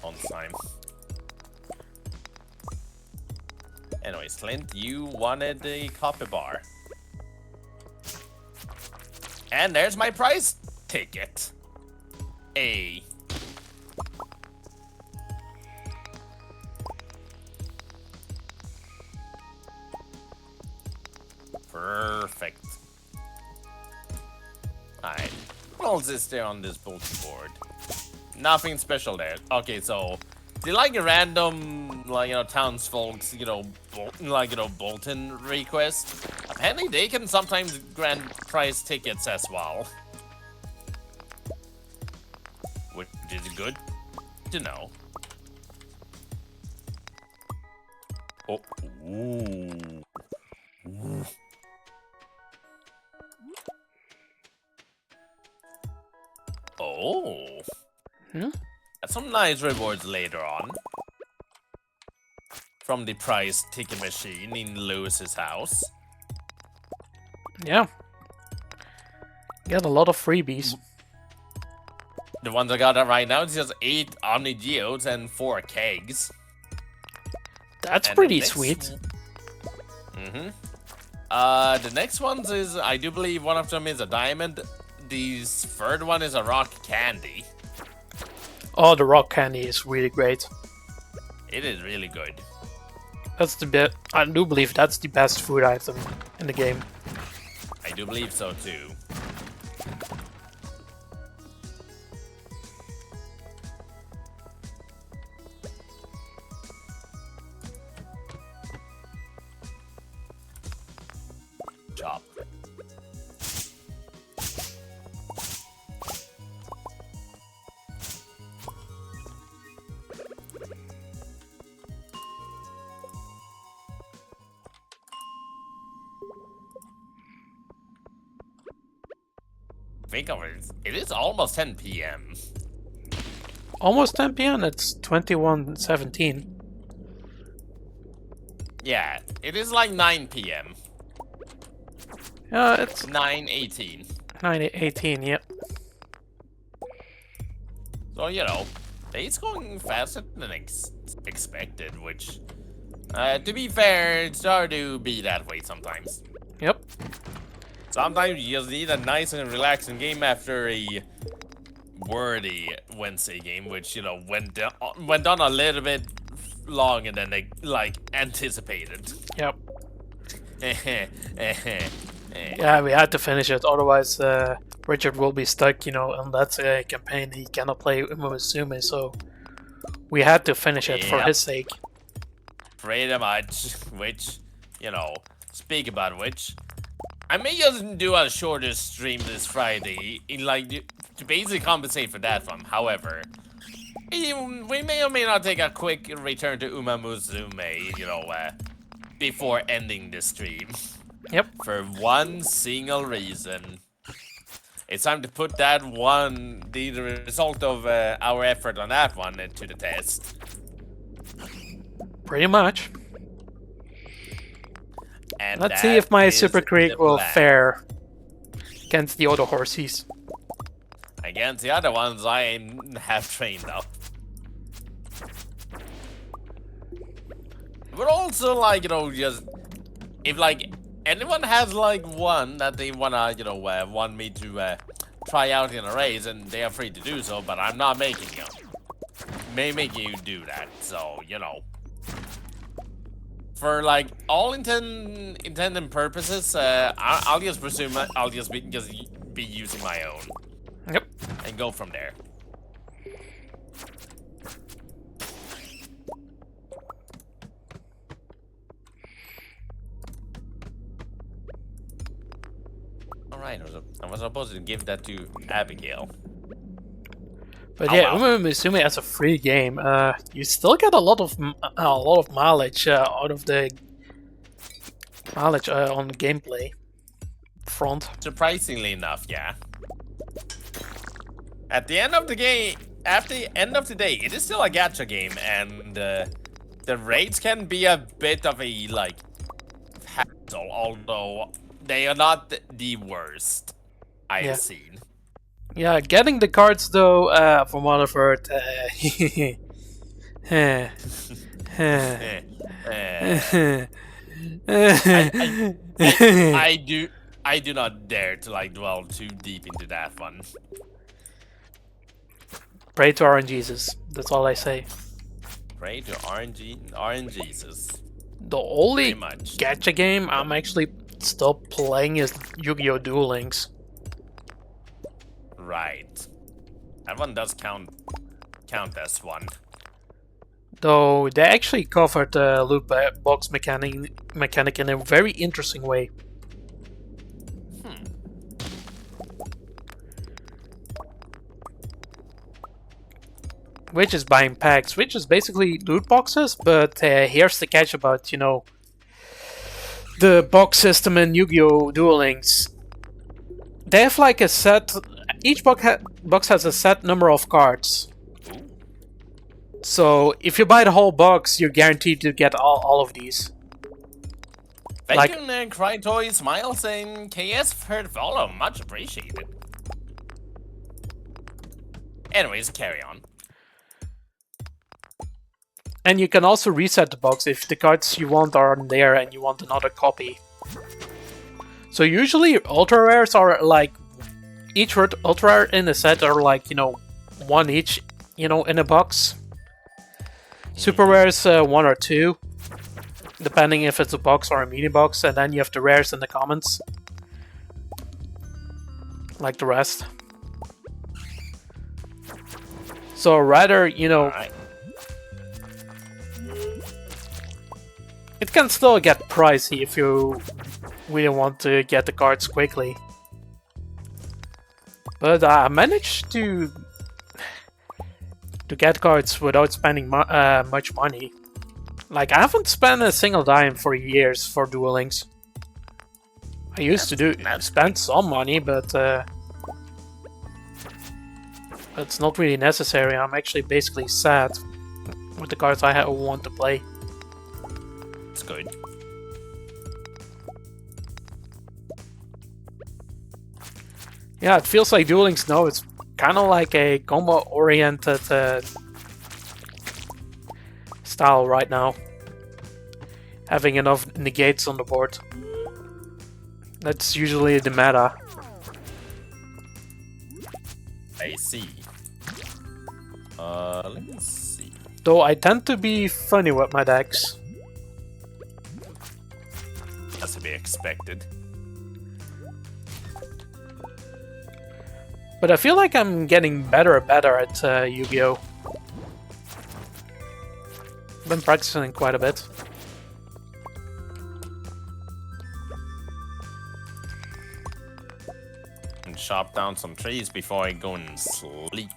Hans time. Anyways, Clint, you wanted the copy bar. And there's my prize ticket. A. Perfect. Alright. What else is there on this bulletin board? Nothing special there. Okay, so do you like a random, like, townsfolk's, bulletin request? Apparently they can sometimes grant prize tickets as well. Which is good to know. Oh, ooh. Ooh. Oh. That's some nice rewards later on. From the prize ticket machine in Lewis's house. Yeah. Got a lot of freebies. The ones I got right now is just 8 Omni Geodes and 4 kegs. That's pretty sweet. The next ones is, I do believe one of them is a diamond. The third one is a rock candy. Oh, the rock candy is really great. It is really good. That's the best. I do believe that's the best food item in the game. I do believe so too. Chop. Think of it, it is almost 10 p.m. Almost 10 p.m. It's 21:17. Yeah, it is like 9 p.m. It's 9:18. 9:18. Yep. So, it's going faster than expected, which, to be fair, Stardew be that way sometimes. Yep. Sometimes you just need a nice and relaxing game after a wordy Wednesday game, which, went on a little bit longer than they, anticipated. Yep. Yeah, we had to finish it, otherwise Richard will be stuck, on that campaign. He cannot play Umusume, so we had to finish it for his sake. Pretty much, which, speak about which, I may just do a shorter stream this Friday, to basically compensate for that one. However, we may or may not take a quick return to Uma Musume, before ending the stream. Yep. For one single reason. It's time to put the result of our effort on that one to the test. Pretty much. And let's see if my Super Creek will fare against the other horses. Against the other ones I have trained up. But also, just if anyone has one that they wanna, want me to try out in a race, and they are free to do so, but I'm not making you do that. So, for all intended purposes, I'll just presume I'll just be using my own. Yep. And go from there. supposed to give that to Abigail. But yeah, I'm assuming as a free game, you still get a lot of mileage out of the mileage on the gameplay front. Surprisingly enough, yeah. At the end of the game, after the end of the day, it is still a gacha game, and the raids can be a bit of a like hassle, although they are not the worst I've seen. Yeah, getting the cards though, from what I've heard, I do not dare to like dwell too deep into that one. Pray to RNGesus. That's all I say. Pray to RNGesus. The only gacha game I'm actually still playing is Yu-Gi-Oh! Duel Links. Right. That one does count as one. Though they actually covered the loot box mechanic in a very interesting way. Which is buying packs, which is basically loot boxes, but here's the catch about, you know, the box system in Yu-Gi-Oh! Duel Links. They have like a set, each box has a set number of cards. So if you buy the whole box, you're guaranteed to get all of these. Thank you, Crytoy, Smiles, and KS for the follow. Much appreciated. Anyways, carry on. And you can also reset the box if the cards you want aren't there and you want another copy. So usually ultra rares are like, each ultra rare in a set are like, you know, one each, you know, in a box. Super rares, one or two, depending if it's a box or a mini box, and then you have the rares in the comments, like the rest. So rather, you know, it can still get pricey if you really want to get the cards quickly. But I managed to get cards without spending much money. Like, I haven't spent a single dime for years for Duel Links. I used to spend some money, but it's not really necessary. I'm actually basically sad with the cards I want to play. It's good. Yeah, it feels like Duel Links now. It's kind of like a combo-oriented style right now. Having enough negates on the board. That's usually the meta. I see. Let me see. Though I tend to be funny with my decks. That's to be expected. But I feel like I'm getting better and better at Yu-Gi-Oh! Been practicing quite a bit. And chop down some trees before I go and sleep.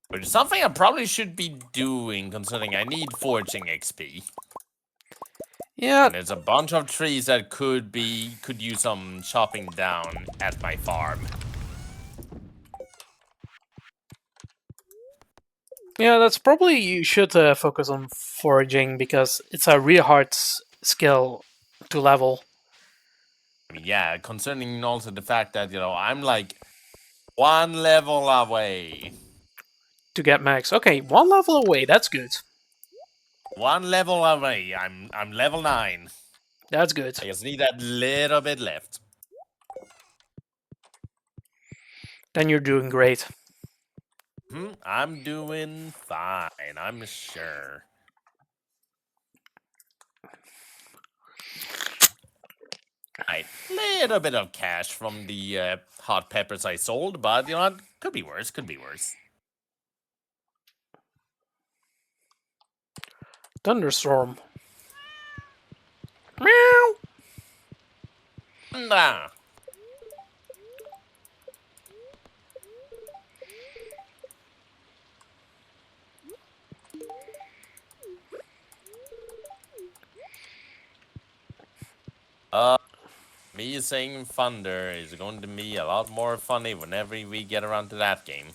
Which is something I probably should be doing, considering I need foraging XP. Yeah. And there's a bunch of trees that could use some chopping down at my farm. Yeah, that's probably you should focus on foraging because it's a really hard skill to level. I mean, yeah, concerning also the fact that, you know, I'm like one level away. To get max. Okay, one level away, that's good. One level away. I'm level 9. That's good. I just need that little bit left. Then you're doing great. I'm doing fine, I'm sure. Right, little bit of cash from the hot peppers I sold, but you know what? Could be worse, could be worse. Thunderstorm. Meow. Nah. Me saying thunder is going to be a lot more funny whenever we get around to that game.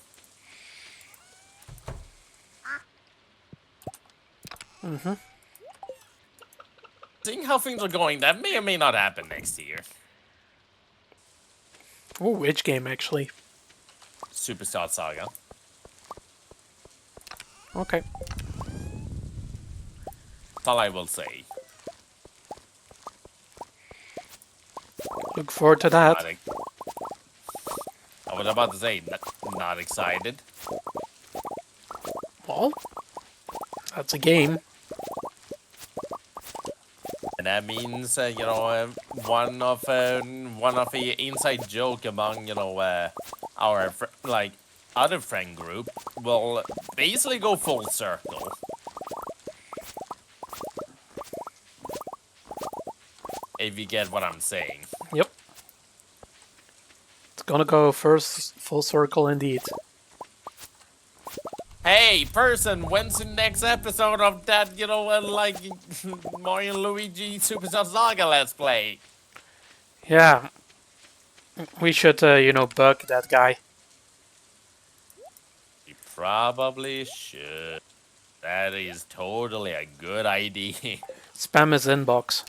Seeing how things are going, that may or may not happen next year. Ooh, which game actually? Superstar Saga. Okay. That's all I will say. Look forward to that. I was about to say, not excited. Well, that's a game. And that means, one of the inside joke among, our other friend group will basically go full circle. If you get what I'm saying. Yep. It's gonna go first full circle indeed. Hey, person, when's the next episode of that, Mario and Luigi Superstar Saga Let's Play? Yeah. We should, bug that guy. We probably should. That is totally a good idea. Spam his inbox.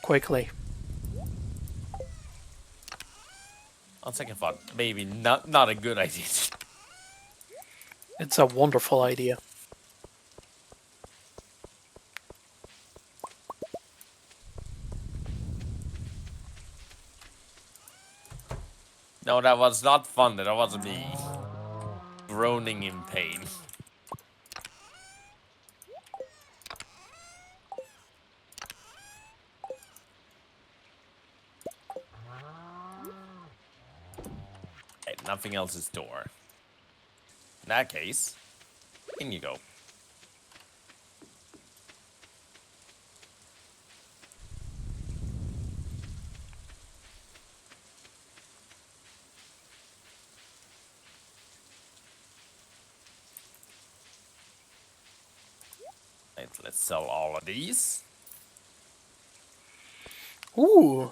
Quickly. On second thought, maybe not a good idea. It's a wonderful idea. No, that was not fun. That was me. Groaning in pain. Hey, nothing else is door. In that case, in you go. Right, let's sell all of these. Ooh.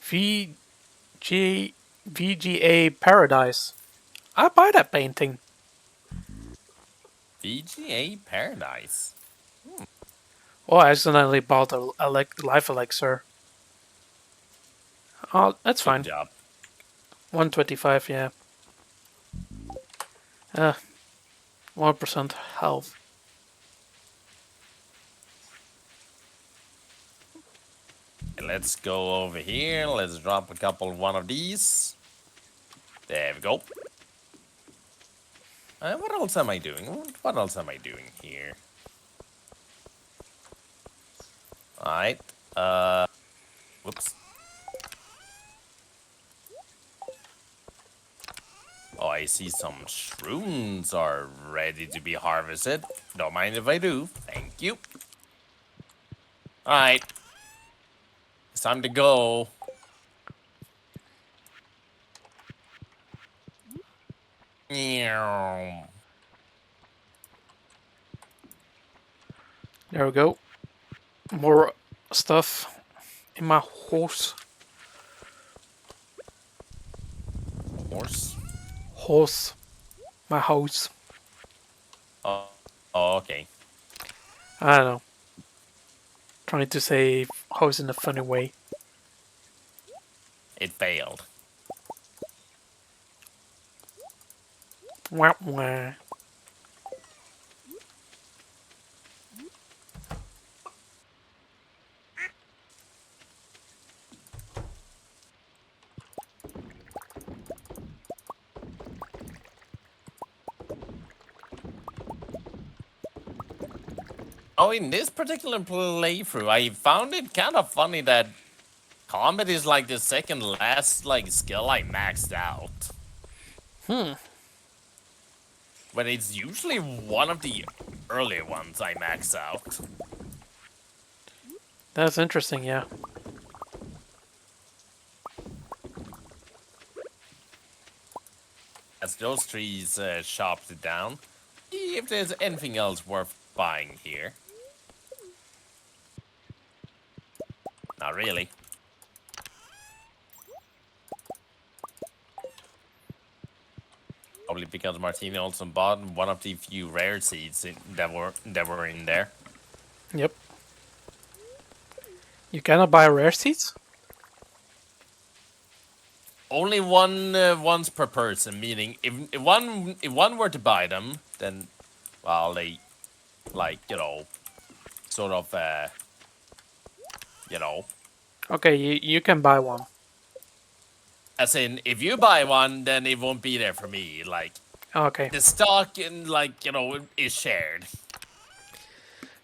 VGA Paradise. I buy that painting. VGA Paradise. Oh, I accidentally bought a life elixir. Oh, that's fine. Good job. 125, yeah. 1% health. Let's go over here. Let's drop a couple one of these. There we go. What else am I doing? What else am I doing here? Alright. Whoops. Oh, I see some shrooms are ready to be harvested. Don't mind if I do. Thank you. Alright. It's time to go. Meow. There we go. More stuff in my horse. Horse? Horse. My house. Oh, okay. I don't know. Trying to say house in a funny way. It failed. Wah wah. Oh, in this particular playthrough, I found it kind of funny that combat is like the second last skill I maxed out. When it's usually one of the earlier ones I max out. That's interesting, yeah. As those trees chopped down, see if there's anything else worth buying here. Not really. Probably because Martini also bought one of the few rare seeds that were in there. Yep. You cannot buy rare seeds? Only once per person. Meaning, if one were to buy them, then, well, they, like, sort of Okay, you can buy one. as in, if you buy one, then it won't be there for me. Like, Okay. the stock, is shared.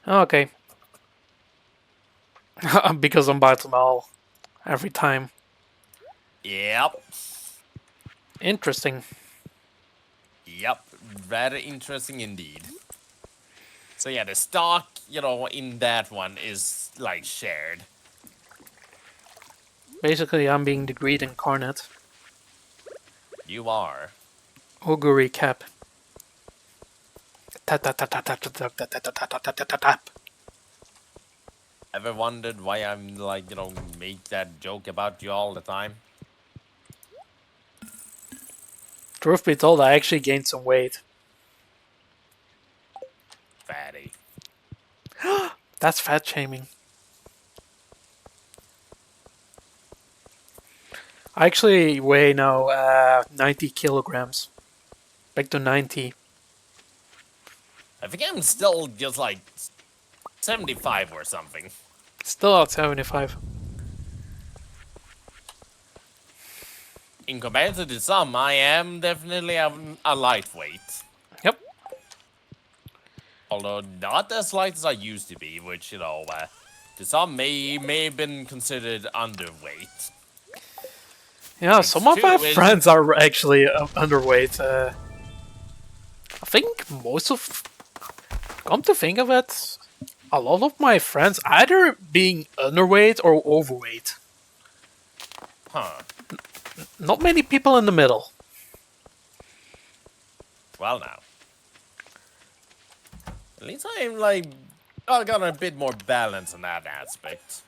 Okay. Because I'm buying them all every time. Yep. Interesting. Yep. Very interesting indeed. So yeah, the stock, in that one is, like, shared. Basically, I'm being the greed incarnate. You are. Augury cap. Ever wondered why I'm, like, make that joke about you all the time? Truth be told, I actually gained some weight. Fatty. That's fat shaming. I actually weigh now 90 kilograms. Back to 90. I think I'm still just, like, 75 or something. Still at 75. In comparison to some, I am definitely a lightweight. Yep. Although not as light as I used to be, which, to some may have been considered underweight. Yeah, some of my friends are actually underweight. I think most of... Come to think of it, a lot of my friends either being underweight or overweight. Huh. Not many people in the middle. Well, now. At least I'm, like, I got a bit more balance in that aspect.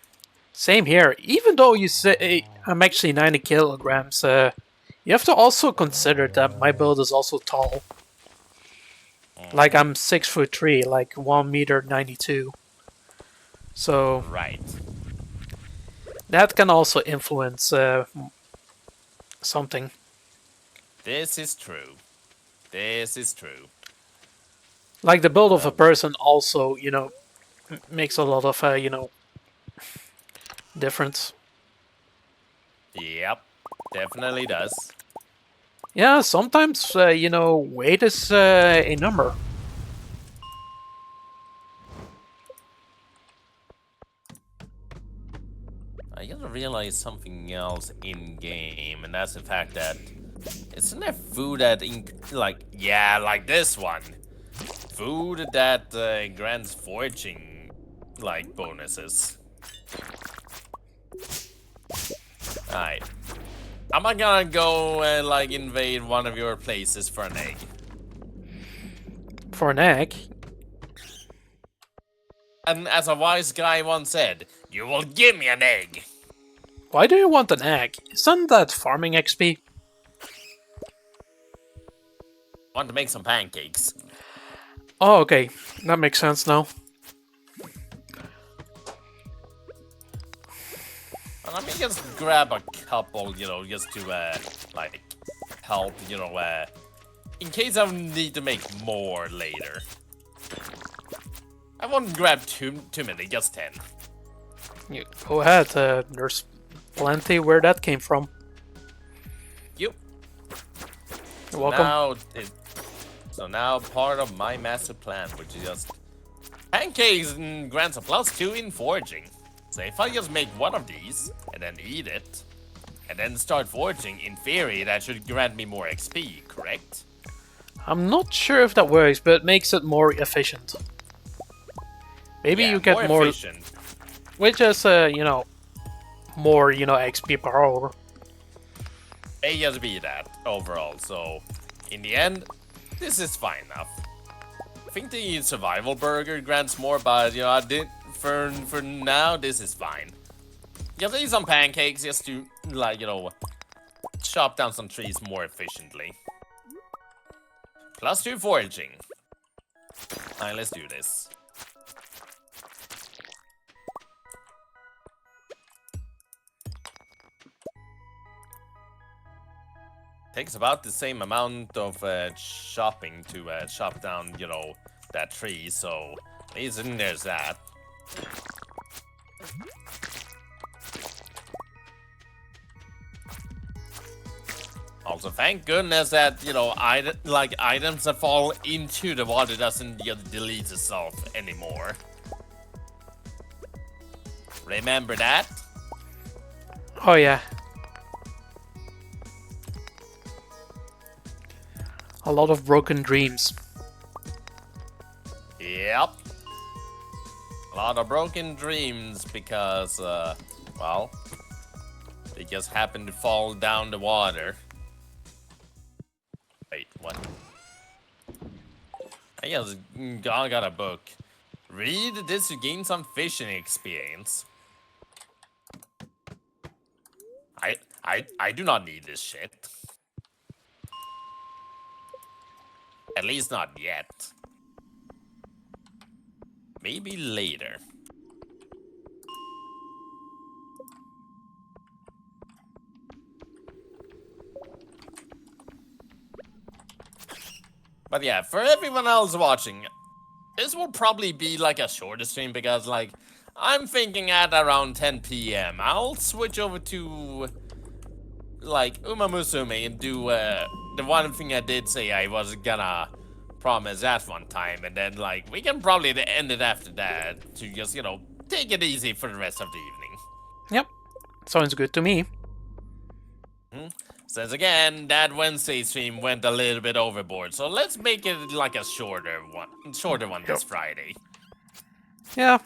Same here. Even though you say I'm actually 90 kilograms, you have to also consider that my build is also tall. Like I'm 6'3", like 1 meter 92. So Right. that can also influence something. This is true. This is true. Like the build of a person also, makes a lot of, difference. Yep. Definitely does. Yeah, sometimes, weight is a number. I gotta realize something else in game, and that's the fact that isn't there food that like this one, food that grants foraging like bonuses. Alright, I'm not gonna go like invade one of your places for an egg. For an egg? And as a wise guy once said, you will give me an egg. Why do you want an egg? Isn't that farming XP? Want to make some pancakes. Oh, okay. That makes sense now. And let me just grab a couple, just to, like, help, in case I need to make more later. I won't grab too many, just 10. You go ahead, there's plenty where that came from. Yep. You're welcome. So now part of my master plan, which is just pancakes and grants a +2 in foraging. So if I just make one of these and then eat it, and then start foraging, in theory that should grant me more XP, correct? I'm not sure if that works, but it makes it more efficient. Maybe Yeah, you get more efficient. which is, more, XP per hour. May just be that overall. So, in the end, this is fine enough. I think the survival burger grants more, but I did for now. This is fine. Just eat some pancakes just to chop down some trees more efficiently. +2 foraging. Alright, let's do this. Takes about the same amount of chopping to chop down, that tree, so at least there's that. Also, thank goodness that, items that fall into the water doesn't delete itself anymore. Remember that? Oh yeah. A lot of broken dreams. Yep. A lot of broken dreams because, well, they just happened to fall down the water. Wait, what? I just got a book. Read this to gain some fishing experience. I do not need this shit. At least not yet. Maybe later. But yeah, for everyone else watching, this will probably be like a shorter stream because I'm thinking at around 10 p.m. I'll switch over to Uma Musume and do the one thing I did say I was gonna promise that one time, and then we can probably end it after that to just take it easy for the rest of the evening. Yep, sounds good to me. Says again, that Wednesday stream went a little bit overboard, so let's make it like a shorter one this Friday. Yeah,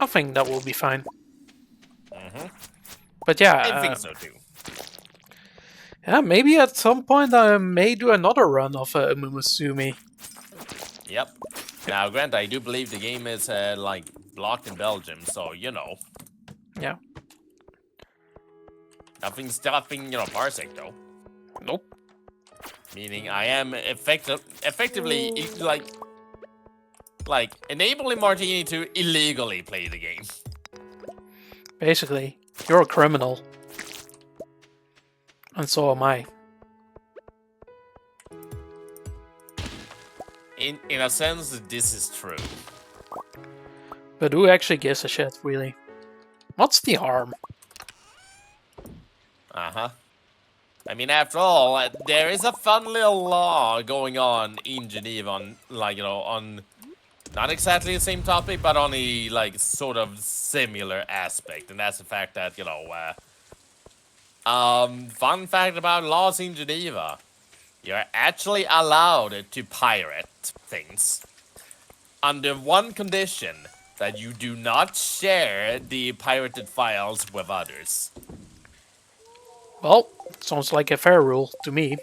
I think that will be fine. But yeah, I think so too. Yeah, maybe at some point I may do another run of Mumusumi. Yep. Now, Grant, I do believe the game is blocked in Belgium, so Yeah. Nothing stopping Parsec though. Nope. Meaning I am effectively enabling Martini to illegally play the game. Basically, you're a criminal. And so am I. In a sense, this is true. But who actually gives a shit, really? What's the harm? Uh-huh. I mean, after all, there is a fun little law going on in Geneva on, on not exactly the same topic, but on a, sort of similar aspect. And that's the fact that, fun fact about laws in Geneva. You're actually allowed to pirate things. Under one condition, that you do not share the pirated files with others. Well, sounds like a fair rule to me.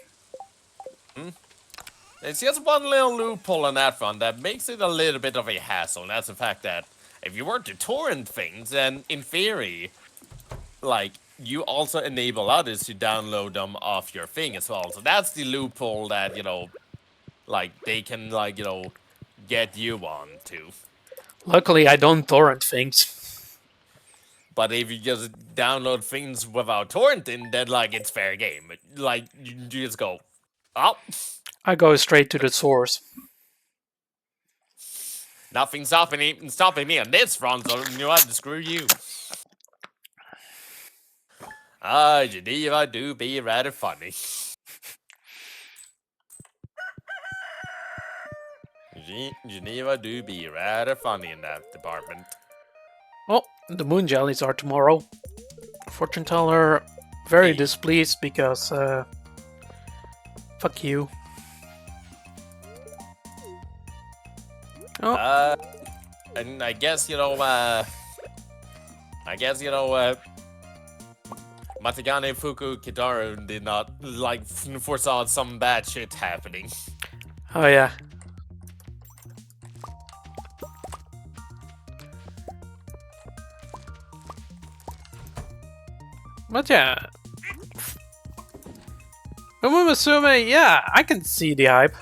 It's just one little loophole on that front that makes it a little bit of a hassle, and that's the fact that if you were to torrent things, then in theory, you also enable others to download them off your thing as well. So that's the loophole that, they can, get you on to. Luckily, I don't torrent things. But if you just download things without torrenting, then, it's fair game. You just go, oh. I go straight to the source. Nothing's stopping me on this front, so you know what? Screw you. Geneva do be rather funny. Geneva do be rather funny in that department. Well, the moon jellies are tomorrow. Fortune teller very displeased because fuck you. Oh. And I guess I guess, Matigane Fuku Kitaru did not, foresaw some bad shit happening. Oh, yeah. But yeah. Umusume, yeah, I can see the hype.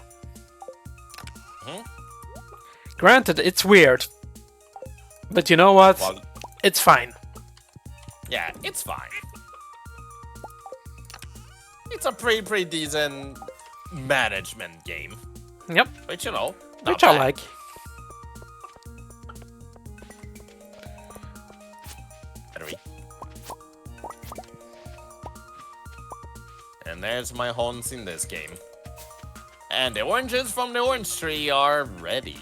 Granted, it's weird. But you know what? Well, it's fine. Yeah, it's fine. It's a pretty decent management game. Yep. Which, Which I like. Battery. And there's my horns in this game. And the oranges from the orange tree are ready.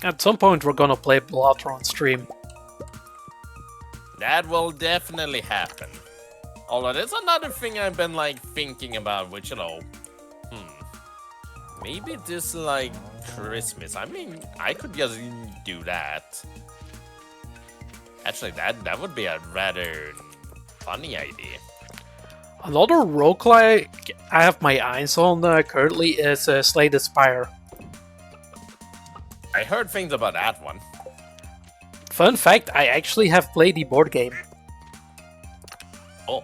At some point we're gonna play Blotter on stream. That will definitely happen. Although there's another thing I've been thinking about, which maybe this Christmas. I mean, I could just do that. Actually, that would be a rather funny idea. Another roguelike I have my eyes on currently is Slay the Spire. I heard things about that one. Fun fact, I actually have played the board game. Oh.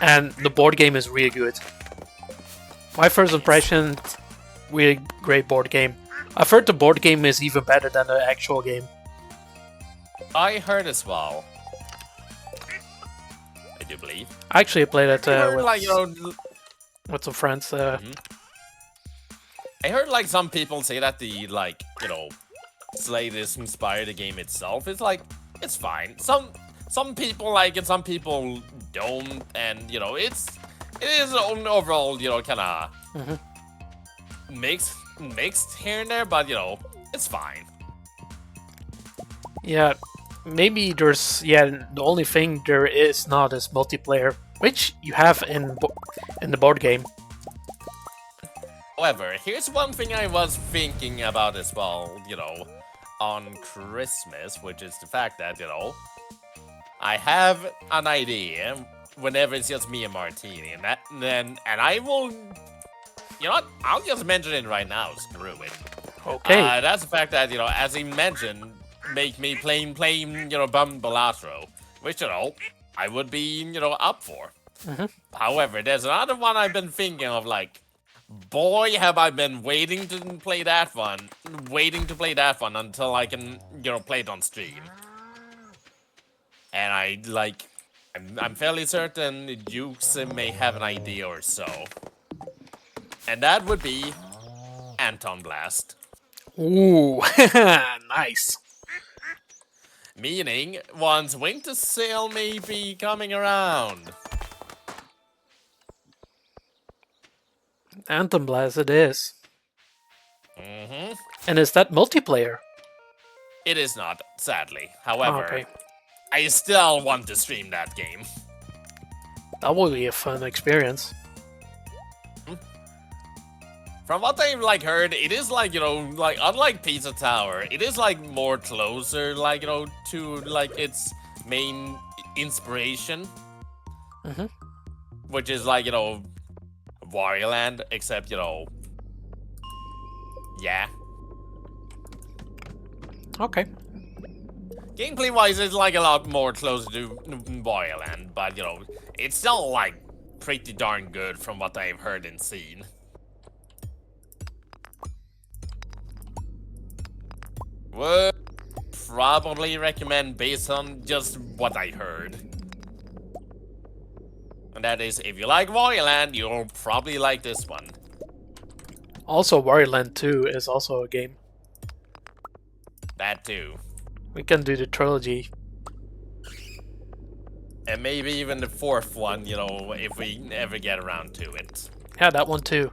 And the board game is really good. My first impression, really great board game. I've heard the board game is even better than the actual game. I heard as well. I do believe. I actually played it with, with some friends. I heard some people say that the Slay this Spire the game itself is it's fine. Some people like it, some people don't, and it is overall kind of mixed here and there, but it's fine. Yeah, maybe there's the only thing there is not is multiplayer, which you have in the board game. However, here's one thing I was thinking about as well, on Christmas, which is the fact that, I have an idea whenever it's just me and Martini, and I will, I'll just mention it right now, screw it. Okay. That's the fact that, as he mentioned, make me playing, Bumbalatro, which, I would be, up for. However, there's another one I've been thinking of, boy, have I been waiting to play that one until I can, play it on stream. And I'm fairly certain Dukes may have an idea or so. And that would be Anton Blast. Ooh, nice. Meaning, once Winter Sail may be coming around. Anthem Blast it is. And is that multiplayer? It is not, sadly. However, okay. I still want to stream that game. That will be a fun experience. From what I've heard, it is unlike Pizza Tower, it is more closer to its main inspiration. Which is Wario Land, except yeah. Okay. Gameplay wise, it's a lot more closer to Wario Land, but it's still pretty darn good from what I've heard and seen. Would probably recommend based on just what I heard. And that is, if you like Wario Land, you'll probably like this one. Also, Wario Land 2 is also a game. That too. We can do the trilogy. And maybe even the fourth one, if we ever get around to it. Yeah, that one too.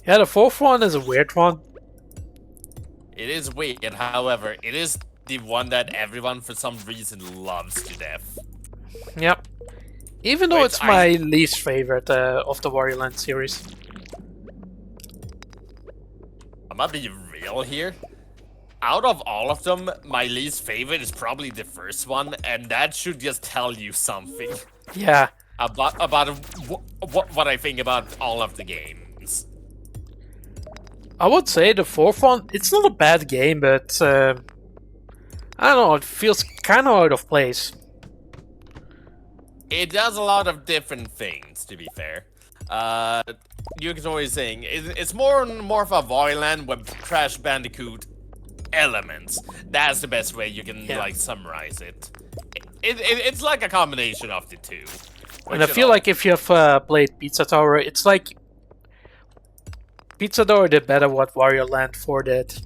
Yeah, the fourth one is a weird one. It is weird, however, it is the one that everyone for some reason loves to death. Yep. Even though it's my least favorite of the Wario Land series. gonna be real here. Out of all of them, my least favorite is probably the first one, and that should just tell you something. Yeah. About what I think about all of the games. I would say the fourth one, it's not a bad game, but I don't know, it feels kind of out of place. It does a lot of different things, to be fair. You can always saying it's more of a Voidland with Crash Bandicoot elements. That's the best way you can like summarize it. It's like a combination of the two. And I feel like if you have played Pizza Tower, it's like Pizza Tower did better what Wario Land 4 did.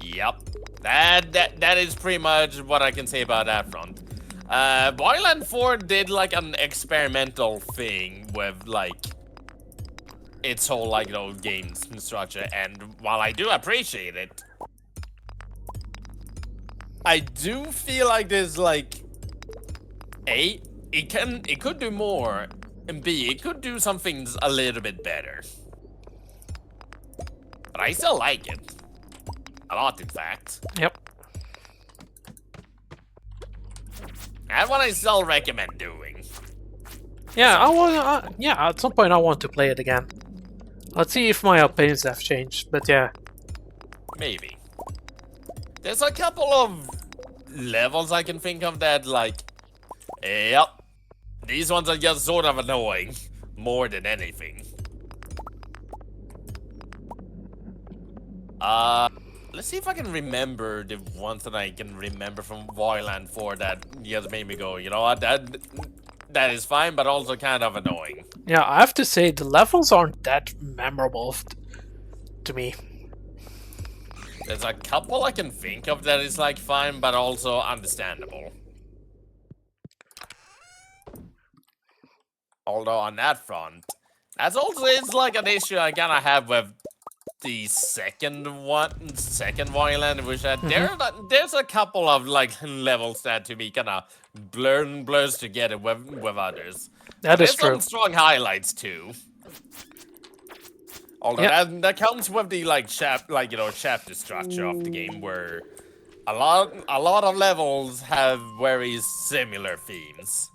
Yep, that is pretty much what I can say about that front. Wario Land 4 did like an experimental thing with like its whole like game structure, and while I do appreciate it, I do feel like there's like it could do more, and B, it could do some things a little bit better. But I still like it. A lot, in fact. Yep. And what I still recommend doing. Yeah, yeah, at some point I want to play it again. Let's see if my opinions have changed, but yeah. Maybe. There's a couple of levels I can think of that, like, yep, these ones are just sort of annoying, more than anything. Let's see if I can remember the ones that I can remember from Voidland 4 that just made me go, you know what, that is fine, but also kind of annoying. Yeah, I have to say, the levels aren't that memorable to me. There's a couple I can think of that is like fine, but also understandable. Although on that front, that's also is like an issue I kind of have with the second Voidland, which there's a couple of like levels that to me kind of blurs together with others. That is true. There's some strong highlights too. Although that comes with the chapter structure of the game, where a lot of levels have very similar themes.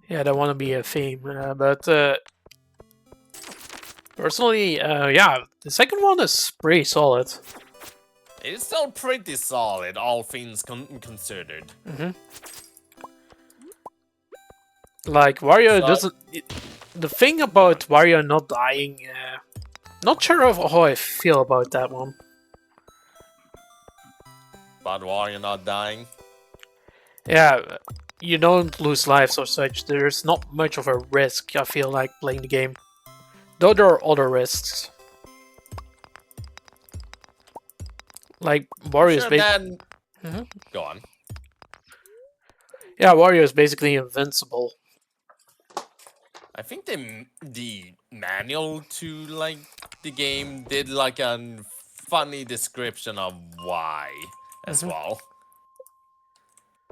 Yeah, there want to be a theme, but personally, yeah, the second one is pretty solid. It's still pretty solid, all things considered. Like Wario doesn't. The thing about Wario not dying, not sure of how I feel about that one. But Wario not dying? Yeah, you don't lose lives or such. There's not much of a risk, I feel like, playing the game. Though there are other risks. Like, Wario is basically... Go on. Yeah, Wario is basically invincible. I think the manual to like the game did like a funny description of why as well,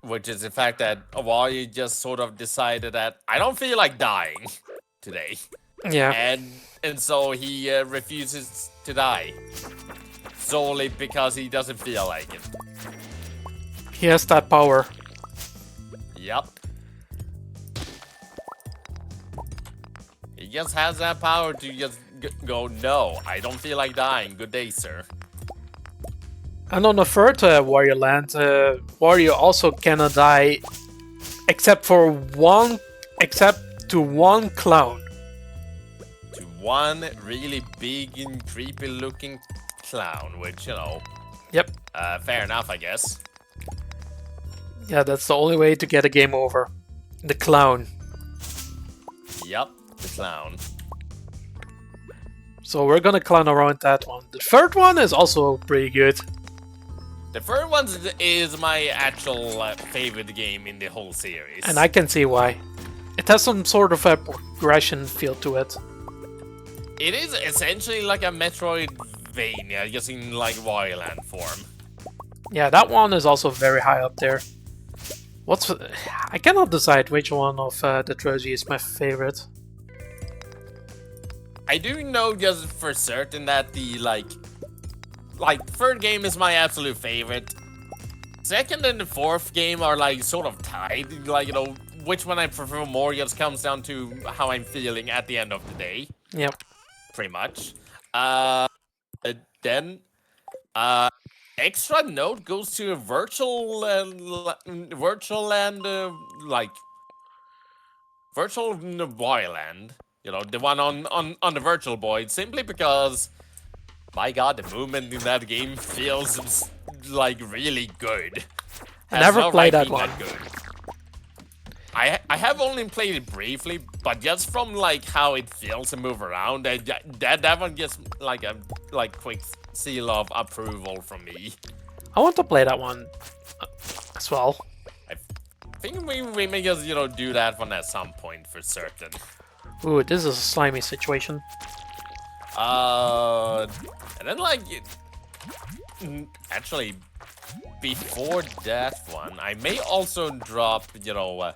which is the fact that Wario just sort of decided that I don't feel like dying today. Yeah, and so he refuses to die solely because he doesn't feel like it. he has that power. Yep. He just has that power to just go, no, I don't feel like dying. Good day, sir. And on the third Wario Land, Wario also cannot die except to one clown. To one really big and creepy looking clown, which, you know... Yep. Fair enough, I guess. Yeah, that's the only way to get a game over. The clown. Yep. The clown. So we're gonna clown around that one. The third one is also pretty good. The third one is my actual favorite game in the whole series. And I can see why. It has some sort of a progression feel to it. It is essentially like a Metroidvania, just in like Wario Land form. Yeah, that one is also very high up there. I cannot decide which one of the trilogy is my favorite. I do know just for certain that the third game is my absolute favorite. Second and the fourth game are like sort of tied. Like, you know, which one I prefer more just comes down to how I'm feeling at the end of the day. Yep. Pretty much. Then extra note goes to virtual Boyland. You know, the one on the Virtual Boy, simply because, my god, the movement in that game feels like really good. I never played that one. I have only played it briefly, but just from like how it feels to move around, that one gets like a quick seal of approval from me. I want to play that one as well. I think we may just, you know, do that one at some point for certain. Ooh, this is a slimy situation. And then like, actually, before that one, I may also drop, you know,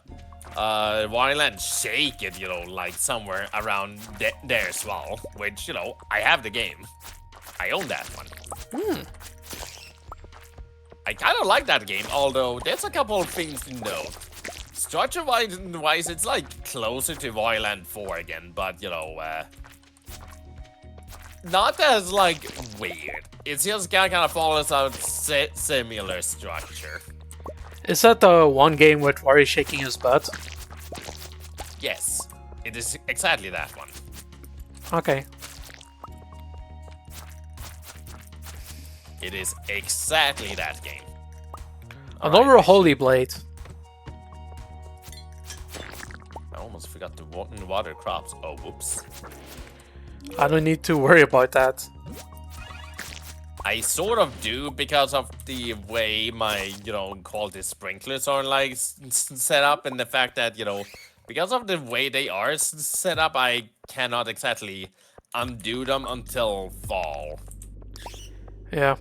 Wildland Shake It, you know, like somewhere around there as well. Which, you know, I have the game. I own that one. I kind of like that game, although there's a couple of things to note. Structure-wise, it's like closer to Wildland 4 again, but, you know, not as like weird. It's just kind of follows a similar structure. Is that the one game with Wario shaking his butt? Yes, it is exactly that one. Okay. It is exactly that game. Another Holy Blade. I almost forgot the water crops. Oh, whoops. I don't need to worry about that. I sort of do because of the way my, you know, quality sprinklers are like set up, and the fact that, you know, because of the way they are set up, I cannot exactly undo them until fall. Yeah.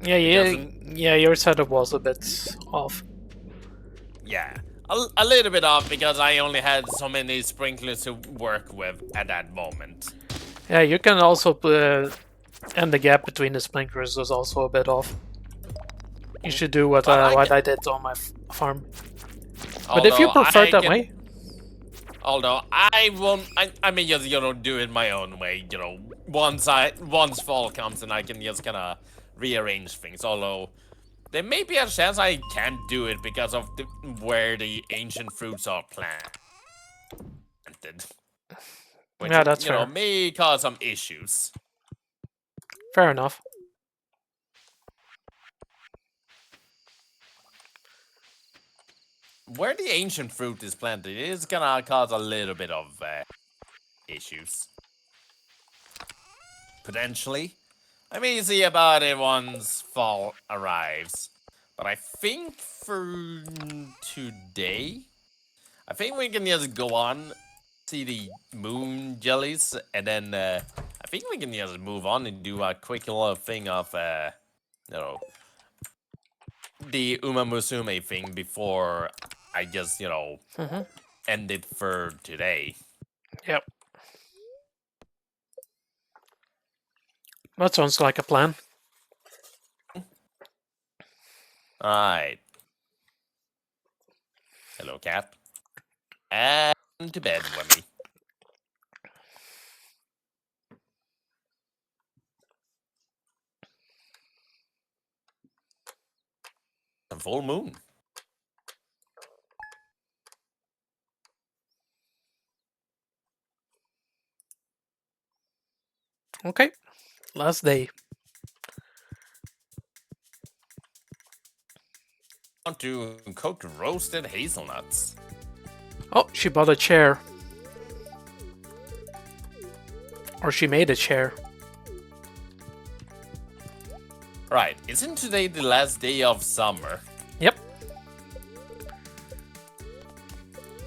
Yeah, your setup was a bit off. Yeah, a little bit off because I only had so many sprinklers to work with at that moment. Yeah, you can also and the gap between the sprinklers was also a bit off. You should do what I did on my farm. But if you prefer that way. Although I won't, I mean just, you know, do it my own way. You know, once fall comes and I can just kind of rearrange things. Although there may be a chance I can't do it because of where the ancient fruits are planted. Which, yeah, that's fair. You know, may cause some issues. Fair enough. Where the ancient fruit is planted, it is gonna cause a little bit of issues. Potentially. I may see about it once fall arrives. But I think for today, I think we can just go on, see the moon jellies, and then I think we can just move on and do a quick little thing of, you know, the Uma Musume thing before I just, you know, end it for today. Yep. That sounds like a plan. Alright. Hello, cat. And to bed, Wemmy. A full moon. Okay. Last day. Want to cook roasted hazelnuts. Oh, she bought a chair. Or she made a chair. Right, isn't today the last day of summer? Yep.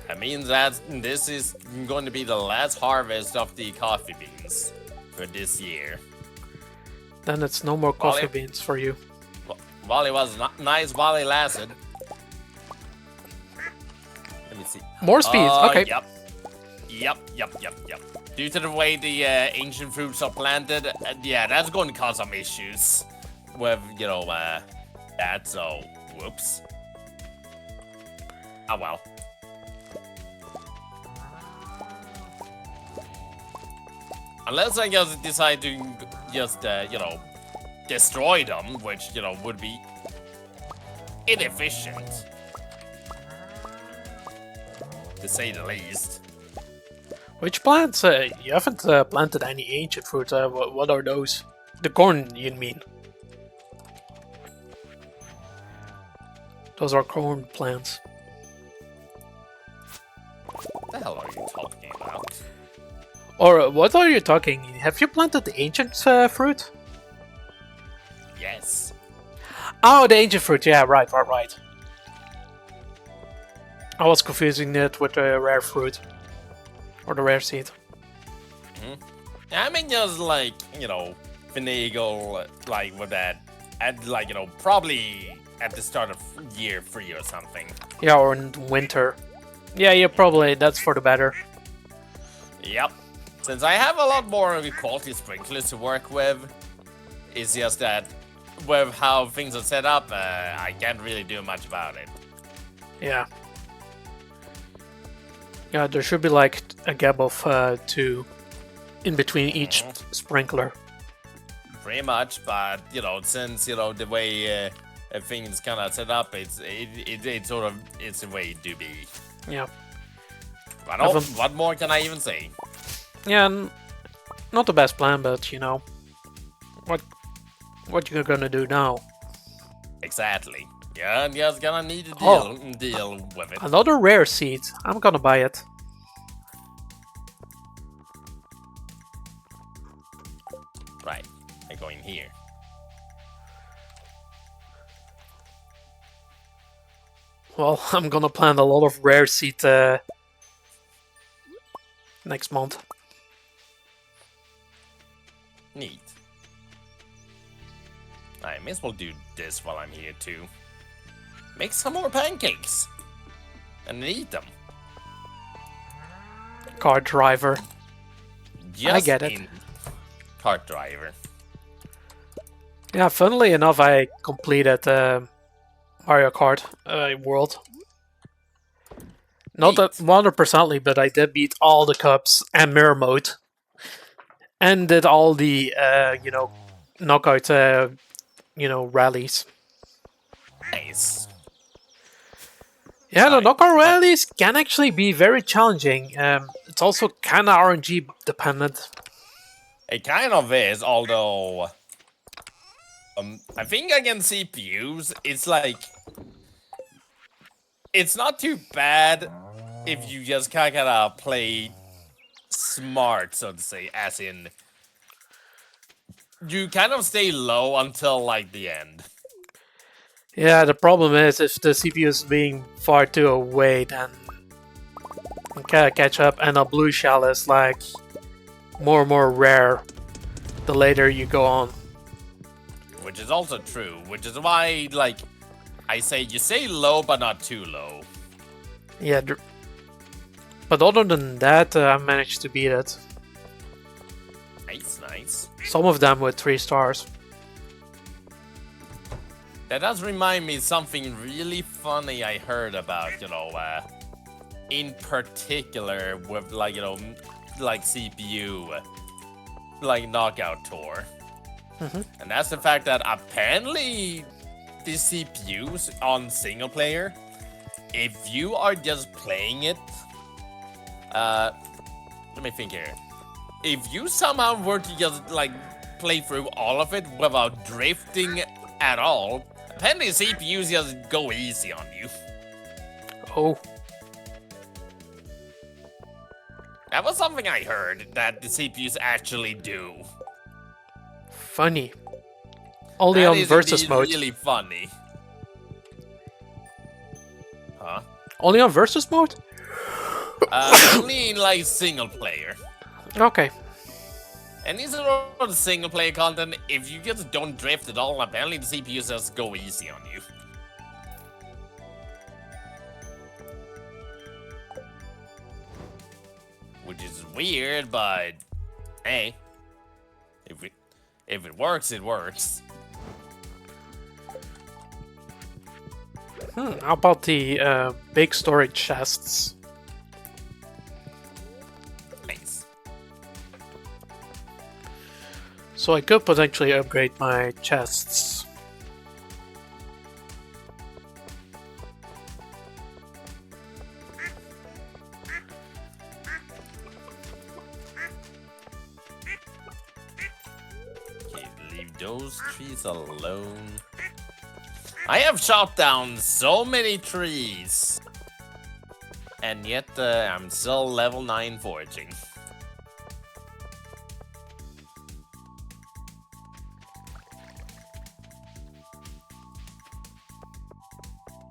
That means that this is going to be the last harvest of the coffee beans for this year. Then it's no more coffee beans for you. While it was nice while it lasted. Let me see. More speed, okay. Yep. Due to the way the ancient fruits are planted, yeah, that's going to cause some issues with, that, so, whoops. Oh well. Unless I just decide to just, destroy them, which, would be inefficient. To say the least. Which plants? You haven't planted any ancient fruits. What are those? The corn, you mean? Those are corn plants. What the hell are you talking about? Or what are you talking? Have you planted the ancient fruit? Yes. Oh, the ancient fruit. Yeah, right. I was confusing it with the rare fruit. Or the rare seed. I mean, just like, finagle, like, with that. At, like, probably at the start of year 3 or something. Yeah, or in winter. Yeah, probably, that's for the better. Yep. Since I have a lot more quality sprinklers to work with, it's just that with how things are set up, I can't really do much about it. Yeah. Yeah, there should be like a gap of 2 in between each sprinkler. Pretty much, but since the way things kind of set up, it's the way it do be. Yeah. But what more can I even say? Yeah, not the best plan, but what you're gonna do now? Exactly. Yeah, I'm just gonna need to deal with it. Another rare seed. I'm gonna buy it. Right. I go in here. Well, I'm gonna plant a lot of rare seed next month. Neat. I may as well do this while I'm here too. Make some more pancakes. And eat them. Car driver. Just I get it. Cart driver. Yeah, funnily enough, I completed Mario Kart World. Not that 100%, but I did beat all the cups and mirror mode. And did all the, knockout, rallies. Nice. Yeah, the knockout rallies can actually be very challenging. It's also kind of RNG dependent. It kind of is, although I think against CPUs, it's like it's not too bad if you just kind of play smart, so to say, as in you kind of stay low until like the end. Yeah, the problem is if the CPU is being far too away, then you can't catch up, and a blue shell is like more and more rare the later you go on. Which is also true, which is why, like, I say you stay low, but not too low. Yeah, but other than that, I managed to beat it. Nice. Some of them with 3 stars. That does remind me something really funny I heard about, in particular with, like, like CPU, like Knockout Tour. And that's the fact that apparently the CPUs on single player, if you are just playing it, let me think here. If you somehow were to just like play through all of it without drifting at all, apparently CPUs just go easy on you. Oh. That was something I heard that the CPUs actually do. Funny. Only on versus mode. Really funny. Huh? Only on versus mode? Only in like single player. Okay. And these are all the single player content. If you just don't drift at all, apparently the CPUs just go easy on you. which is weird, but hey, if it works, it works. How about the big storage chests? Nice. So I could potentially upgrade my chests. Okay, leave those trees alone. I have chopped down so many trees, and yet I'm still level 9 foraging.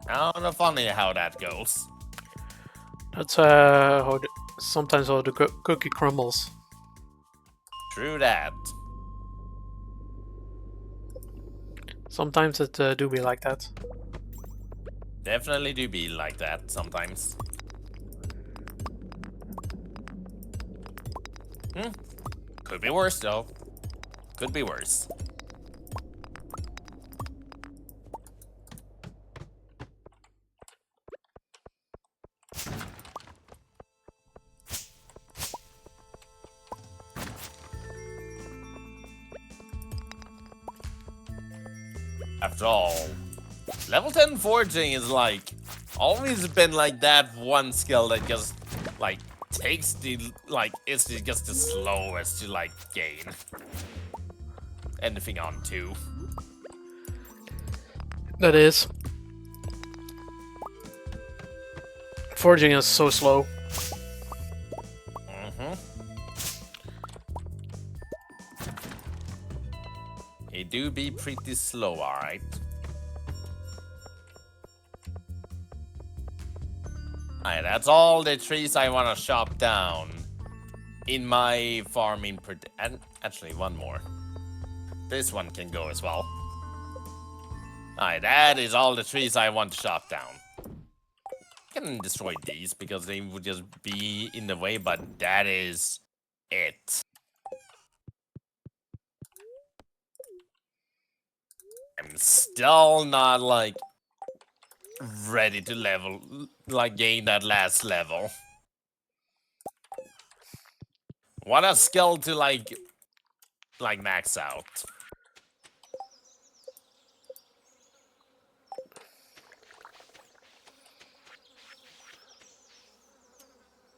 Kind of funny how that goes. That's sometimes how the cookie crumbles. True that. Sometimes it do be like that. Definitely do be like that sometimes. Could be worse though. Could be worse. After all, level 10 foraging is like always been like that one skill that just like takes the it's just the slowest to like gain anything on 2. That is. Foraging is so slow. It do be pretty slow, alright. Alright, that's all the trees I want to chop down in my farming. And actually, one more. This one can go as well. Alright, that is all the trees I want to chop down. I can destroy these because they would just be in the way, but that is it. I'm still not like ready to level, like gain that last level. What a skill to like max out.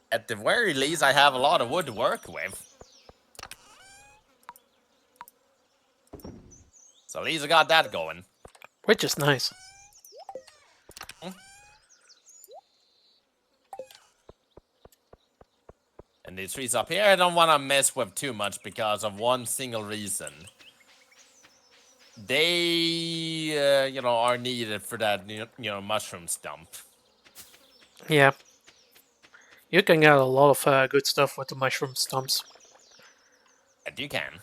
At the very least, I have a lot of wood to work with. So at least I got that going. Which is nice. And these trees up here, I don't want to mess with too much because of one single reason. They, are needed for that, mushroom stump. Yeah. You can get a lot of good stuff with the mushroom stumps. And you can.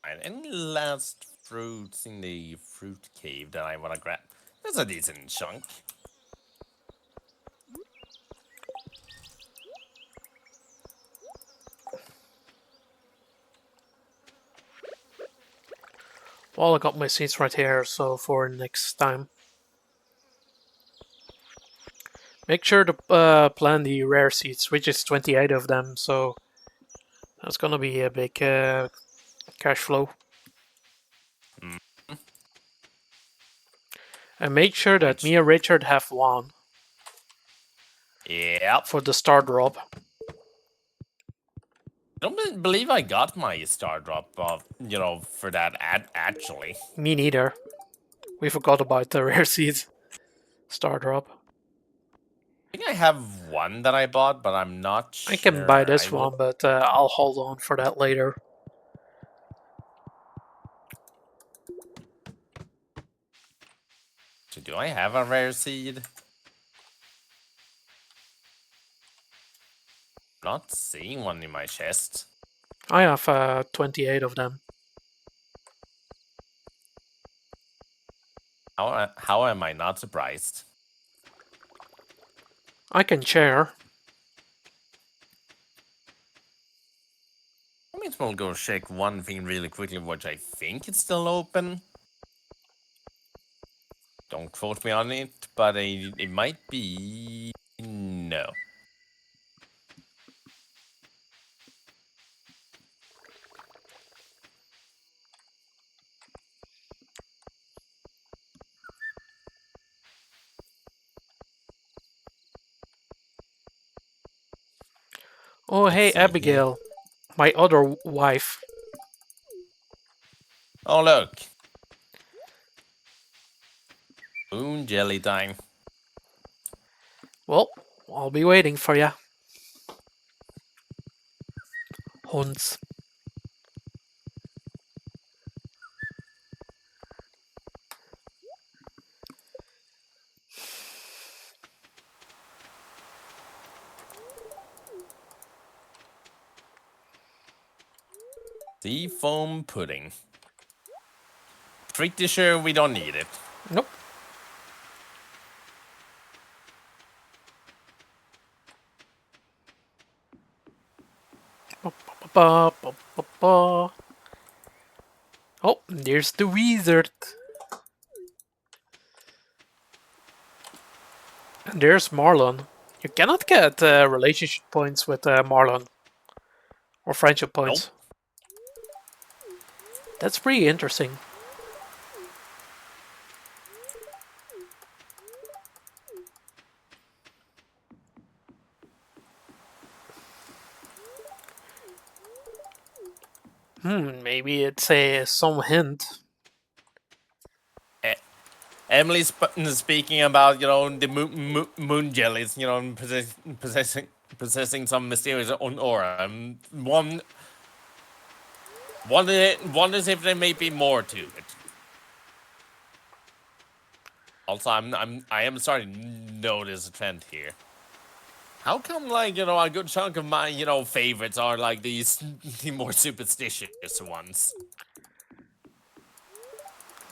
Alright, any last fruits in the fruit cave that I want to grab? That's a decent chunk. Well, I got my seeds right here, so for next time. Make sure to plant the rare seeds, which is 28 of them, so that's gonna be a big cash flow. And make sure that me and Richard have one. Yep. For the star drop. I don't believe I got my star drop, for that actually. Me neither. We forgot about the rare seeds. Star drop. I think I have one that I bought, but I'm not sure. I can buy this one, but I'll hold on for that later. Actually, do I have a rare seed? Not seeing one in my chest. I have 28 of them. How am I not surprised? I can share. I might as well go check one thing really quickly, which I think it's still open. Don't quote me on it, but it might be... No. Oh, Let's hey, see here. Abigail. My other wife. Oh, look. Moon jelly time. Well, I'll be waiting for ya. Hunts. Sea foam pudding. Pretty sure we don't need it. Nope. Oh, there's the wizard. And there's Marlon. You cannot get relationship points with Marlon. Or friendship points. Nope. That's pretty interesting. Maybe it's some hint. Emily's speaking about, the moon jellies, possessing some mysterious aura. Wonders if there may be more to it. Also, I am starting to notice a trend here. How come, a good chunk of my, favorites are like these the more superstitious ones?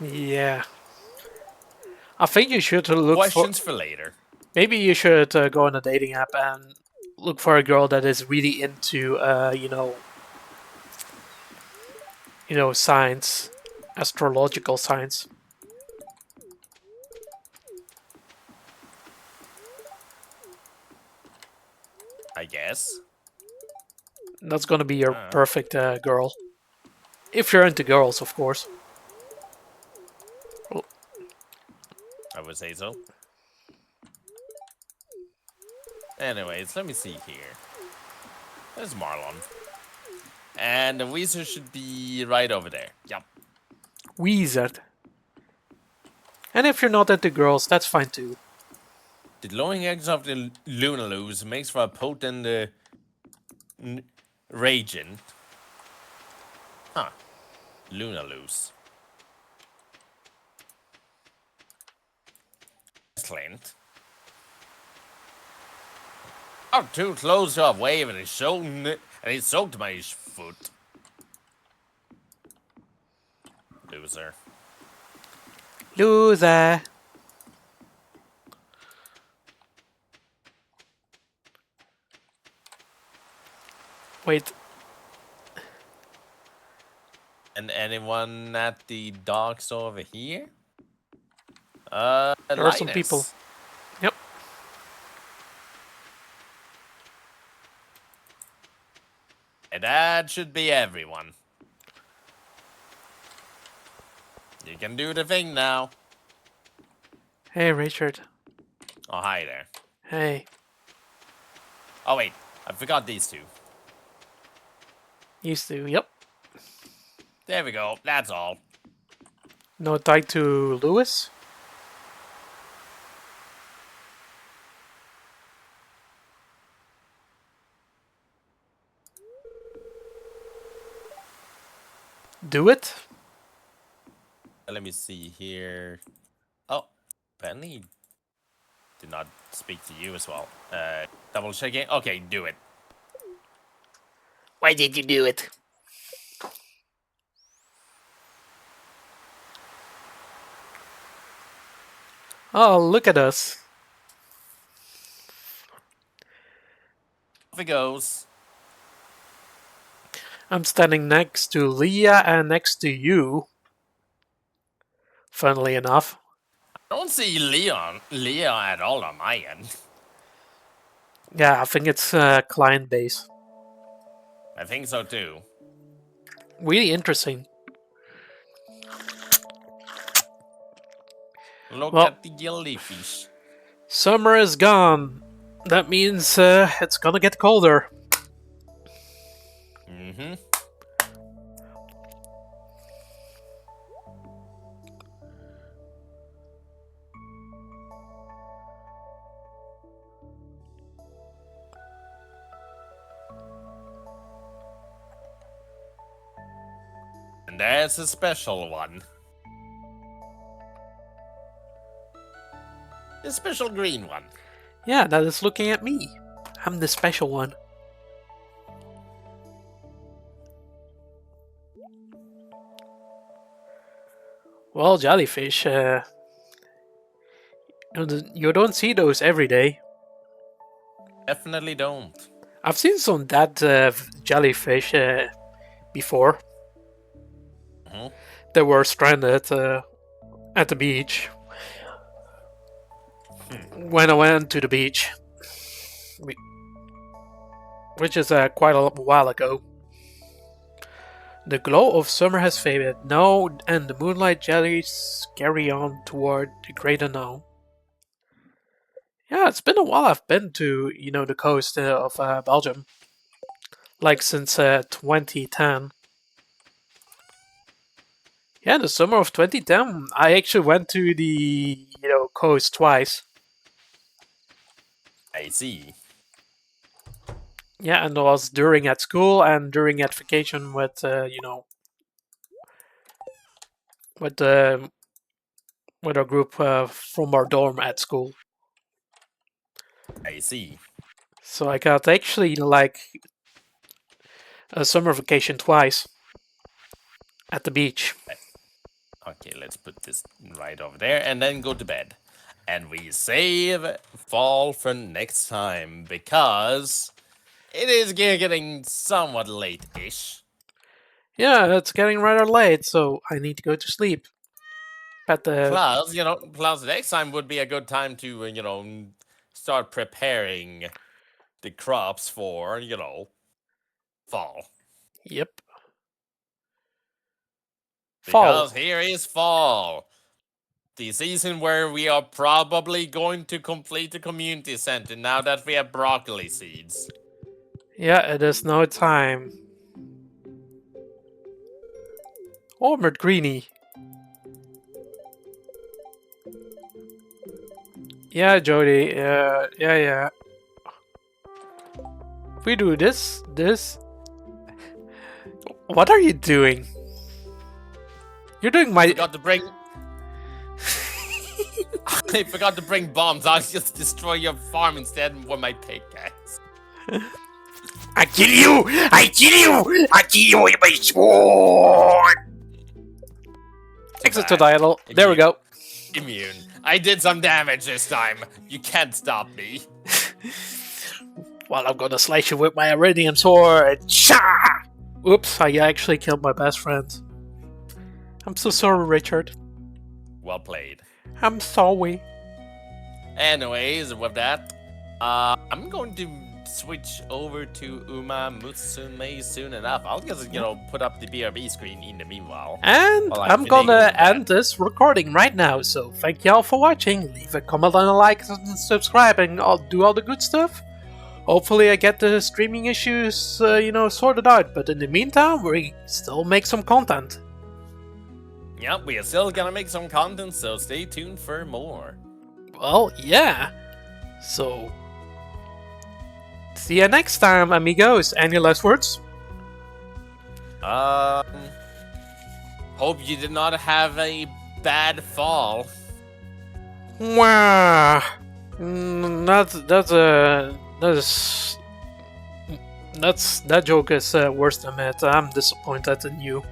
Yeah. I think you should look Questions for later. Maybe you should go on a dating app and look for a girl that is really into, science, astrological science. I guess. That's gonna be your perfect girl. If you're into girls, of course. Oh. I would say so. Anyways, let me see here. There's Marlon. And the wizard should be right over there. Yep. Wizard. And if you're not into girls, that's fine too. The glowing eggs of the Lunaloos makes for a potent reagent. Huh. Lunaloos. Excellent. I'm too close to a wave and it soaked my foot. Loser. Loser. Wait. And anyone at the docks over here? There are some people. Yep. And that should be everyone. You can do the thing now. Hey, Richard. Oh, hi there. Hey. Oh, wait. I forgot these two. Used to, yep. There we go. That's all. No tied to Lewis? Do it? Let me see here. Oh, Penny did not speak to you as well. Double checking. Okay, do it. Why did you do it? Oh, look at us. Off it goes. I'm standing next to Leah and next to you. Funnily enough. I don't see Leah at all on my end. Yeah, I think it's client base. I think so too. Really interesting. Look at the jellyfish. Summer is gone. That means it's gonna get colder. Mm-hmm. And there's a special one. A special green one. Yeah, that is looking at me. I'm the special one. Well, jellyfish, you don't see those every day. Definitely don't. I've seen some dead jellyfish before. Mm-hmm. They were stranded at the beach. When I went to the beach, which is quite a while ago. The glow of summer has faded now, and the moonlight jellies carry on toward the great unknown. Yeah, it's been a while I've been to, the coast of Belgium. Like since 2010. Yeah, the summer of 2010, I actually went to the, coast twice. I see. Yeah, and it was during at school and during at vacation with, with a group from our dorm at school. I see. So I got actually like a summer vacation twice at the beach. Okay, let's put this right over there and then go to bed. And we save fall for next time because it is getting somewhat late-ish. Yeah, it's getting rather late, so I need to go to sleep. But Plus next time would be a good time to, start preparing the crops for, fall. Yep. Because here is fall. The season where we are probably going to complete the community center now that we have broccoli seeds. Yeah, it is now time. Armored Greenie. Yeah, Jody. Yeah. If we do this. What are you doing? You're doing my. I forgot to bring. I forgot to bring bombs. I'll just destroy your farm instead with my pickaxe. I kill you! I kill you! I kill you with my sword! Exit to title. There we go. Immune. I did some damage this time. You can't stop me. Well, I'm gonna slice you with my iridium sword. Sha! Oops, I actually killed my best friend. I'm so sorry, Richard. Well played. I'm sorry. Anyways, with that, I'm going to switch over to Uma Musume soon enough. I'll just, put up the BRB screen in the meanwhile. And I'm gonna end this recording right now, so thank y'all for watching. Leave a comment and a like and subscribe and I'll do all the good stuff. Hopefully I get the streaming issues, sorted out, but in the meantime, we still make some content. Yep, we are still gonna make some content, so stay tuned for more. Well, yeah. So, see you next time, amigos. Any last words? Hope you did not have a bad fall. Wow. That joke is worse than it. I'm disappointed in you.